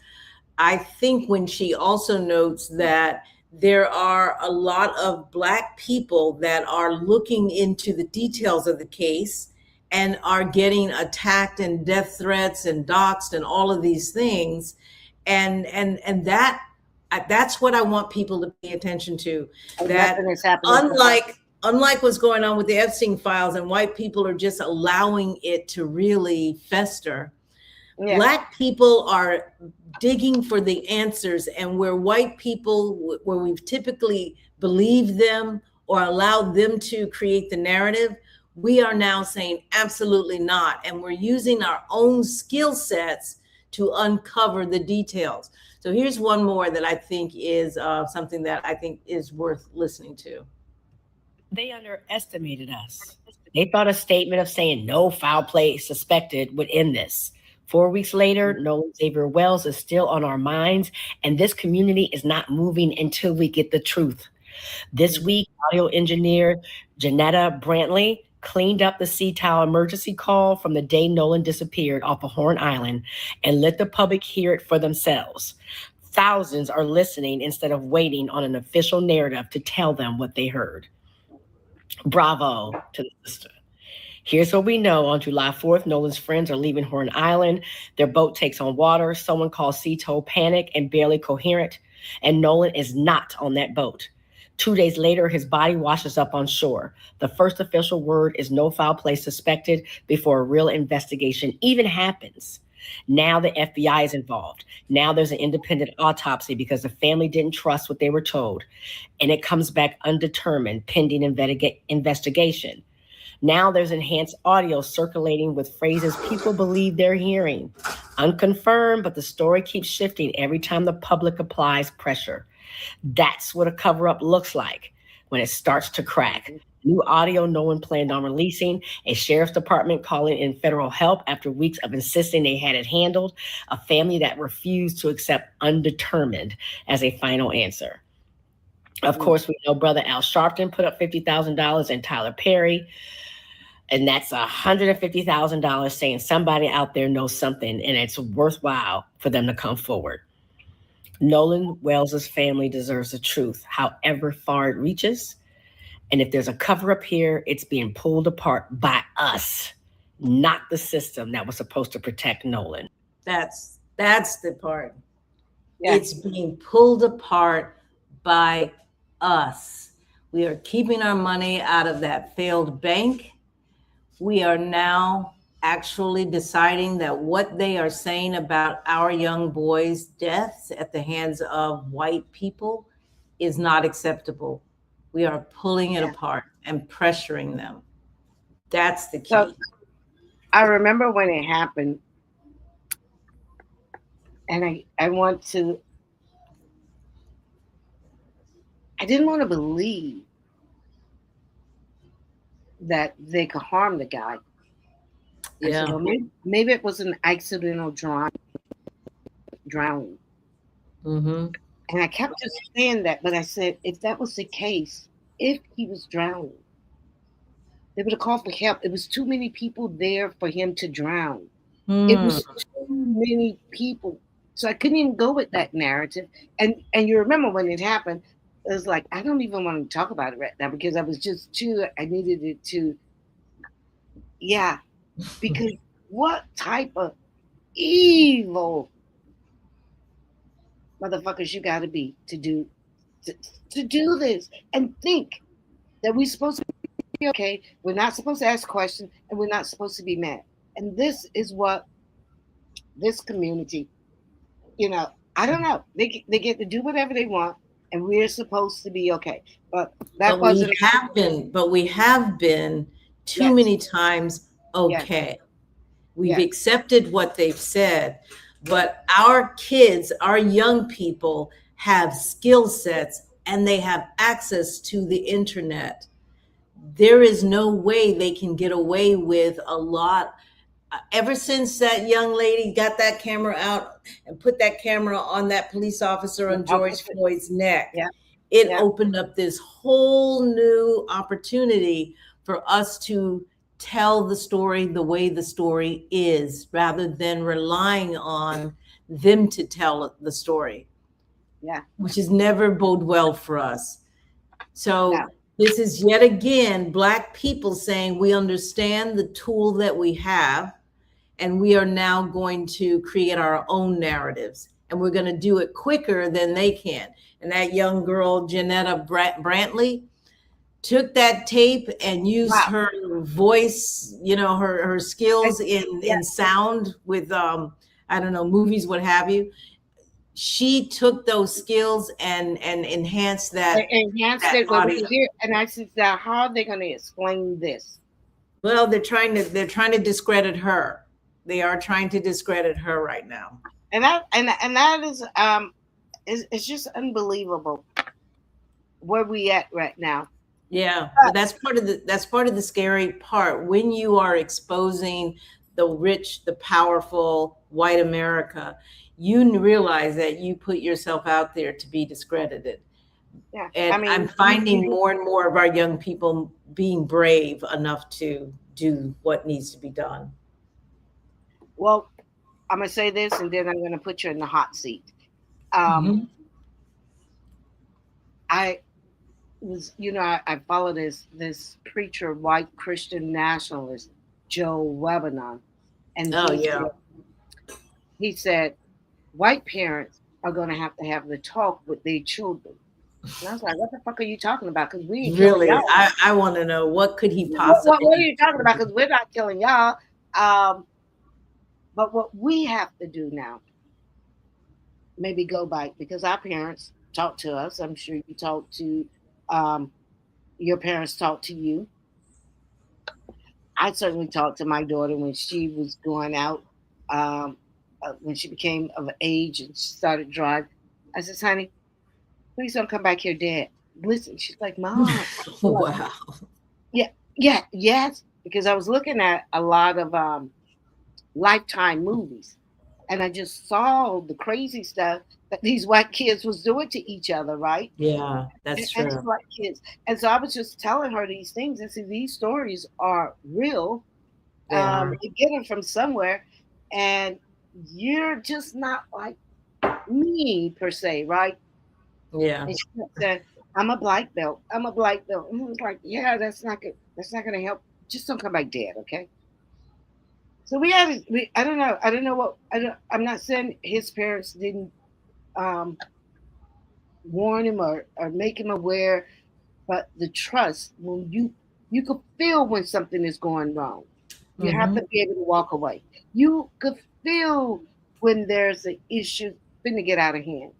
I think when she also notes that there are a lot of Black people that are looking into the details of the case and are getting attacked and death threats and doxxed and all of these things. And that's what I want people to pay attention to. And that nothing is happening. Unlike what's going on with the Epstein files, and white people are just allowing it to really fester. Yeah. Black people are digging for the answers, and where white people, where we've typically believed them or allowed them to create the narrative, we are now saying absolutely not. And we're using our own skill sets to uncover the details. So here's one more that I think is something that I think is worth listening to. They underestimated us. They thought a statement of saying no foul play suspected would end this. 4 weeks later, Nolan Xavier Wells is still on our minds, and this community is not moving until we get the truth. This week, audio engineer Janetta Brantley cleaned up the Sea Towel emergency call from the day Nolan disappeared off of Horn Island and let the public hear it for themselves. Thousands are listening instead of waiting on an official narrative to tell them what they heard. Bravo to the sister. Here's what we know. On July 4th, Nolan's friends are leaving Horn Island. Their boat takes on water. Someone calls Cito panic and barely coherent, and Nolan is not on that boat. 2 days later, his body washes up on shore. The first official word is no foul play suspected before a real investigation even happens. Now the FBI is involved. Now there's an independent autopsy because the family didn't trust what they were told, and it comes back undetermined pending investigation. Now there's enhanced audio circulating with phrases people believe they're hearing. Unconfirmed, but the story keeps shifting every time the public applies pressure. That's what a cover-up looks like when it starts to crack. New audio no one planned on releasing, a sheriff's department calling in federal help after weeks of insisting they had it handled, a family that refused to accept undetermined as a final answer. Of course, we know Brother Al Sharpton put up $50,000 and Tyler Perry. And that's $150,000 saying somebody out there knows something and it's worthwhile for them to come forward. Nolan Wells's family deserves the truth, however far it reaches. And if there's a cover-up here, it's being pulled apart by us, not the system that was supposed to protect Nolan. That's the part. Yeah. It's being pulled apart by us. We are keeping our money out of that failed bank. We are now actually deciding that what they are saying about our young boys' deaths at the hands of white people is not acceptable. We are pulling it apart and pressuring them. That's the key. So, I remember when it happened, and I didn't want to believe that they could harm the guy. Yeah. Said, well, maybe it was an accidental drowning. Mm-hmm. And I kept just saying that, but I said, if that was the case, if he was drowning, they would have called for help. It was too many people there for him to drown. It was too many people. So I couldn't even go with that narrative. And you remember when it happened, it was like, I don't even want to talk about it right now because I was just I needed it to, because what type of evil motherfuckers you got to be to do this and think that we're supposed to be okay. We're not supposed to ask questions and we're not supposed to be mad. And this is what this community, I don't know. They get to do whatever they want. And we're supposed to be okay, but we have been too many times okay. We've accepted what they've said, but our kids, our young people have skill sets and they have access to the internet. There is no way they can get away with a lot. Ever since that young lady got that camera out and put that camera on that police officer on George Floyd's neck, it opened up this whole new opportunity for us to tell the story the way the story is, rather than relying on them to tell the story, which has never bode well for us. So this is yet again Black people saying we understand the tool that we have, and we are now going to create our own narratives, and we're going to do it quicker than they can. And that young girl, Janetta Brantley, took that tape and used her voice, her skills in sound with, movies, what have you. She took those skills and enhanced that. And I said, now how are they going to explain this? Well, they're trying to discredit her. They are trying to discredit her right now. And that is it's just unbelievable where we at right now. Yeah, but that's part of the scary part. When you are exposing the rich, the powerful, white America, you realize that you put yourself out there to be discredited. Yeah, and I'm finding more and more of our young people being brave enough to do what needs to be done. Well, I'm going to say this, and then I'm going to put you in the hot seat. Mhm. I was, I follow this preacher, white Christian nationalist, Joe Webinar, and Oh yeah. he said white parents are going to have the talk with their children. And I was like, what the fuck are you talking about? Because we ain't killing Really, y'all. I want to know what could he What are possibly. you talking about? Because we're not killing y'all. But what we have to do now, maybe go back, because our parents talked to us. I'm sure you talked to, um, your parents talked to you. I certainly talked to my daughter when she was going out, when she became of age and she started driving. I said, honey, please don't come back here dead. Listen, she's like, Mom. Wow. Yeah, yeah, yes. Because I was looking at a lot of Lifetime movies, and I just saw the crazy stuff that these white kids was doing to each other, right? Yeah, that's And these true. white kids. And so I was just telling her these things and see these stories are real. They are. You get them from somewhere, and you're just not like me per se, right? Yeah. And she said, I'm a black belt. I'm a black belt. And I was like, yeah, that's not good. That's not gonna help. Just don't come back dead, okay? So I don't know. I don't know what I'm not saying his parents didn't um warn him or make him aware, but the trust, when you could feel when something is going wrong. You have Hmm. to be able to walk away. You could feel when there's an issue finna get out of hand.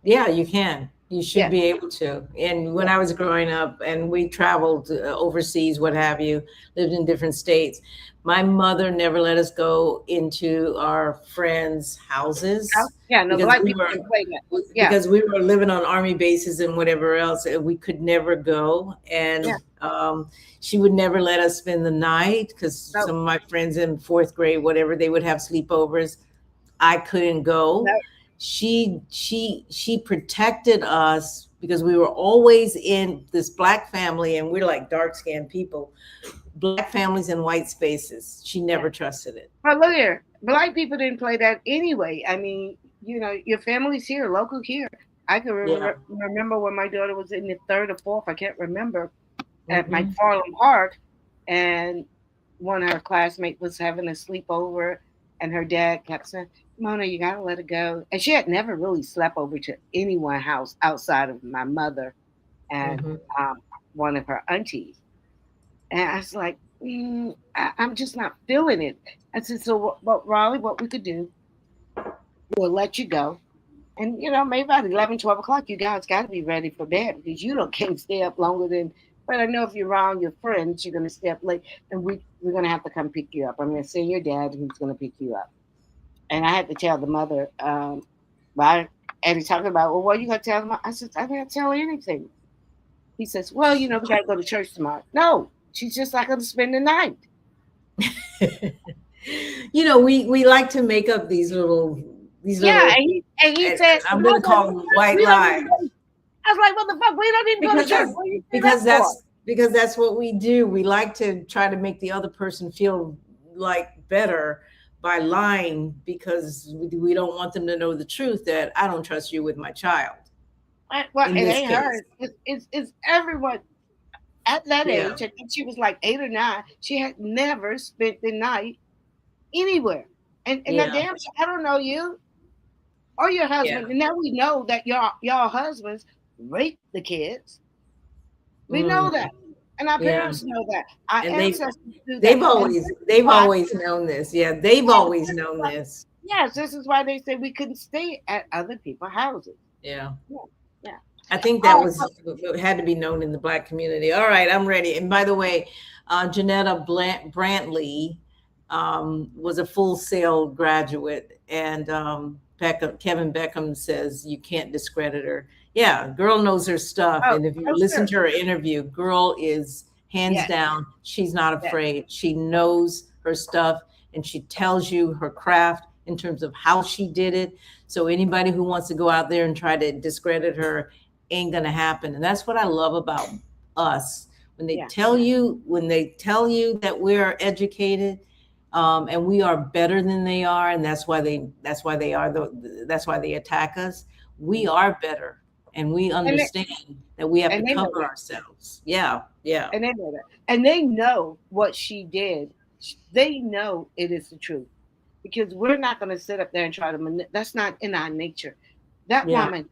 Yeah, you can. You should Yeah, be able to. And when yeah. I was growing up and we traveled overseas, what have you, lived in different states, my mother never let us go into our friends' houses Yeah, no, the because white we people were didn't play that. Yeah, because we were living on army bases and whatever else. And we could never go. yeah. And she would never let us spend the night because No, some of my friends in fourth grade, whatever, they would have sleepovers. I couldn't no, go. She protected us because we were always in this black family and we're like dark skinned people, black families in white spaces. She yeah. never trusted it. But look here, black people didn't play that anyway. I mean, your family's here, local here. I can Yeah. remember when my daughter was in the third or fourth, I can't remember, at my Hmm. Farlam Park, and one of her classmates was having a sleepover, and her dad kept saying, Mona, you gotta let it go. And she had never really slept over to anyone's house outside of my mother and Hmm. um, one of her aunties. And I was like, I'm just not feeling it. I said, so what, Raleigh, what we could do, we'll let you go. And, maybe about 11, 12 o'clock, you guys got to be ready for bed because you don't can't stay up longer than, but I know if you're around your friends, you're going to stay up late and we're going to have to come pick you up. I'm going to send your dad and he's going to pick you up. And I had to tell the mother, right? And he's talking about, well, what are you going to tell them? I said, I can't tell her anything. He says, well, we got to go to church tomorrow. No, she's just not going to spend the night. We like to make up these Yeah, little, and he and said, I'm "No, going to call them white we don't even lies. go." I was like, "What the fuck? We don't even go to because church. that's What are you saying because that for?" that's what we do. We like to try to make the other person feel like better by lying because we don't want them to know the truth that I don't trust you with my child Well, in it this ain't case. her. It's everyone at that Yeah. age. I think she was like 8 or 9. She had never spent the night anywhere. And that Yeah. damn, I don't know you or your Yeah. husband. And now we know that y'all husbands rape the kids. We know Mm, that, and our yeah. parents know that. Our And ancestors do that, they've and always this is they've why. always known this. Yeah, they've Yes, always this is known why. this. Yes, this is why they say we couldn't stay at other people's houses. Yeah. Yeah, yeah. I think that Oh, was had to be known in the black community. All right, I'm ready. And by the way, Janetta Brantley was a Full Sail graduate, and Kevin Beckham says you can't discredit her. Yeah, girl knows her stuff, oh, and if you oh, listen sure. to her interview, girl is hands Yes, down. She's not yes, afraid. She knows her stuff, and she tells you her craft in terms of how she did it. So anybody who wants to go out there and try to discredit her ain't going to happen. And that's what I love about us. When they yeah, tell you that we're educated, And we are better than they are, and that's why they attack us. We are better, and we understand that we have to cover ourselves. Yeah, yeah. And they know that. And they know what she did. They know it is the truth. Because we're not going to sit up there and try to that's not in our nature. That woman,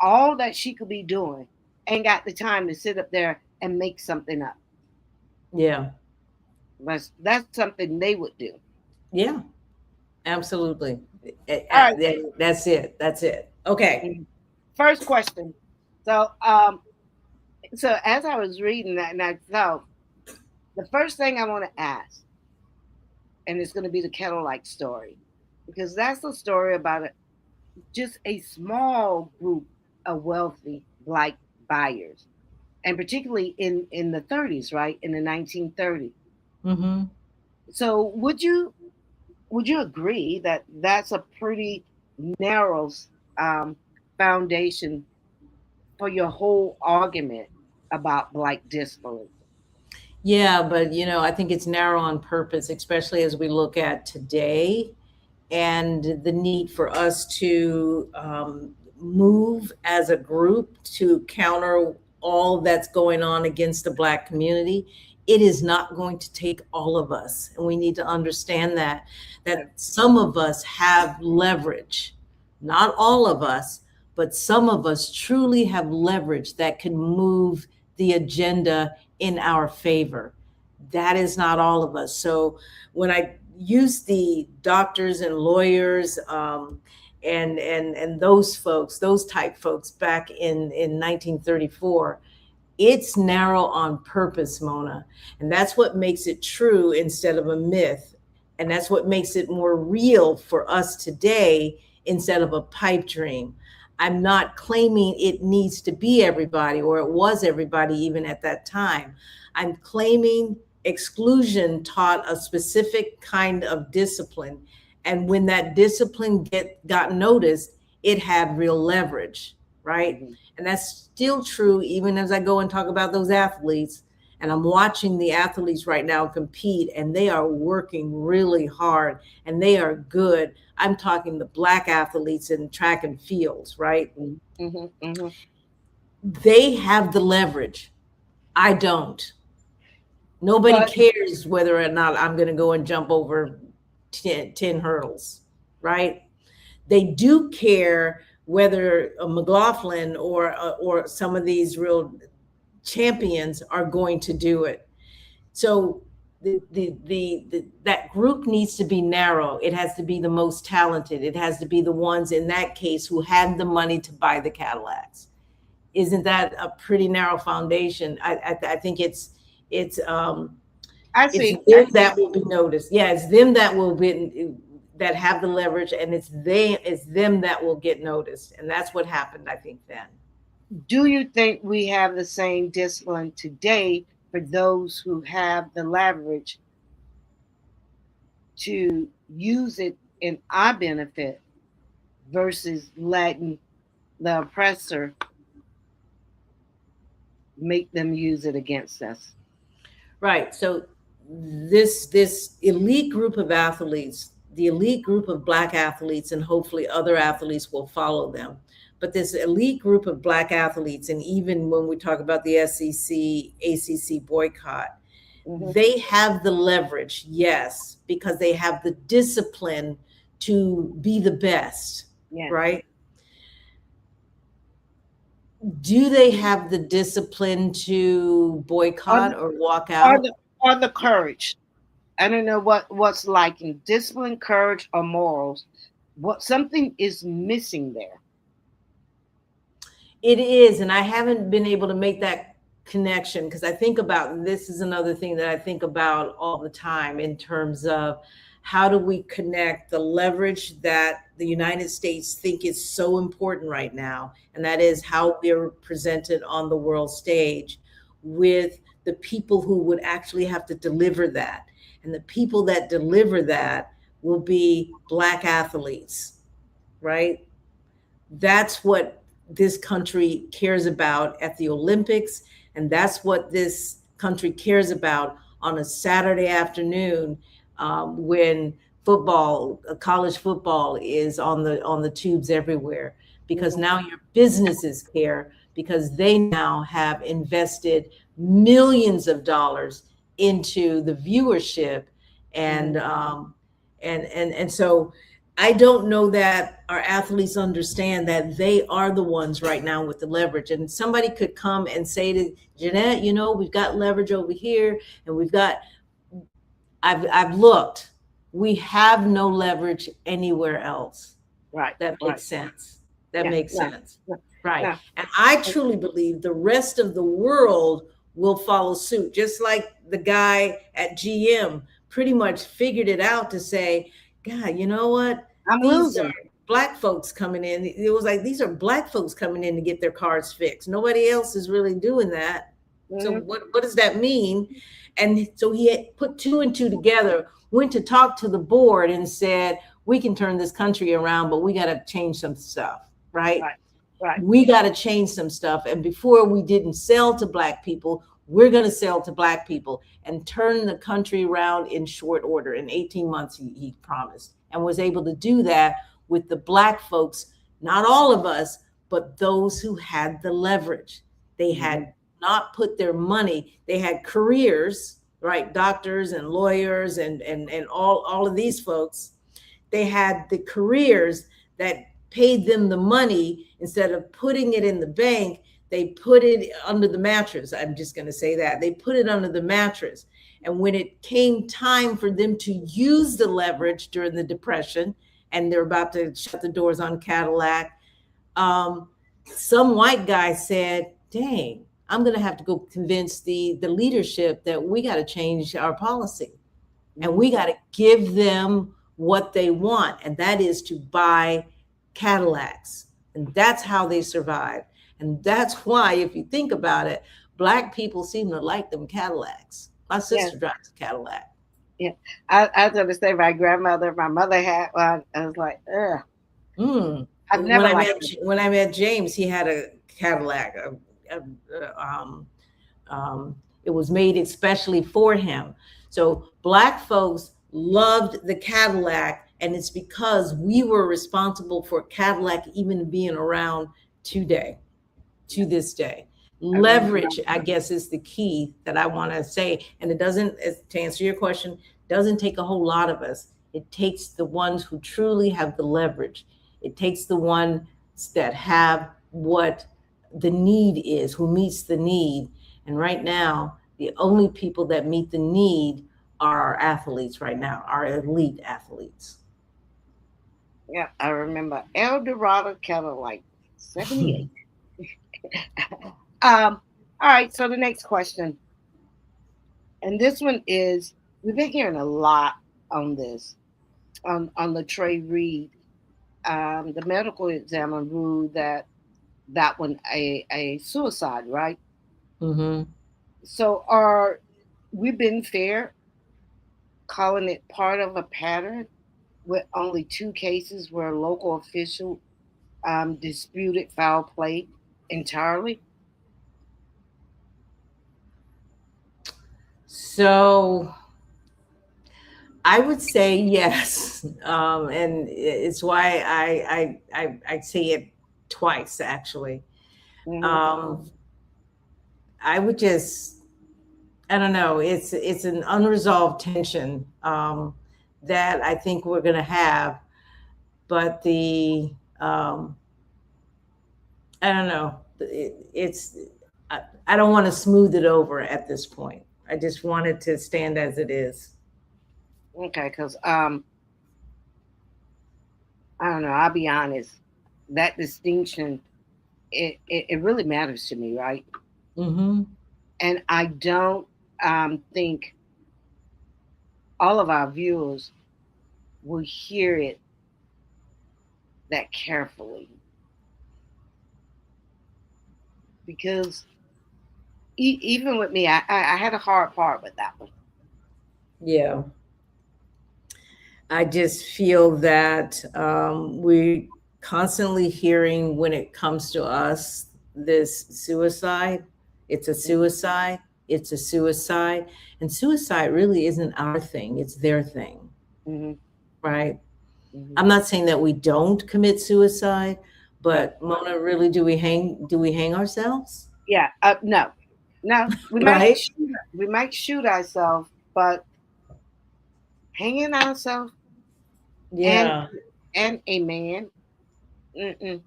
all that she could be doing, ain't got the time to sit up there and make something up. Yeah. That's something they would do. Yeah, absolutely. All right. That's it. That's it. Okay. First question. So, so as I was reading that, and I thought, the first thing I want to ask, and it's going to be the Kettle-like story, because that's a story about just a small group of wealthy Black buyers, and particularly in the 30s, right, in the 1930s. Mm-hmm. So would you agree that that's a pretty narrow foundation for your whole argument about Black discipline? Yeah, but I think it's narrow on purpose, especially as we look at today and the need for us to move as a group to counter all that's going on against the Black community. It is not going to take all of us, and we need to understand that some of us have leverage, not all of us, but some of us truly have leverage that can move the agenda in our favor. That is not all of us. So when I use the doctors and lawyers and those folks, those type folks back in 1934, it's narrow on purpose, Mona. And that's what makes it true instead of a myth. And that's what makes it more real for us today instead of a pipe dream. I'm not claiming it needs to be everybody, or it was everybody even at that time. I'm claiming exclusion taught a specific kind of discipline. And when that discipline got noticed, it had real leverage, right? Mm-hmm. And that's still true even as I go and talk about those athletes. And I'm watching the athletes right now compete, and they are working really hard, and they are good. I'm talking the Black athletes in track and fields, right? Mm-hmm, mm-hmm. They have the leverage. I don't. Nobody cares whether or not I'm going to go and jump over 10 hurdles, right? They do care whether a McLaughlin or some of these real champions are going to do it. So that group needs to be narrow. It has to be the most talented. It has to be the ones in that case who had the money to buy the Cadillacs. Isn't that a pretty narrow foundation? I think it's them that will be noticed. Yeah, it's them that will be that have the leverage, and it's them that will get noticed. And that's what happened, I think, then. Do you think we have the same discipline today for those who have the leverage to use it in our benefit versus letting the oppressor make them use it against us? Right. So this elite group of athletes, the elite group of Black athletes, and hopefully other athletes will follow them. But this elite group of Black athletes, and even when we talk about the SEC, ACC boycott, mm-hmm. They have the leverage, yes, because they have the discipline to be the best, right? Do they have the discipline to boycott or walk out? Or the courage? I don't know what's lacking, discipline, courage, or morals. Something is missing there. It is, and I haven't been able to make that connection, because I think about, this is another thing that I think about all the time in terms of how do we connect the leverage that the United States think is so important right now, and that is how we're presented on the world stage, with the people who would actually have to deliver that. And the people that deliver that will be Black athletes, right? That's what this country cares about at the Olympics. And that's what this country cares about on a Saturday afternoon when college football is on the tubes everywhere, because now your businesses care, because they now have invested millions of dollars into the viewership, and so I don't know that our athletes understand that they are the ones right now with the leverage. And somebody could come and say to Jeanette, we've got leverage over here, and I've looked. We have no leverage anywhere else. Right. That makes sense. That makes sense. Right. Yeah. And I truly believe the rest of the world will follow suit, just like the guy at GM pretty much figured it out to say, God, you know what? I'm These losing. are Black folks coming in. It was like, these are Black folks coming in to get their cars fixed. Nobody else is really doing that. So what does that mean? And so he had put two and two together, went to talk to the board and said, we can turn this country around, but we got to change some stuff, right? Right. We got to change some stuff. And before, we didn't sell to Black people. We're going to sell to Black people and turn the country around in short order. In 18 months, he promised, and was able to do that with the Black folks, not all of us, but those who had the leverage. They had not put their money, they had careers, right? Doctors and lawyers and all of these folks. They had the careers that paid them the money. Instead of putting it in the bank, they put it under the mattress. I'm just going to say that. They put it under the mattress. And when it came time for them to use the leverage during the Depression, and they're about to shut the doors on Cadillac, some white guy said, dang, I'm going to have to go convince the leadership that we got to change our policy, and we got to give them what they want. And that is to buy Cadillacs. And that's how they survive. And that's why, if you think about it, Black people seem to like them Cadillacs. My sister drives a Cadillac. Yeah. I was going to say my mother had one. I was like, ugh. I've never when I met James, he had a Cadillac. It was made especially for him. So Black folks loved the Cadillac, and it's because we were responsible for Cadillac even being around to this day. Leverage, I guess, is the key that I want to say. And it doesn't, to answer your question, doesn't take a whole lot of us. It takes the ones who truly have the leverage. It takes the ones that have what the need is, who meets the need. And right now, the only people that meet the need are our athletes right now, our elite athletes. Yeah, I remember El Dorado Cadillac, 78. All right, so the next question. And this one is, we've been hearing a lot on this, on Latreille Reed. The medical examiner ruled that one a suicide, right? Mm-hmm. So we been fair calling it part of a pattern with only 2 cases where a local official disputed foul play entirely? So I would say yes, and it's why I say it twice, actually. Mm-hmm. I would just, I don't know, it's an unresolved tension that I think we're going to have, but I don't know, I don't want to smooth it over at this point. I just want it to stand as it is. Okay, because I don't know, I'll be honest, that distinction, it really matters to me, right? Mm-hmm. And I don't think all of our viewers will hear it that carefully, because even with me, I had a hard part with that one. Yeah. I just feel that we're constantly hearing, when it comes to us, this suicide. It's a suicide. it's a suicide. And suicide really isn't our thing, it's their thing, Mm-hmm. right? Mm-hmm. I'm not saying that we don't commit suicide, Right. but Mona, really, do we hang ourselves? Yeah. No. No. Right? We might shoot ourselves, but hanging ourselves and Yeah. a man. Mm-mm.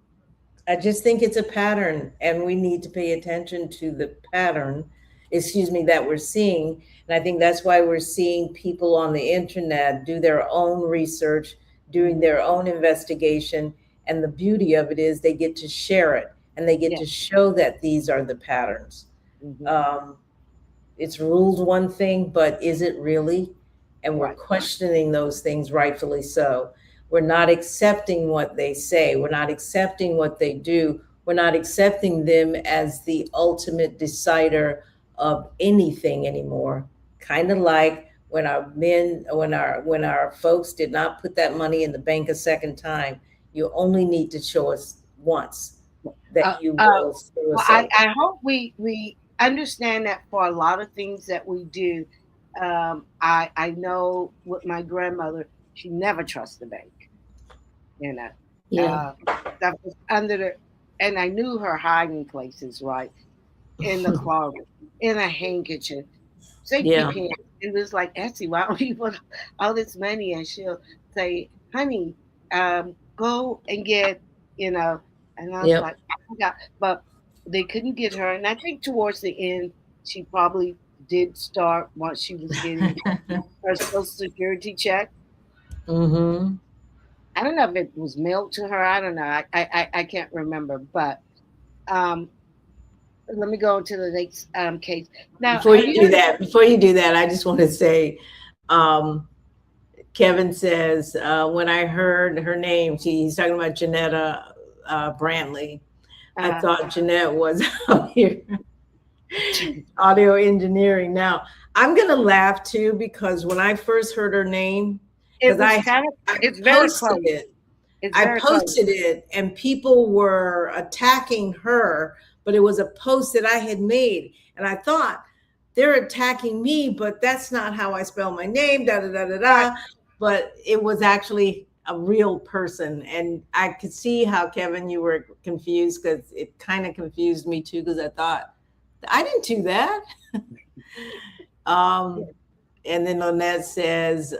I just think it's a pattern, and we need to pay attention to the pattern, excuse me, that we're seeing. And I think that's why we're seeing people on the internet do their own research, doing their own investigation. And the beauty of it is they get to share it and they get Yeah. to show that these are the patterns. Mm-hmm. Um, it's ruled one thing, but is it really? And we're Right. questioning those things, rightfully so. We're not accepting what they say. We're not accepting what they do. We're not accepting them as the ultimate decider of anything anymore. Kind of like when our men, when our folks did not put that money in the bank a second time. You only need to show us once Uh, that you uh, will screw well, us over. I hope we understand that for a lot of things that we do. I know with my grandmother, she never trusts the bank. You know, Yeah. uh, that was under the, and I knew her hiding places, right, in the closet, in a handkerchief, safety Yeah. pins. It was like, Essie, why don't you put all this money? And she'll say, honey, go and get, you know. And I was Yep. like, oh my God. But they couldn't get her. And I think towards the end, she probably did start once she was getting her Social Security check. Mm-hmm. I don't know if it was mailed to her. I don't know. I can't remember. But um, let me go into the next case. Now, have you heard of Before you do that, I just want to say, um, Kevin says, when I heard her name, he's talking about Janetta Brantley. I uh, thought Jeanette was out here audio engineering. Now, I'm going to laugh too, because when I first heard her name, it because was kind of, I it's very posted close. it, It's I very close. posted it and people were attacking her, but it was a post that I had made. And I thought, they're attacking me, but that's not how I spell my name, da da da da Right. da. But it was actually a real person. And I could see how, Kevin, you were confused, because it kind of confused me too, because I thought, I didn't do that. um, and then Lynette says,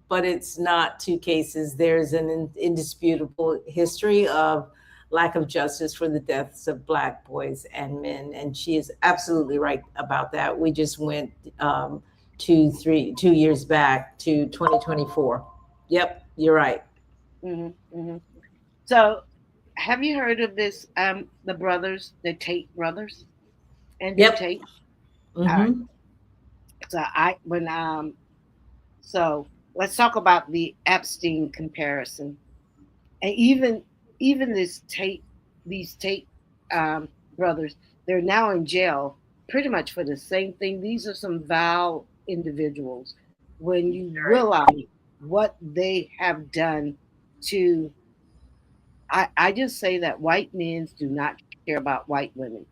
but it's not two cases. There's an indisputable history of lack of justice for the deaths of Black boys and men. And she is absolutely right about that. We just went 2 years back to 2024. Yep, you're right. Hmm. Hmm. So, have you heard of this? The brothers, the Tate brothers, Andrew Yep. Tate. All right. Mm-hmm. So so let's talk about the Epstein comparison, and even these Tate brothers, they're now in jail pretty much for the same thing. These are some vile individuals. When you realize what they have done to, I just say that white men do not care about white women.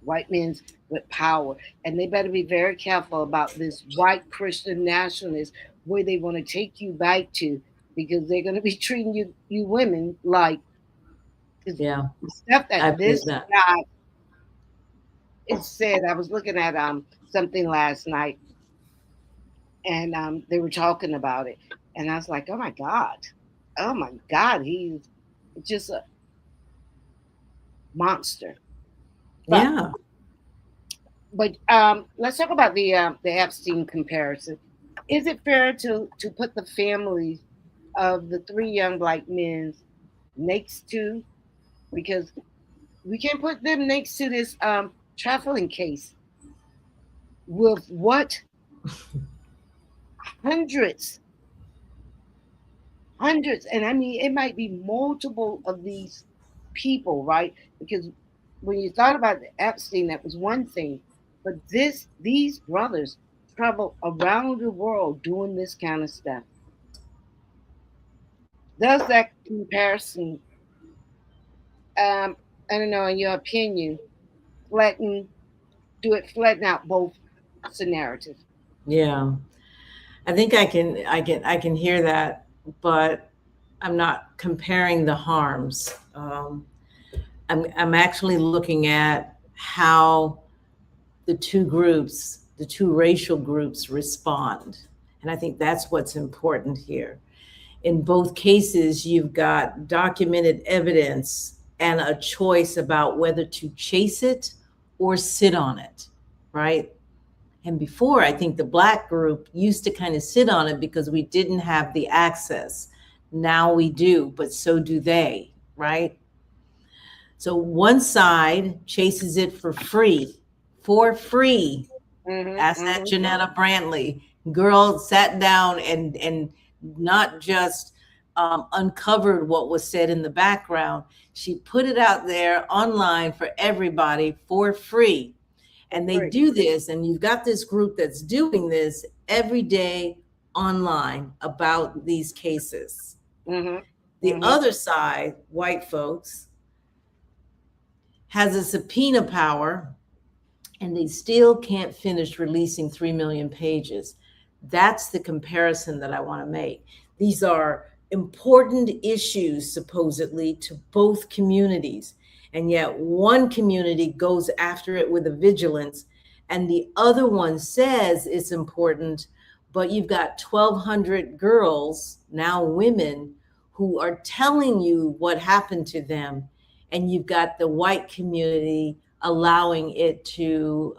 White men with power, and they better be very careful about this white Christian nationalist where they want to take you back to, because they're going to be treating you women like Yeah, the stuff I that believe this that. guy is said. I was looking at something last night, and they were talking about it, and I was like, oh my God, he's just a monster. But Yeah. let's talk about the Epstein comparison. Is it fair to put the families of the three young Black men next to, because we can't put them next to this trafficking case with what hundreds, hundreds, and I mean it might be multiple of these people, right? Because when you thought about the Epstein, that was one thing, but these brothers travel around the world doing this kind of stuff. Does that comparison, I don't know, in your opinion, flatten flatten out both narratives. Yeah. I think I can hear that, but I'm not comparing the harms. I'm actually looking at how the two racial groups respond. And I think that's what's important here. In both cases, you've got documented evidence and a choice about whether to chase it or sit on it, right? And before, I think the Black group used to kind of sit on it because we didn't have the access. Now we do, but so do they, right? So one side chases it for free, for free. Ask that Janetta Brantley. Girl sat down and not just uncovered what was said in the background. She put it out there online for everybody for free. And they do this, and you've got this group that's doing this every day online about these cases. The other side, white folks, has a subpoena power, and they still can't finish releasing 3 million pages. That's the comparison that I want to make. These are important issues, supposedly, to both communities. And yet one community goes after it with a vigilance, and the other one says it's important, but you've got 1,200 girls, now women, who are telling you what happened to them. And you've got the white community allowing it to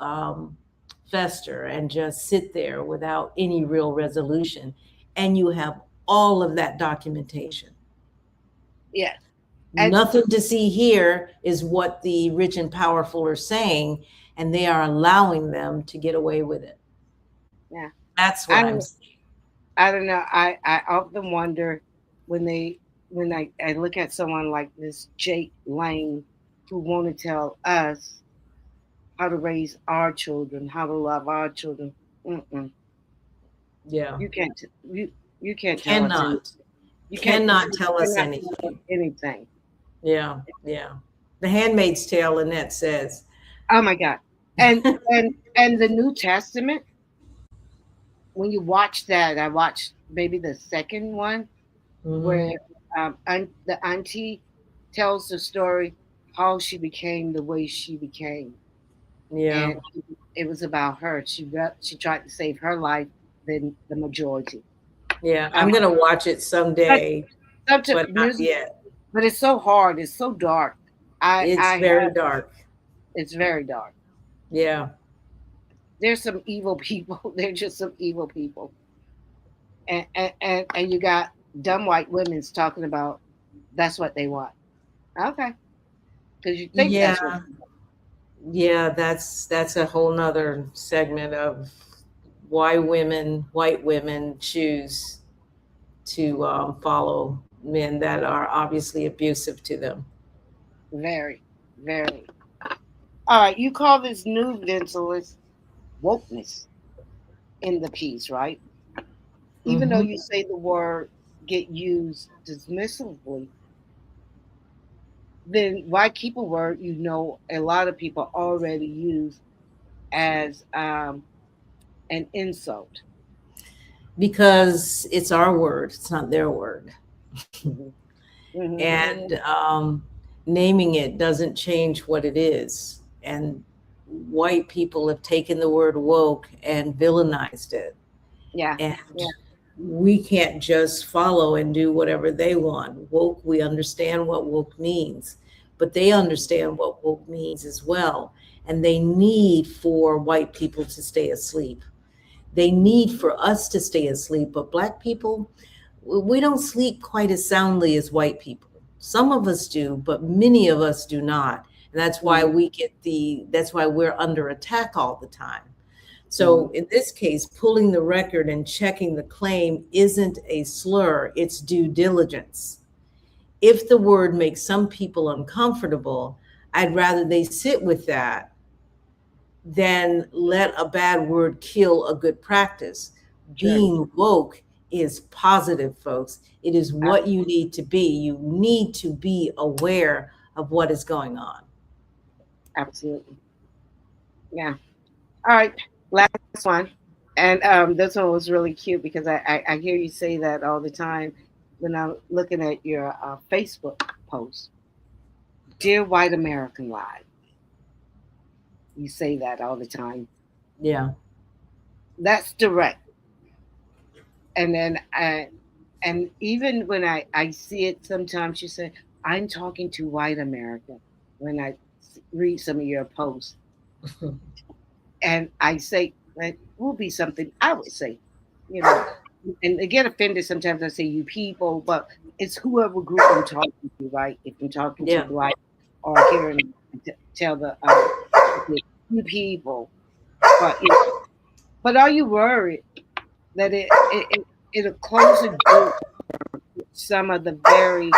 fester and just sit there without any real resolution. And you have all of that documentation. Yes. Nothing to see here is what the rich and powerful are saying, and they are allowing them to get away with it. Yeah. That's what I'm saying. I don't know. I often wonder when I look at someone like this Jake Lane, who want to tell us how to raise our children, how to love our children. Yeah. You can't Cannot. You cannot tell us anything. Anything. Yeah, yeah. The Handmaid's Tale, Lynette says. Oh my God. And the New Testament, when you watch that, I watched maybe the second one, where the auntie tells the story how she became the way she became. Yeah. And it was about her. She tried to save her life than the majority. Yeah, I'm gonna watch it someday, but not yet. But it's so hard. It's so dark. It's very dark. It's very dark. Yeah. There's some evil people. They're just some evil people. And you got dumb white women's talking about that's what they want. Okay. Because you think that's what they want. Yeah, that's a whole nother segment of why white women choose to follow men that are obviously abusive to them. Very, very. All right, you call this new ventilist wokeness in the piece, right? Even though you say the word get used dismissively, then why keep a word you know a lot of people already use as an insult? Because it's our word, it's not their word. And naming it doesn't change what it is. And white people have taken the word woke and villainized it. Yeah. And we can't just follow and do whatever they want. Woke, we understand what woke means, but they understand what woke means as well. And they need for white people to stay asleep. They need for us to stay asleep, but Black people, we don't sleep quite as soundly as white people. Some of us do, but many of us do not. And that's why that's why we're under attack all the time. So in this case, pulling the record and checking the claim isn't a slur, it's due diligence. If the word makes some people uncomfortable, I'd rather they sit with that than let a bad word kill a good practice. Sure. Being woke is positive, folks. It is what you need to be. You need to be aware of what is going on. Absolutely. Yeah. All right. Last one. And this one was really cute because I hear you say that all the time when I'm looking at your Facebook post. Dear White American Live. You say that all the time. Yeah. That's direct. And then and even when I see it sometimes you say, I'm talking to white America when I read some of your posts. And I say, that will be something I would say, you know, and they get offended sometimes I say you people, but it's whoever group I'm talking to, right? If I'm talking to Yeah. black or hearing tell the you people, but but are you worried that it'll close the door with some of the very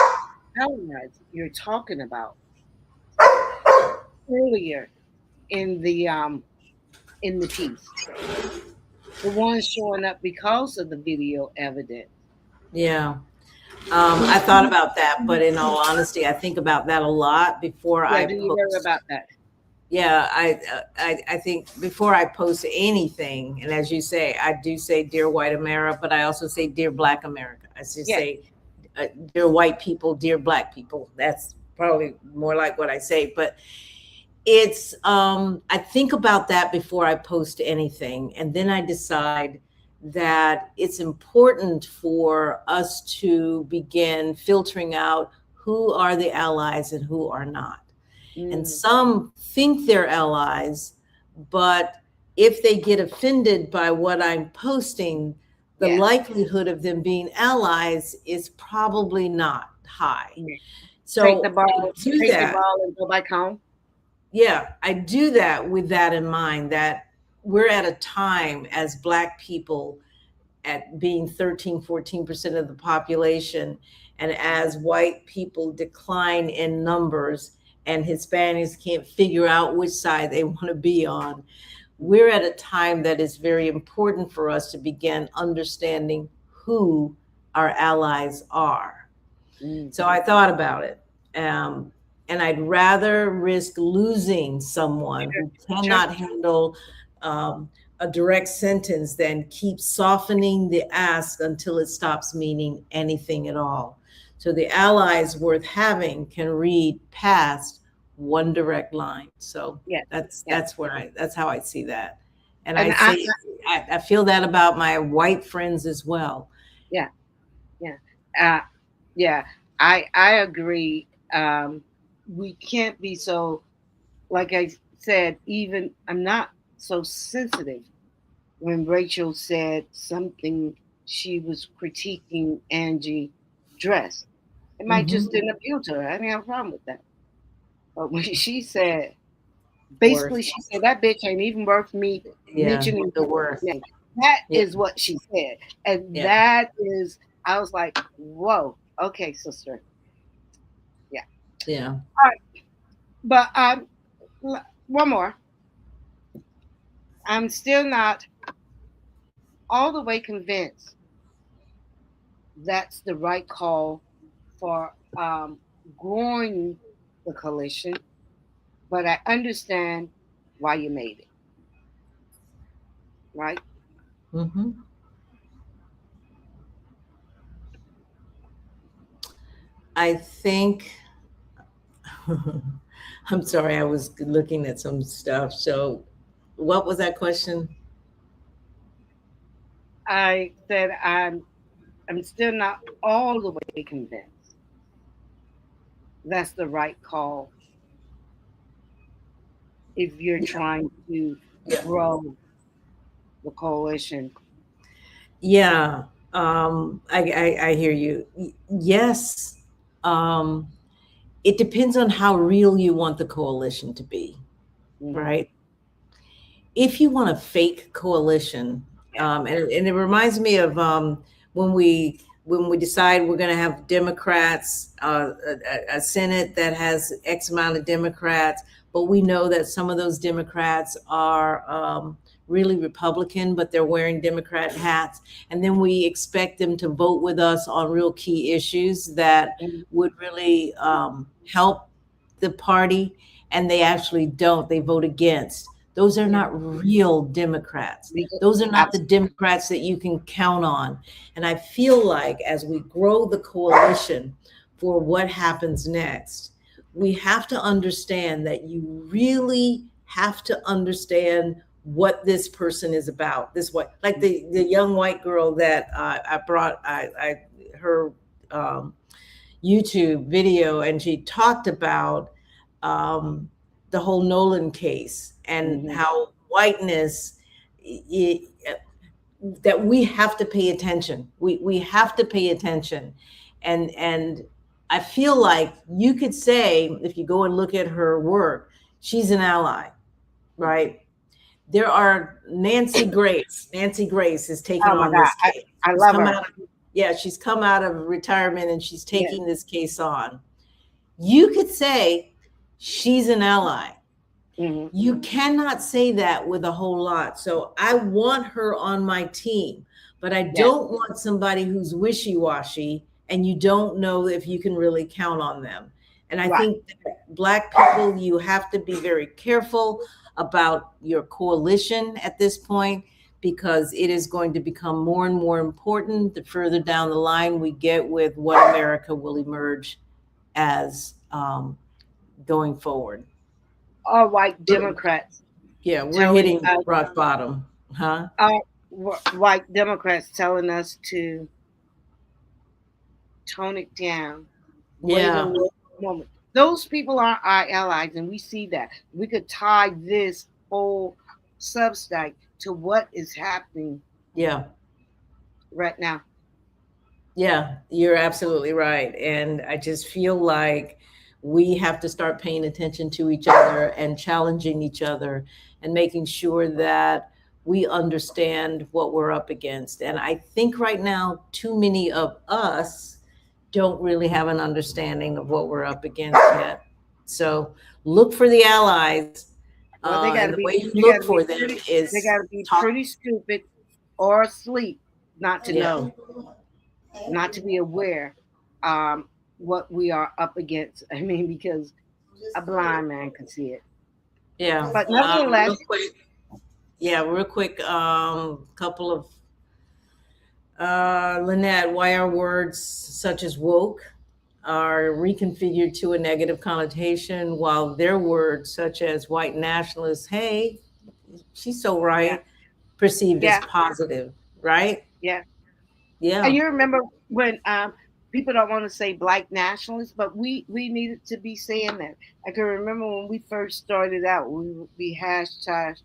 allies you're talking about earlier in the piece, the ones showing up because of the video evidence? Yeah. I thought about that, but in all honesty, I think about that a lot before Yeah, I do you worry post. about that? Yeah, I think before I post anything, and as you say, I do say dear white America, but I also say dear black America. I just Yes. say dear white people, dear black people. That's probably more like what I say, but it's I think about that before I post anything, and then I decide that it's important for us to begin filtering out who are the allies and who are not. And Mm, some think they're allies, but if they get offended by what I'm posting, the yes. likelihood of them being allies is probably not high. Mm. Take the So I ball, do take the that. ball and go back home. Yeah, I do that with that in mind, that we're at a time as Black people at being 13, 14% of the population, and as white people decline in numbers and Hispanics can't figure out which side they want to be on, we're at a time that is very important for us to begin understanding who our allies are. Mm, So I thought about it. Um, and I'd rather risk losing someone who sure. cannot handle a direct sentence than keep softening the ask until it stops meaning anything at all. So the allies worth having can read past one direct line. So Yes. that's Yes. that's how I see that. And And I I say I feel that about my white friends as well. yeah, yeah. Uh yeah. I agree. We can't be so, like I said, even I'm not so sensitive when Rachel said something, she was critiquing Angie dress. It might just Mhm. didn't appeal to her. I didn't have a problem with that. But when she said, basically, Worth. she said that bitch ain't even worth me Yeah, mentioning the her worth. name. That Yeah, is what she said, and yeah, that is, I was like, whoa, okay, sister, yeah. yeah. All right, but one more. I'm still not all the way convinced that's the right call for growing the coalition, but I understand why you made it, right? Hmm. I think, I'm sorry, I was looking at some stuff. So, what was that question? I said I'm still not all the way convinced that's the right call if you're trying to Yeah. grow the coalition. Yeah, I hear you. Yes, um, it depends on how real you want the coalition to be, Hmm. right? If you want a fake coalition, Yeah. and it reminds me of when we decide we're going to have Democrats, a Senate that has X amount of Democrats, but we know that some of those Democrats are really Republican, but they're wearing Democrat hats, and then we expect them to vote with us on real key issues that Mhm. would really help the party, and they actually don't. They vote against. Those are not real Democrats. Those are not the Democrats that you can count on. And I feel like as we grow the coalition for what happens next, we have to understand that you really have to understand what this person is about. This what, like the young white girl that I brought, her YouTube video, and she talked about the whole Nolan case and how whiteness, that we have to pay attention. We have to pay attention. And I feel like you could say, if you go and look at her work, she's an ally, right? There are Nancy Grace. Nancy Grace is taking on this case. I love her. She's come out of retirement and she's taking this case on. You could say she's an ally. You cannot say that with a whole lot. So I want her on my team, but I don't want somebody who's wishy-washy and you don't know if you can really count on them. And I think that Black people, you have to be very careful about your coalition at this point, because it is going to become more and more important the further down the line we get with what America will emerge as going forward. All white Democrats. Yeah, we're hitting rock bottom, huh? White Democrats telling us to tone it down. Yeah. Moment. Those people are our allies, and we see that. We could tie this whole Substack to what is happening. Yeah. Right now. Yeah, you're absolutely right. And I just feel like we have to start paying attention to each other and challenging each other and making sure that we understand what we're up against. And I think right now, too many of us don't really have an understanding of what we're up against yet. So look for the allies. Well, they gotta the way you look for them is they got to be pretty stupid or asleep not to know, not to be aware what we are up against. I mean, because a blind man can see it. Yeah. But nevertheless, real quick, couple of Lynette, why are words such as woke are reconfigured to a negative connotation, while their words such as white nationalists, hey, she's so right, perceived as positive, right? Yeah. Yeah. And you remember when people don't want to say Black nationalists, but we needed to be saying that. I can remember when we first started out, we hashtag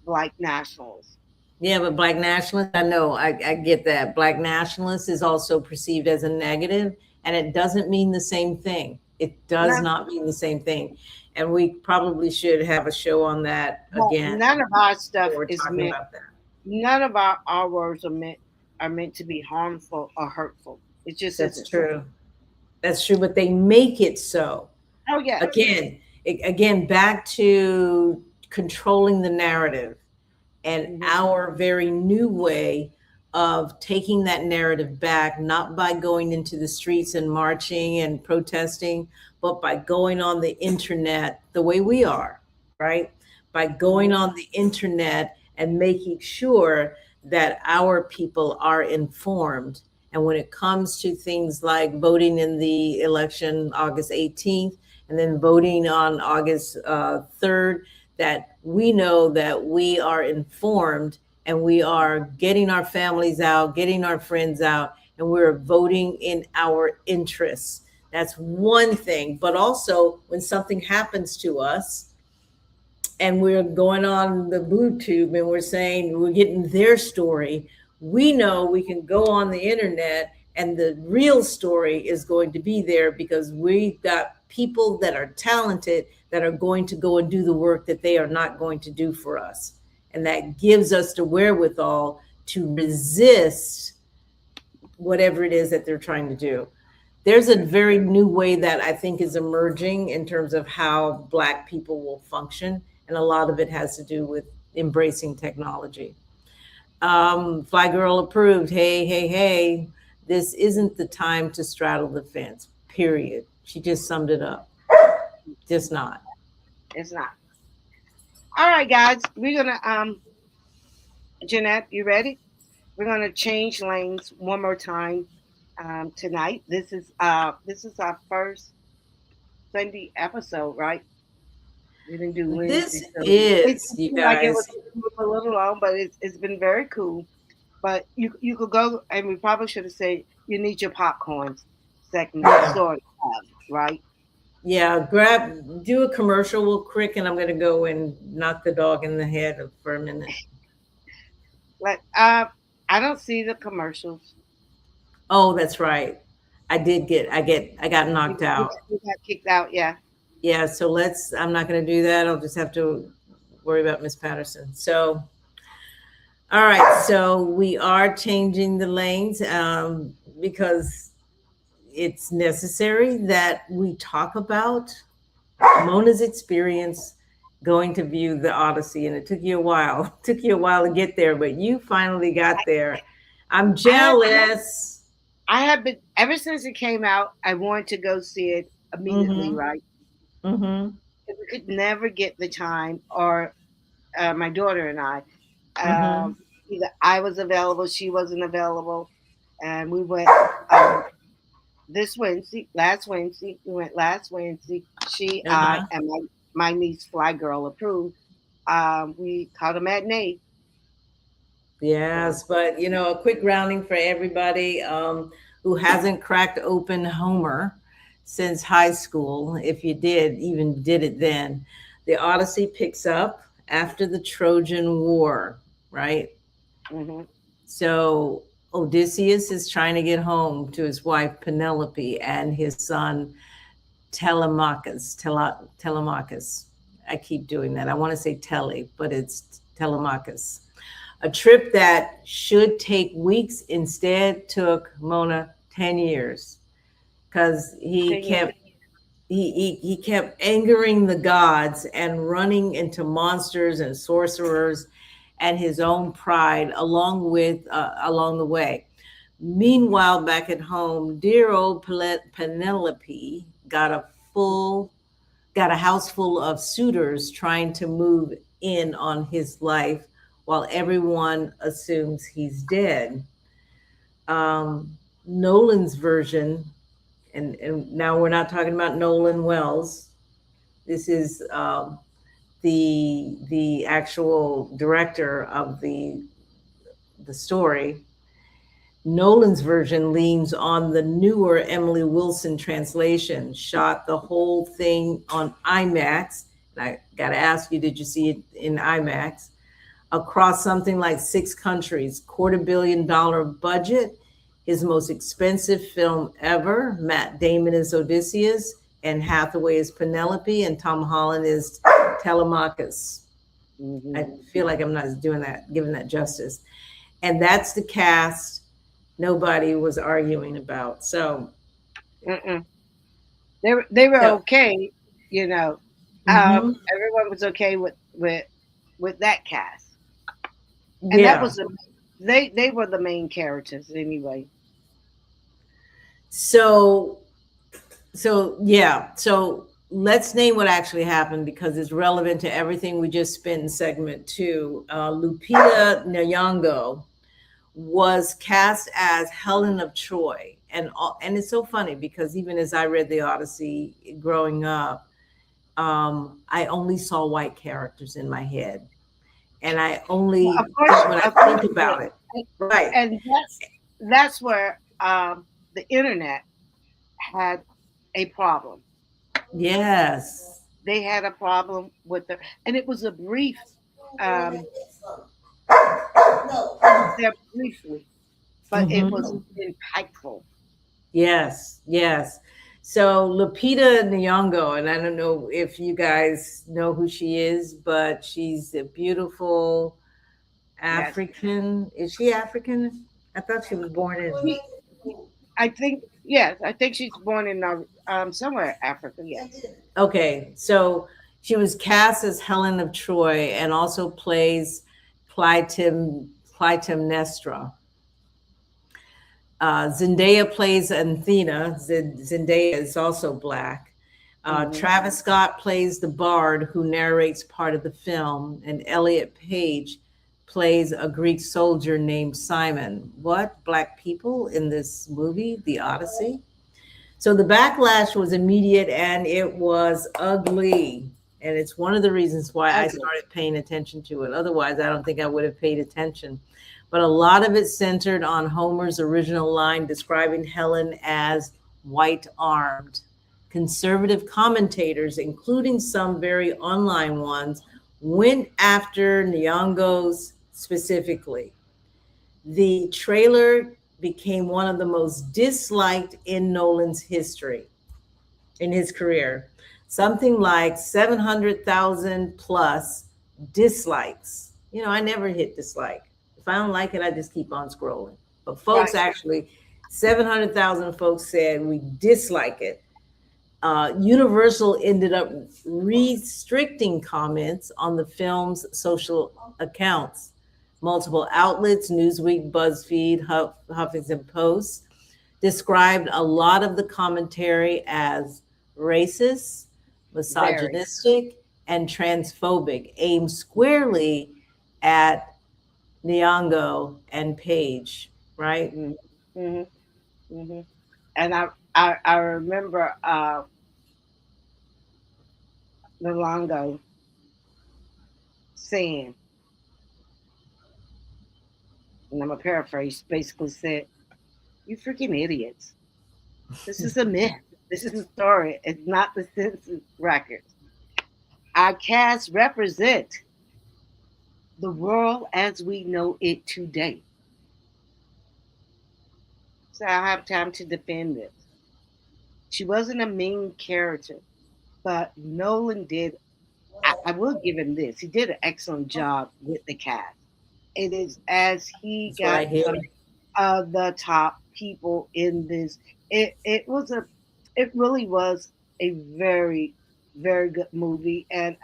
Black nationalists. Yeah, but Black nationalist, I know, I get that. Black nationalist is also perceived as a negative, and it doesn't mean the same thing. It does not mean the same thing. And we probably should have a show on that again. None of our stuff is meant. None of our words are meant to be harmful or hurtful. It's just that's true. That's true, but they make it so. Oh yeah. Again, back to controlling the narrative and our very new way of taking that narrative back, not by going into the streets and marching and protesting, but by going on the internet the way we are, right? By going on the internet and making sure that our people are informed. And when it comes to things like voting in the election August 18th, and then voting on August 3rd, that we know that we are informed and we are getting our families out, getting our friends out, and we're voting in our interests. That's one thing. But also when something happens to us and we're going on the boob tube and we're saying we're getting their story, we know we can go on the internet and the real story is going to be there because we've got people that are talented that are going to go and do the work that they are not going to do for us. And that gives us the wherewithal to resist whatever it is that they're trying to do. There's a very new way that I think is emerging in terms of how Black people will function. And a lot of it has to do with embracing technology. Fly Girl approved. Hey. This isn't the time to straddle the fence, period. She just summed it up. Just not. It's not. All right, guys, we're gonna Jeanette, you ready? We're gonna change lanes one more time tonight. This is our first Sunday episode, right? We didn't do This Wednesday, so it is, you seemed like it was guys. a little long, but it's been very cool. But you could go, and we probably should have said you need your popcorn segment, Yeah. sort of, right? Yeah, do a commercial real quick, and I'm going to go and knock the dog in the head for a minute. Like I don't see the commercials. Oh, that's right. I got knocked out. You got kicked out, yeah. Yeah, so I'm not going to do that. I'll just have to worry about Miss Patterson. So, all right. So we are changing the lanes because it's necessary that we talk about Mona's experience going to view the Odyssey, and it took you a while. It took you a while to get there, but you finally got there. I'm jealous. I have been ever since it came out. I wanted to go see it immediately, right? Mm-hmm. We could never get the time, or my daughter and I. Mm-hmm. Either I was available, she wasn't available, and we went last Wednesday. We went last Wednesday. She, I, and my niece, Fly Girl, approved. We caught a matinee. Yes, but a quick grounding for everybody who hasn't cracked open Homer since high school. If you even did it then, the Odyssey picks up after the Trojan War, right? Mm-hmm. So Odysseus is trying to get home to his wife Penelope and his son Telemachus. Telemachus. I keep doing that. I want to say Tele, but it's Telemachus. A trip that should take weeks instead took Mona 10 years because he kept angering the gods and running into monsters and sorcerers and his own pride along the way. Meanwhile, back at home, dear old Penelope got a house full of suitors trying to move in on his life while everyone assumes he's dead. Nolan's version, and now we're not talking about Nolan Wells. This is the actual director of the story. Nolan's version leans on the newer Emily Wilson translation, shot the whole thing on IMAX. And I got to ask you, did you see it in IMAX? Across something like 6 countries, $250 million budget, his most expensive film ever. Matt Damon is Odysseus, and Hathaway is Penelope, and Tom Holland is Telemachus. Mm-hmm. I feel like I'm not giving that justice. And that's the cast nobody was arguing about. So they were okay, Mm-hmm. Everyone was okay with that cast. And that was they were the main characters anyway. So let's name what actually happened because it's relevant to everything we just spent in segment 2. Lupita Nyong'o was cast as Helen of Troy, and it's so funny because even as I read the Odyssey growing up, I only saw white characters in my head. And I only when I think about it, right? And that's where the internet had a problem. Yes, they had a problem with the, and it was a brief. There briefly, but it was impactful. Yes. So Lupita Nyong'o, and I don't know if you guys know who she is, but she's a beautiful African. Yes. Is she African? I thought she was born in. I think she's born in somewhere Africa. Yes. Okay, so she was cast as Helen of Troy and also plays Clytemnestra. Zendaya plays Athena. Zendaya is also Black. Travis Scott plays the bard who narrates part of the film, and Elliot Page plays a Greek soldier named Simon. What? Black people in this movie, The Odyssey? So the backlash was immediate and it was ugly. And it's one of the reasons why I started paying attention to it. Otherwise, I don't think I would have paid attention. But a lot of it centered on Homer's original line describing Helen as white armed. Conservative commentators, including some very online ones, went after Nyong'o's specifically. The trailer became one of the most disliked in Nolan's history, in his career. Something like 700,000 plus dislikes. You know, I never hit dislike. If I don't like it, I just keep on scrolling. But folks actually, 700,000 folks said we dislike it. Universal ended up restricting comments on the film's social accounts. Multiple outlets, Newsweek, BuzzFeed, Huffington Post, described a lot of the commentary as racist, misogynistic, and transphobic, aimed squarely at Nyong'o and Page, right? Mm-hmm. Mm-hmm. And I remember Nyong'o saying, and I'm a paraphrase, basically said, "You freaking idiots. This is a myth. This is a story. It's not the census records. Our cast represent the world as we know it today." So I have time to defend this. She wasn't a main character, but Nolan did. I will give him this. He did an excellent job with the cast. It is as he got some of the top people in this. It really was a very, very good movie. And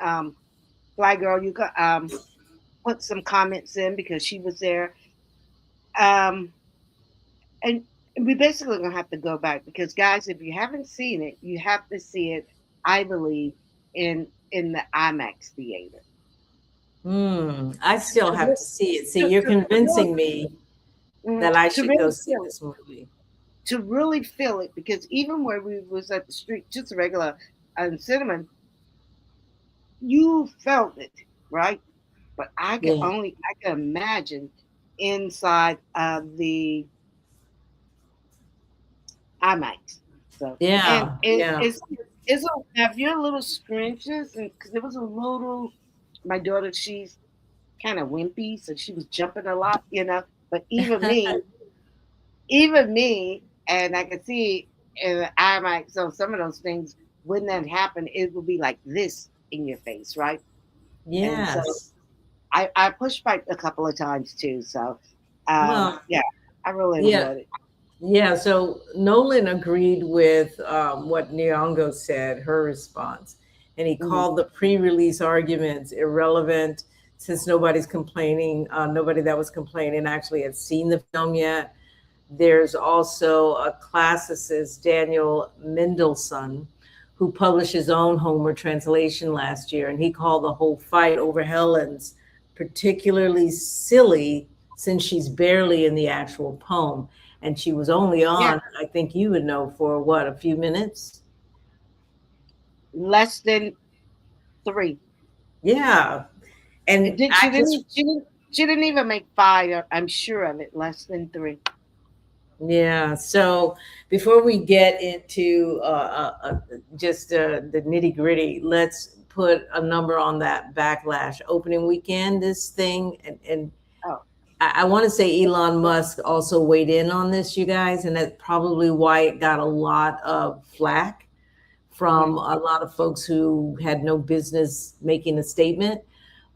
Fly Girl, you can put some comments in because she was there. And we basically gonna have to go back because guys, if you haven't seen it, you have to see it, I believe, in the IMAX theater. I still have to see it. See, you're convincing me that I should go see this movie. To really feel it, because even where we was at the street, just a regular cinema, you felt it, right? But I can imagine inside of the IMAX. So it's if you're a little scrumptious, and because it was a little, my daughter, she's kind of wimpy, so she was jumping a lot, you know. But even me, and I could see in the IMAX. So some of those things, when that happened, it would be like this in your face, right? Yes. And so I pushed back a couple of times too. So I really enjoyed it. Yeah, so Nolan agreed with what Nyong'o said, her response, and he called the pre-release arguments irrelevant since nobody's complaining. Nobody that was complaining actually had seen the film yet. There's also a classicist, Daniel Mendelsohn, who published his own Homer translation last year, and he called the whole fight over Helen's particularly silly since she's barely in the actual poem. And she was only on, I think you would know, for what, a few minutes? Less than 3. Yeah. And she didn't even make 5, I'm sure of it, less than 3. Yeah. So before we get into just the nitty gritty, let's put a number on that backlash. Opening weekend, this thing, and I want to say Elon Musk also weighed in on this, you guys, and that's probably why it got a lot of flack from a lot of folks who had no business making a statement.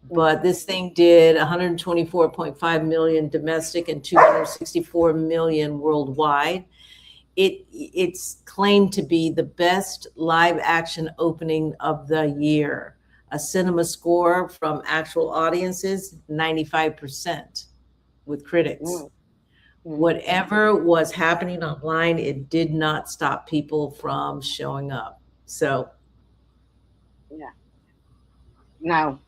But this thing did 124.5 million domestic and 264 million worldwide. It's claimed to be the best live action opening of the year. A cinema score from actual audiences, 95%. With critics. Whatever was happening online, it did not stop people from showing up. So Yeah. Now,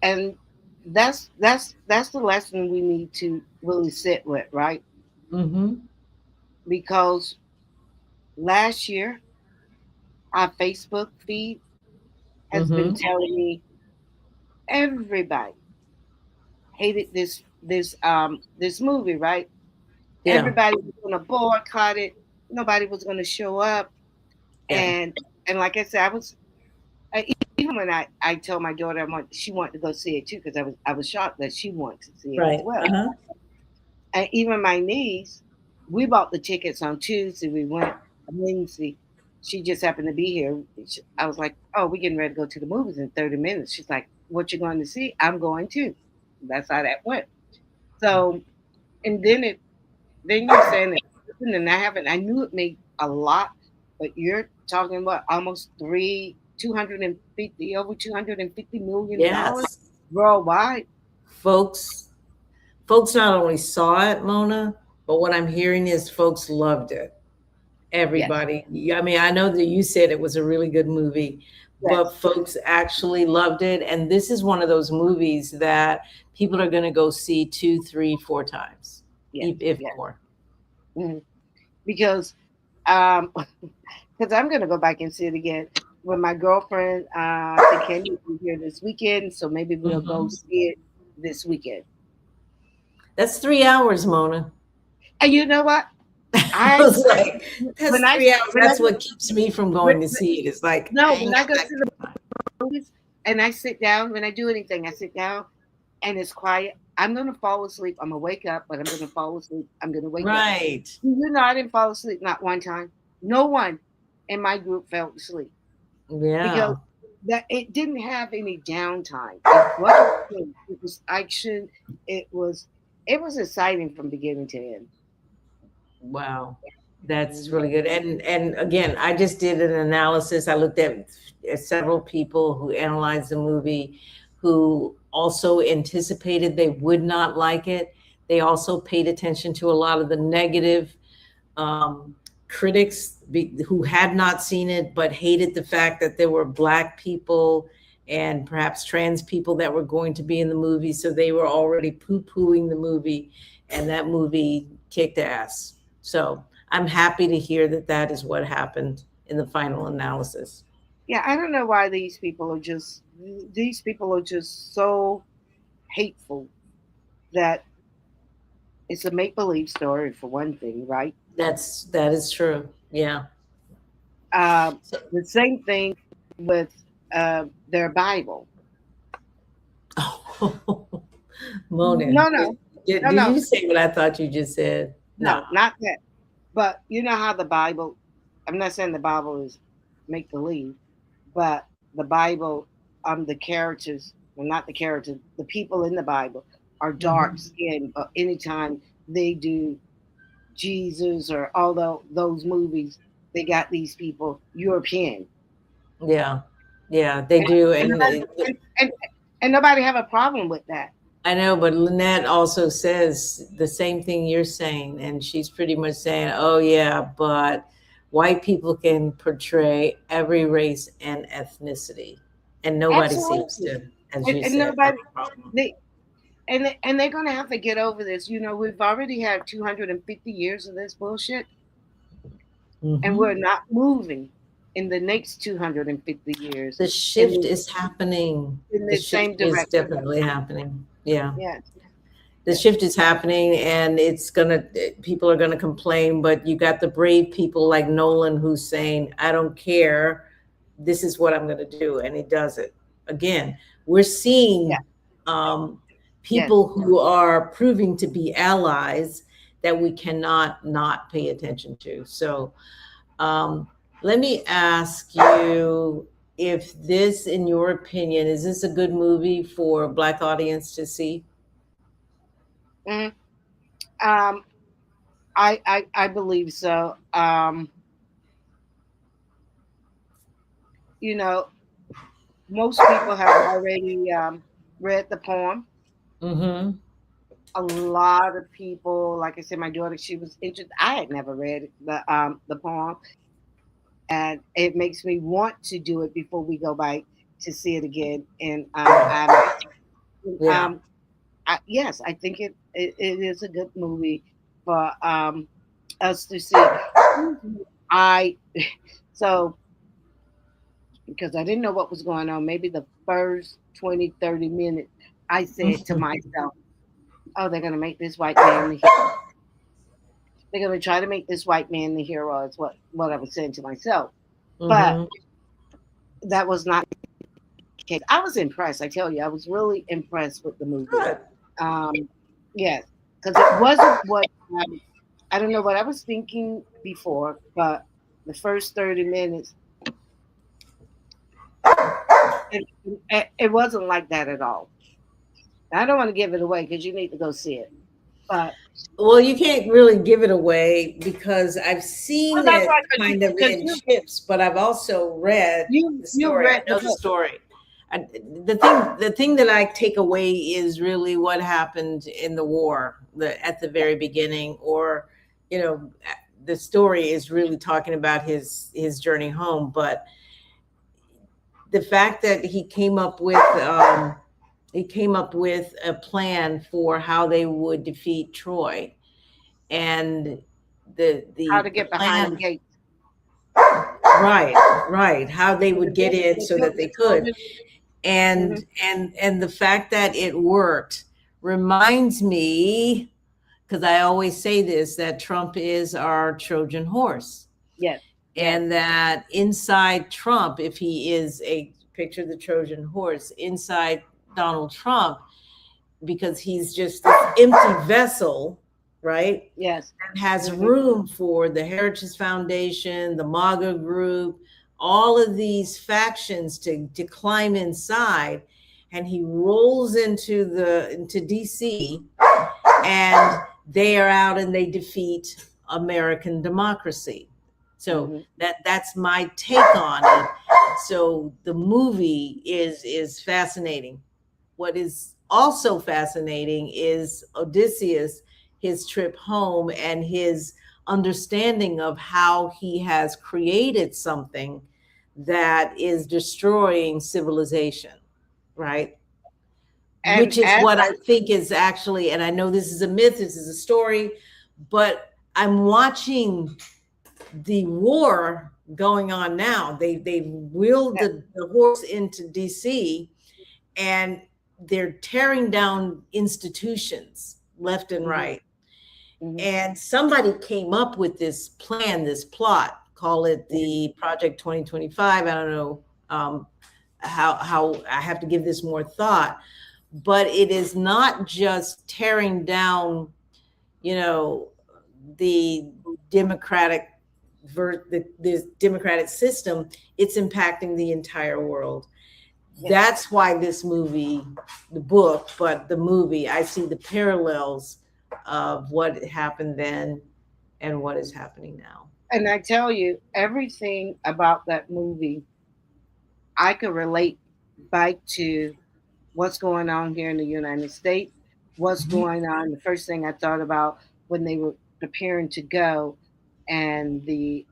and that's the lesson we need to really sit with, right? Mm-hmm. Because last year our Facebook feed has been Mm-hmm. telling me everybody hated this movie, right? Yeah. Everybody was gonna boycott it. Nobody was gonna show up. Yeah. And like I said, even when I told my daughter she wanted to go see it too, because I was shocked that she wanted to see it as Right. well. Uh-huh. And even my niece, we bought the tickets on Tuesday. We went Wednesday. She just happened to be here. I was like, "Oh, we're getting ready to go to the movies in 30 minutes." She's like, "What you going to see?" "I'm going too." That's how that went. So, and then you're saying it happened and that happened. I knew it made a lot, but you're talking about almost 250 million dollars Yes. worldwide. Folks, folks not only saw it, Mona, but what I'm hearing is folks loved it. Yes, Everybody. I mean, I know that you said it was a really good movie, but yes, folks actually loved it. And this is one of those movies that people are going to go see two, three, four times, yes, if yes. more. Mhm. Because um, because I'm gonna go back and see it again with my girlfriend. I think Candy will be here this weekend, so maybe we'll go Mhm. see it this weekend. That's 3 hours, Mona. And you know what? I I was like, that's when I 3 hours. when I That's what keeps me from going to see it. It's like, no, I ain't when I got go that to the time. movies and I sit down, when I do anything, I sit down and it's quiet. I'm gonna fall asleep. I'm gonna wake up, but I'm gonna fall asleep. I'm gonna wake up. Right. You know, I didn't fall asleep not one time. No one in my group fell asleep because Yeah. that it didn't have any downtime. It wasn't slow. It was action. It was it was exciting from beginning to end. Wow. That's Mhm. really good. And again, I just did an analysis. I looked at several people who analyzed the movie who also anticipated they would not like it. They also paid attention to a lot of the negative um, critics who had not seen it but hated the fact that there were Black people and perhaps trans people that were going to be in the movie. So they were already poo pooing the movie, and that movie kicked ass. So I'm happy to hear that that is what happened in the final analysis. Yeah, I don't know why these people are just so hateful that it's a make believe story for one thing, right? That is true. Yeah. So, The same thing with their Bible. Mona, No, no, no, did no, you say what I thought you just said? No. no, not that. But you know how the Bible, I'm not saying the Bible is make believe, but the Bible, the characters, well, not the characters, the people in the Bible are dark Mhm. skinned. But anytime they do Jesus or all those movies, they got these people European. Yeah, yeah, they And, do, and, and nobody, and nobody have a problem with that. I know, but Lynette also says the same thing you're saying, and she's pretty much saying, "Oh yeah, but white people can portray every race and ethnicity, and nobody seems Absolutely. to, as you And said, have nobody, a problem." they, and they're going to have to get over this. You know, we've already had 250 years of this bullshit, and we're Hmm. not moving in the next 250 years The in shift the, is happening. in The the shift same is direction. definitely happening. Yeah. Yes, The yes, shift is happening, and it's gonna people are gonna complain, but you got the brave people like Nolan who's saying, I don't care, this is what I'm gonna do, and he does it. Again, we're yeah, seeing yes. people who are proving to be allies that we cannot not pay attention to. So um, let me ask you, if this, in your opinion, is this a good movie for a Black audience to see? Mhm. Um, I believe so. You know, most people have already read the poem. Mm-hmm. A lot of people, like I said, my daughter, she was interested. I had never read the poem, and it makes me want to do it before we go by to see it again. And I'm Yeah. yes, I think it is a good movie for us to see. I so because I didn't know what was going on. Maybe the first 20, 30 minutes, I said to myself, "Oh, they're gonna make this white man the hero. They're gonna try to make this white man the hero." Is what I was saying to myself. But Mhm. that was not the case. I was impressed. I tell you, I was really impressed with the movie. Good. Yes, because it wasn't what I don't know what I was thinking before, but the first 30 minutes, it wasn't like that at all. I don't want to give it away because you need to go see it. But Well, you can't really give it away because I've well, seen that's it right, kind of because in chips, but I've also read the you story. I read the know the book. story. And the thing that I take away is really what happened in the war, at the very beginning, or you know, the story is really talking about his journey home. But the fact that he came up with a plan for how they would defeat Troy, and How to the get behind them plan, gates. right, how they And the would get book, in the so book that they told could. me, mhm, And the fact that it worked reminds me, because I always say this, that Trump is our Trojan horse, yes, yes, and that inside Trump, if he is a picture of the Trojan horse, inside Donald Trump, because he's just this empty vessel, right? yes, And has hmm room for the Heritage Foundation, the MAGA group, all of these factions to climb inside. And he rolls into DC, and they are out and they defeat American democracy. So hmm that's my take on it. So the movie is fascinating. What is also fascinating is Odysseus, his trip home, and his understanding of how he has created something that is destroying civilization, right? and Which is as what I I think is actually, and I know this is a myth, this is a story, but I'm watching the war going on now. They wheeled yes, the horse into DC, and they're tearing down institutions left and hmm right. hmm And somebody came up with this plan, this plot, call it the Project 2025. I don't know how I have to give this more thought, but it is not just tearing down, you know, the democratic the democratic system. It's impacting the entire world. yes, That's why this movie, the book, but the movie, I see the parallels of what happened then and what is happening now. and I tell you, everything about that movie, I could relate back to what's going on here in the United States, what's Mhm. going on. The first thing I thought about when they were preparing to go, and the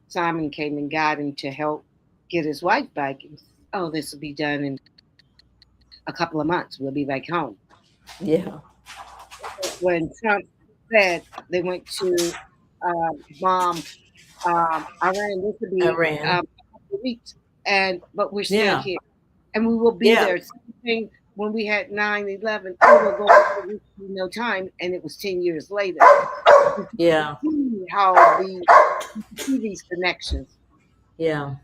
Simon came and got him to help get his wife back. Oh, this will be done in a couple of months. We'll be back home. Yeah. When Trump said they went to bomb Iran, this will be Iran. a couple of weeks, and but we're still Yeah. here, and we will be Yeah. there. Same thing when we had 9/11. Oh, we're going to no time, and it was 10 years later. You can Yeah. see how you can see these connections. Yeah.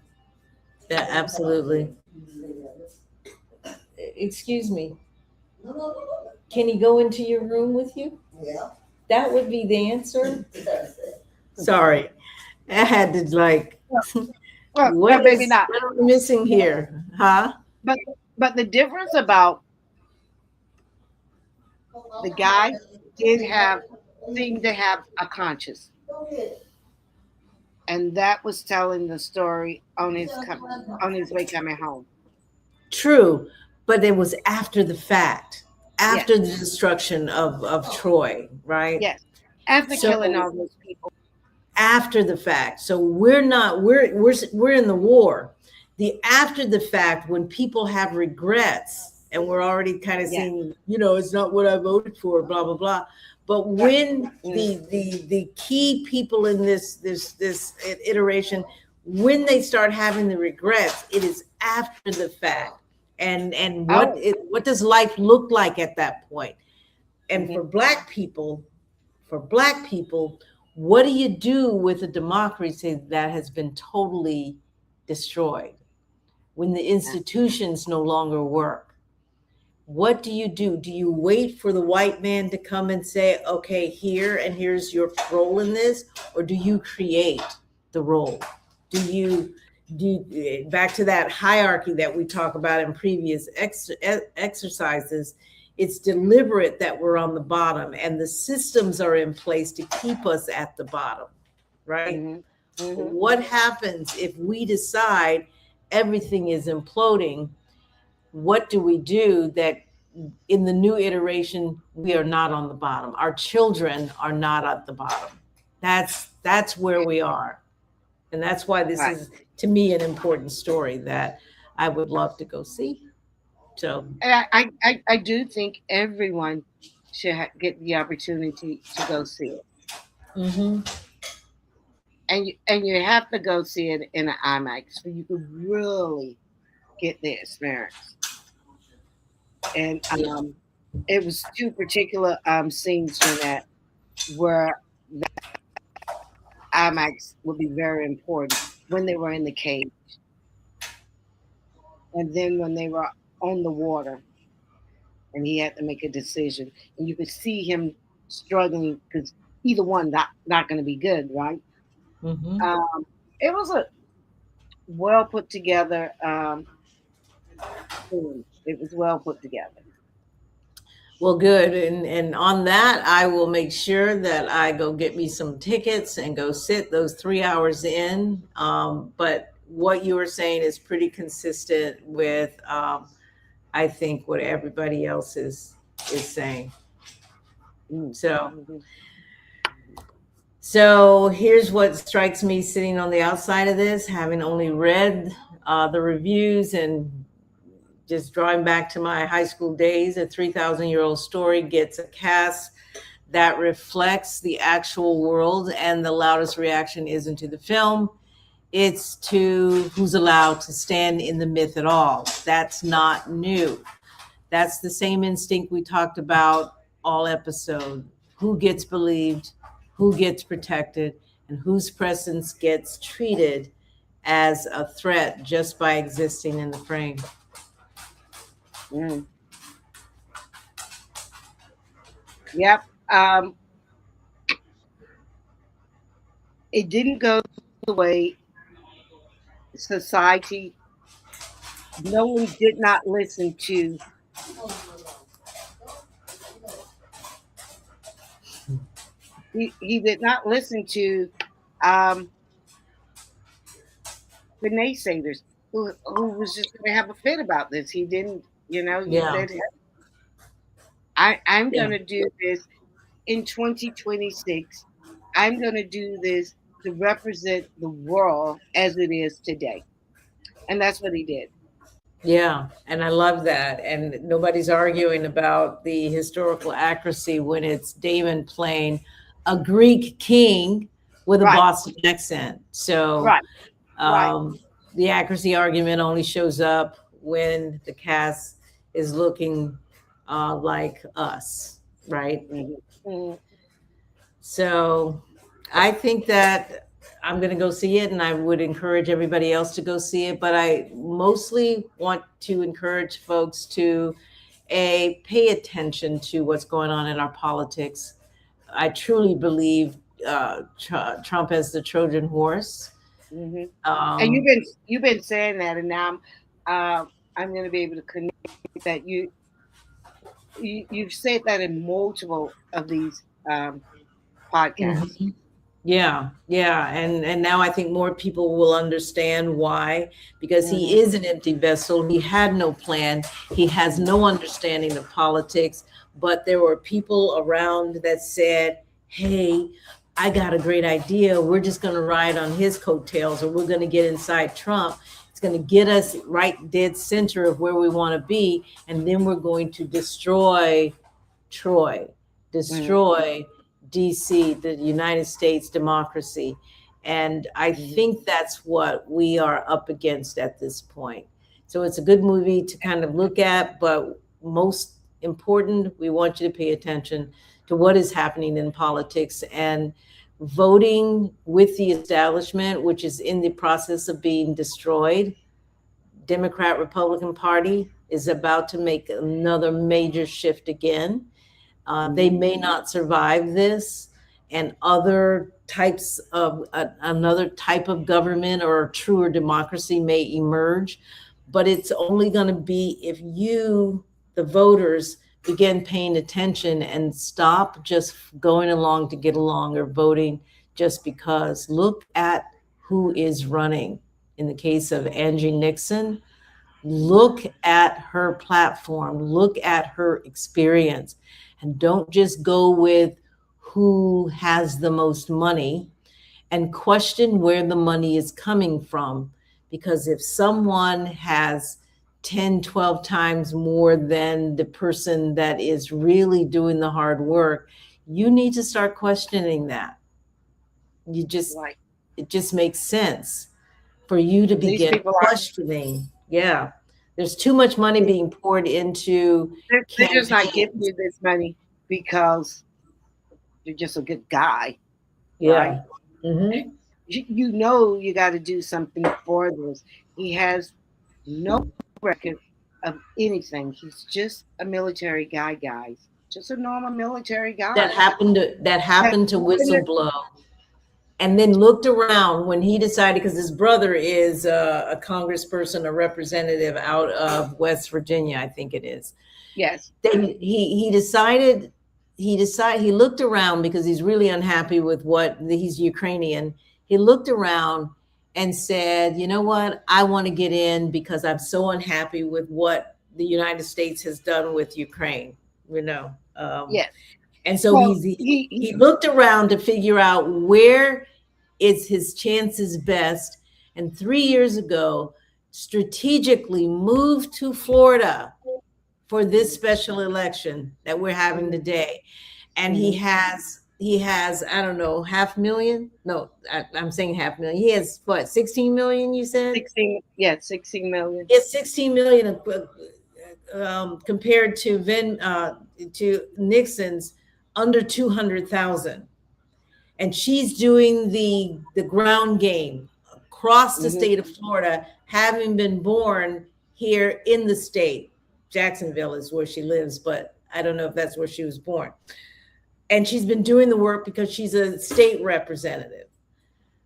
Yeah. Absolutely. Excuse me. Can he go into your room with you? That would be the answer. Sorry. I had to like, Well, maybe not. what are we missing here? Huh? But the difference about the guy did have seemed to have a conscience, and that was telling the story on on his way coming home. True, but it was after the fact, Yes, after the destruction of Troy, right? yes. After killing So all those people. after the fact. So we're in the war. The after the fact, when people have regrets, and we're already kind of seeing, it's not what I voted for, blah blah blah. But when the key people in this iteration, when they start having the regrets, it is after the fact. And what does life look like at that point? And for Black people, what do you do with a democracy that has been totally destroyed? When the institutions no longer work, what do you do? Do you wait for the white man to come and say, okay, here's your role in this? Or do you create the role? Do you back to that hierarchy that we talk about in previous exercises? It's deliberate that we're on the bottom, and the systems are in place to keep us at the bottom, right? What happens if we decide everything is imploding? What do we do that in the new iteration, we are not on the bottom? Our children are not at the bottom. That's where we are. And that's why this is, to me, an important story that I would love to go see. So I do think everyone should get the opportunity to go see it. And you have to go see it in an IMAX so you can really get the experience. And it was two particular scenes from that where the IMAX would be very important, when they were in the cage, and then when they were on the water and he had to make a decision, and you could see him struggling because either one not going to be good, right? It was a well put together film. It was well put together. Well, good. And on that, I will make sure that I go get me some tickets and go sit those 3 hours in. But what you were saying is pretty consistent with, I think, what everybody else is saying. So here's what strikes me sitting on the outside of this, having only read the reviews and just drawing back to my high school days. A 3,000-year-old story gets a cast that reflects the actual world, and the loudest reaction isn't to the film. It's to who's allowed to stand in the myth at all. That's not new. That's the same instinct we talked about all episode. Who gets believed, who gets protected, and whose presence gets treated as a threat just by existing in the frame. Yep. It didn't go the way society. Nolan did not listen to. He did not listen to the naysayers who was just going to have a fit about this. He didn't, he said, I'm going to do this in 2026. I'm going to do this to represent the world as it is today. And that's what he did. Yeah, and I love that. And nobody's arguing about the historical accuracy when it's Damon playing a Greek king with a Boston accent. So the accuracy argument only shows up when the cast is looking like us, right? So I think that I'm going to go see it, and I would encourage everybody else to go see it. But I mostly want to encourage folks to pay attention to what's going on in our politics. I truly believe Trump as the Trojan horse. And you've been saying that, and now I'm going to be able to connect that. You've said that in multiple of these podcasts. Yeah. And now I think more people will understand why, because he is an empty vessel. He had no plan. He has no understanding of politics. But there were people around that said, hey, I got a great idea. We're just going to ride on his coattails, or we're going to get inside Trump. It's going to get us right dead center of where we want to be. And then we're going to destroy Troy, destroy DC, the United States democracy. And I think that's what we are up against at this point. So it's a good movie to kind of look at, but most important, we want you to pay attention to what is happening in politics, and voting with the establishment, which is in the process of being destroyed. Democrat Republican Party is about to make another major shift again. They may not survive this, and other types of another type of government or truer democracy may emerge. But it's only going to be if you, the voters, begin paying attention and stop just going along to get along or voting just because. Look at who is running. In the case of Angie Nixon, look at her platform, look at her experience, and don't just go with who has the most money, and question where the money is coming from. Because if someone has 10, 12 times more than the person that is really doing the hard work, you need to start questioning that. You just, it just makes sense for you to begin questioning. Yeah. There's too much money being poured into. They're just not giving you this money because you're just a good guy. Yeah. Right? You know you got to do something for this. He has no record of anything. He's just a military guy, guys. Just a normal military guy. That happened to whistleblow. And then looked around when he decided, because his brother is a congressperson, a representative out of West Virginia, I think it is. Yes. Then he looked around because he's really unhappy with he's Ukrainian. He looked around and said, you know what, I want to get in because I'm so unhappy with what the United States has done with Ukraine, Yes. And so he looked around to figure out where is his chances best. And 3 years ago, strategically moved to Florida for this special election that we're having today. And he has, I don't know, 500,000? No, I'm saying 500,000. He has what, 16 million, you said? 16 million. It's 16 million compared to Nixon's under 200,000. And she's doing the ground game across the state of Florida, having been born here in the state. Jacksonville is where she lives, but I don't know if that's where she was born. And she's been doing the work because she's a state representative.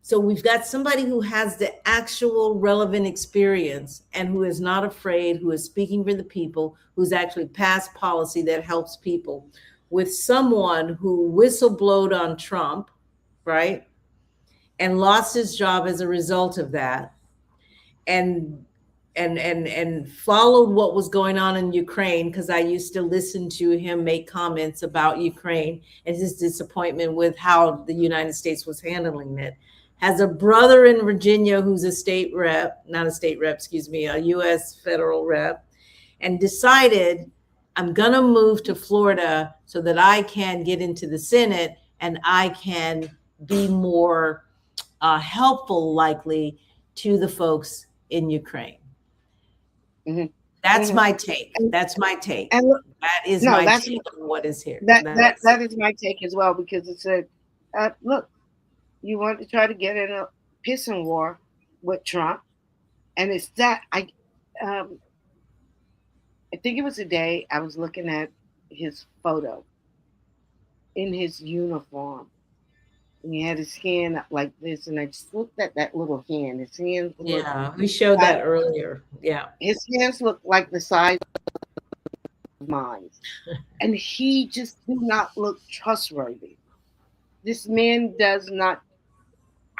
So we've got somebody who has the actual relevant experience and who is not afraid, who is speaking for the people, who's actually passed policy that helps people, with someone who whistleblowed on Trump, right? And lost his job as a result of that. And followed what was going on in Ukraine, because I used to listen to him make comments about Ukraine and his disappointment with how the United States was handling it. Has a brother in Virginia who's a U.S. federal rep, and decided, I'm going to move to Florida so that I can get into the Senate and I can be more helpful, likely, to the folks in Ukraine. That's my take. That's my take. And that is my take on what is here. That is my take as well, because it said, look, you want to try to get in a pissing war with Trump, and it's that I think it was a day I was looking at his photo in his uniform. And he had his hand up like this, and I just looked at that little hand. His hands. Yeah, we showed that earlier. Yeah, his hands look like the size of mine, and he just do not look trustworthy. This man does not.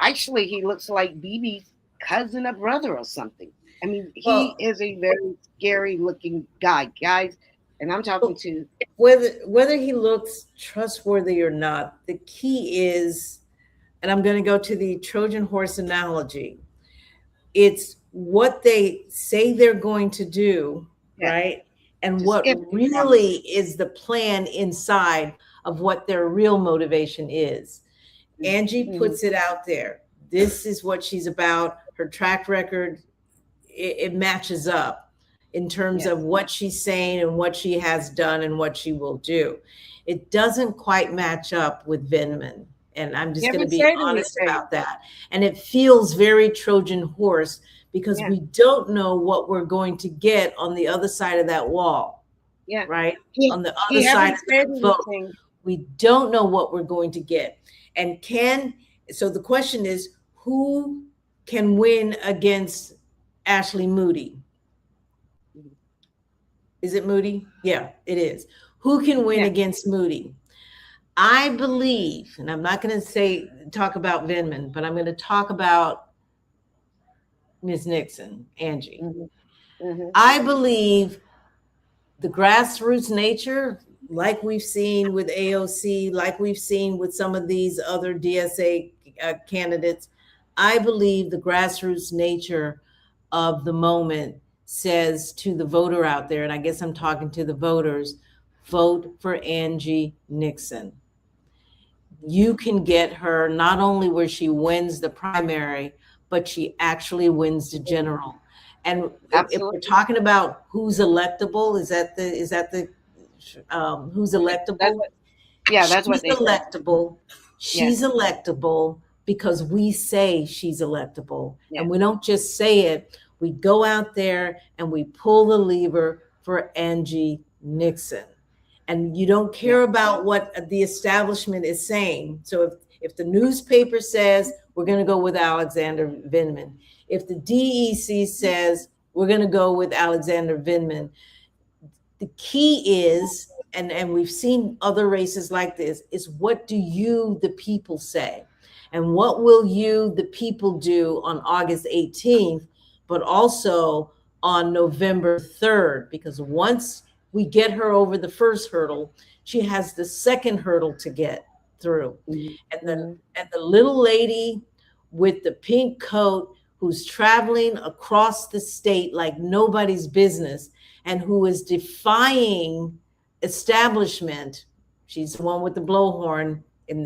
Actually, he looks like BB's cousin or brother or something. I mean, he is a very scary-looking guy, guys. And I'm talking to whether he looks trustworthy or not. The key is and I'm going to go to the Trojan horse analogy. It's what they say they're going to do, Yeah. right? And Just what skip it. really is the plan inside of what their real motivation is. Angie Mhm. puts it out there. This is what she's about. Her track record, it matches up in terms Yes. of what she's saying and what she has done and what she will do. It doesn't quite match up with Vindman. And I'm just You going to haven't be said honest anything. about that. And it feels very Trojan horse because Yeah. we don't know what we're going to get on the other side of that wall, Yeah. right? On the He other side haven't of said that vote. anything. We don't know what we're going to get. And so the question is, who can win against Ashley Moody? Is it Moody? Yeah, it is. Who can win Yeah. against Moody? I believe, and I'm not going to talk about Vindman, but I'm going to talk about Ms. Nixon, Angie. Mm-hmm. I believe the grassroots nature, like we've seen with AOC, like we've seen with some of these other DSA candidates, I believe the grassroots nature of the moment says to the voter out there, and I guess I'm talking to the voters, vote for Angie Nixon. You can get her not only where she wins the primary, but she actually wins the general. And if we're talking about who's electable, is that the who's electable? That's what She's they said. electable. Yeah. She's electable because we say she's electable. Yeah. And we don't just say it. We go out there and we pull the lever for Angie Nixon. And you don't care about what the establishment is saying. So if the newspaper says we're going to go with Alexander Vindman, if the DEC says we're going to go with Alexander Vindman, the key is, and we've seen other races like this, is what do you, the people, say? And what will you, the people, do on August 18th, but also on November 3rd? Because once we get her over the first hurdle, she has the second hurdle to get through. And the little lady with the pink coat who's traveling across the state like nobody's business and who is defying establishment. She's the one with the blowhorn in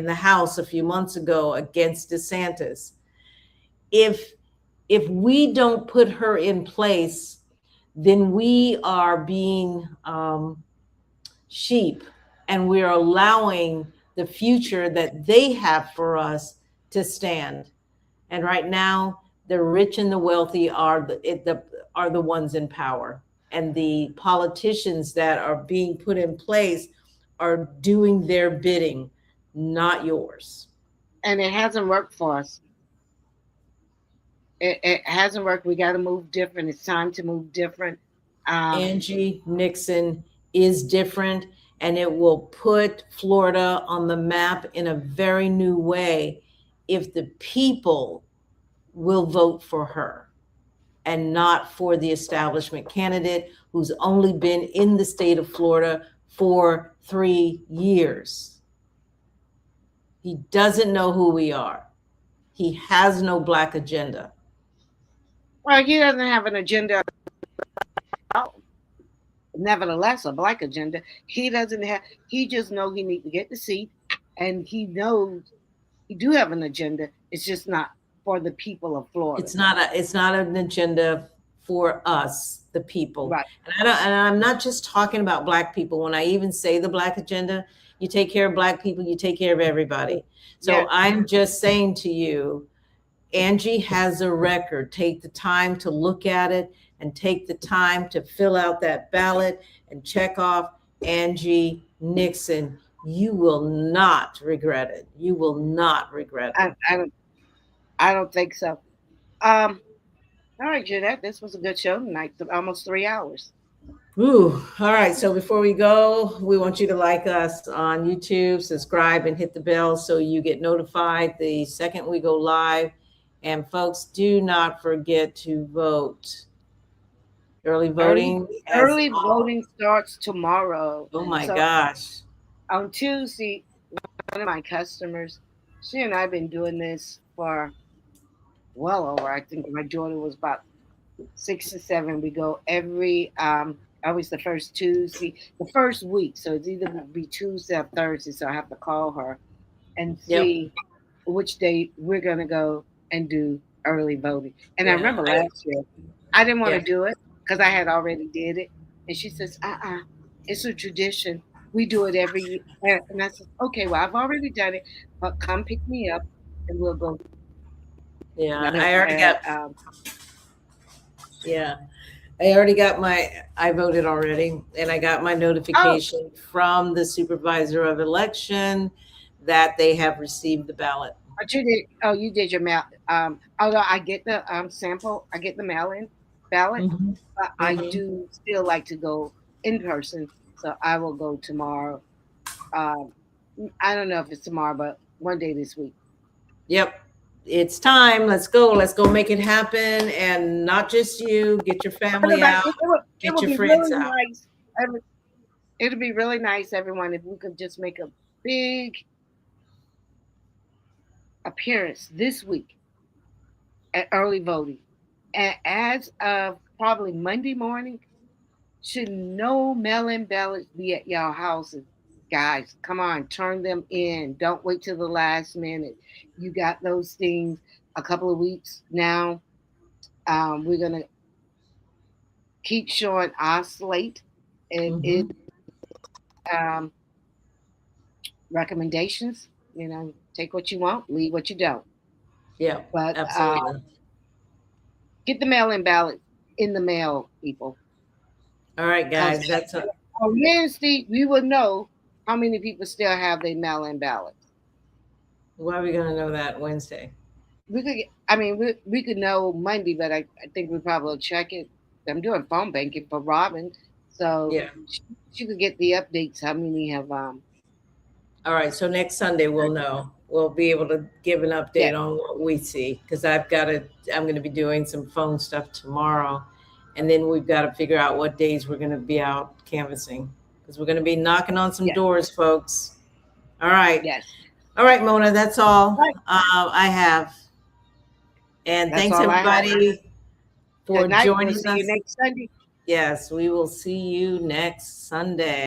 the House a few months ago against DeSantis. If we don't put her in place, then we are being sheep, and we're allowing the future that they have for us to stand. And right now, the rich and the wealthy are the ones in power, and the politicians that are being put in place are doing their bidding, not yours. And it hasn't worked for us. It hasn't worked. We got to move different. It's time to move different. Angie Nixon is different, and it will put Florida on the map in a very new way if the people will vote for her and not for the establishment candidate who's only been in the state of Florida for 3 years. He doesn't know who we are. He has no Black agenda. Well, he doesn't have an agenda. Nevertheless, a Black agenda. He doesn't have. He just knows he needs to get the seat, and he knows he do have an agenda. It's just not for the people of Florida. It's not an agenda for us, the people. Right. And I'm not just talking about Black people. When I even say the Black agenda, you take care of Black people, you take care of everybody. So Yeah. I'm just saying to you, Angie has a record. Take the time to look at it and take the time to fill out that ballot and check off Angie Nixon. You will not regret it. You will not regret it. I don't think so. All right, Jeanette, this was a good show tonight. Almost 3 hours. Ooh, all right. So before we go, we want you to like us on YouTube, subscribe, and hit the bell so you get notified the second we go live. And folks, do not forget to vote. Early voting. Early voting starts tomorrow. Oh my gosh. On Tuesday, one of my customers she and I have been doing this for well over. I think my daughter was about 6 or 7. We go every always the first Tuesday, the first week. So it's either will be Tuesday or Thursday. So I have to call her and Yep. see which day we're gonna go and do early voting. And I Yeah. remember last year I didn't want Yeah. to do it because I had already did it. And she says, it's a tradition. We do it every year. And I said, okay, well, I've already done it, but come pick me up and we'll go. Yeah. And, I already got. um, Yeah. I already got I voted already, and I got my oh, notification from the supervisor of election that they have received the ballot. but you did. Oh, you did your mail. Although I get the sample, I get the mail-in ballot, Mhm. but I Mhm. do still like to go in person. So I will go tomorrow. Um, I don't know if it's tomorrow, but one day this week. Yep. It's time. Let's go. Let's go make it happen. And not just you, get your family Everybody, out, it get would your be friends really out. nice. It'd be really nice, everyone, if we could just make a big appearance this week at early voting. And as of probably Monday morning, should no mail-in ballots be at y'all houses? Guys, come on, turn them in. Don't wait till the last minute. You got those things a couple of weeks now. We're gonna keep showing our slate. It is Mhm. um, recommendations. Take what you want, leave what you don't. Yeah, But absolutely. get the mail-in ballot in the mail, people, All right, because guys. That's a, on Wednesday we will know how many people still have their mail-in ballots. why are we going to know that Wednesday? We could, I mean, we could know Monday, but I think we probably will check it. I'm doing phone banking for Robin, so Yeah. she could get the updates. How many have All right. So next Sunday, we'll know. We'll be able to give an yeah, update on what we see because I'm going to be doing some phone stuff tomorrow. And then we've got to figure out what days we're going to be out canvassing because we're going to be knocking on some yeah, doors, folks. All right. yes. All right, Mona, that's all Right. I have. And That's thanks, all I have. everybody, Good for night. We'll joining see you us. next Sunday. Yes, we will see you next Sunday.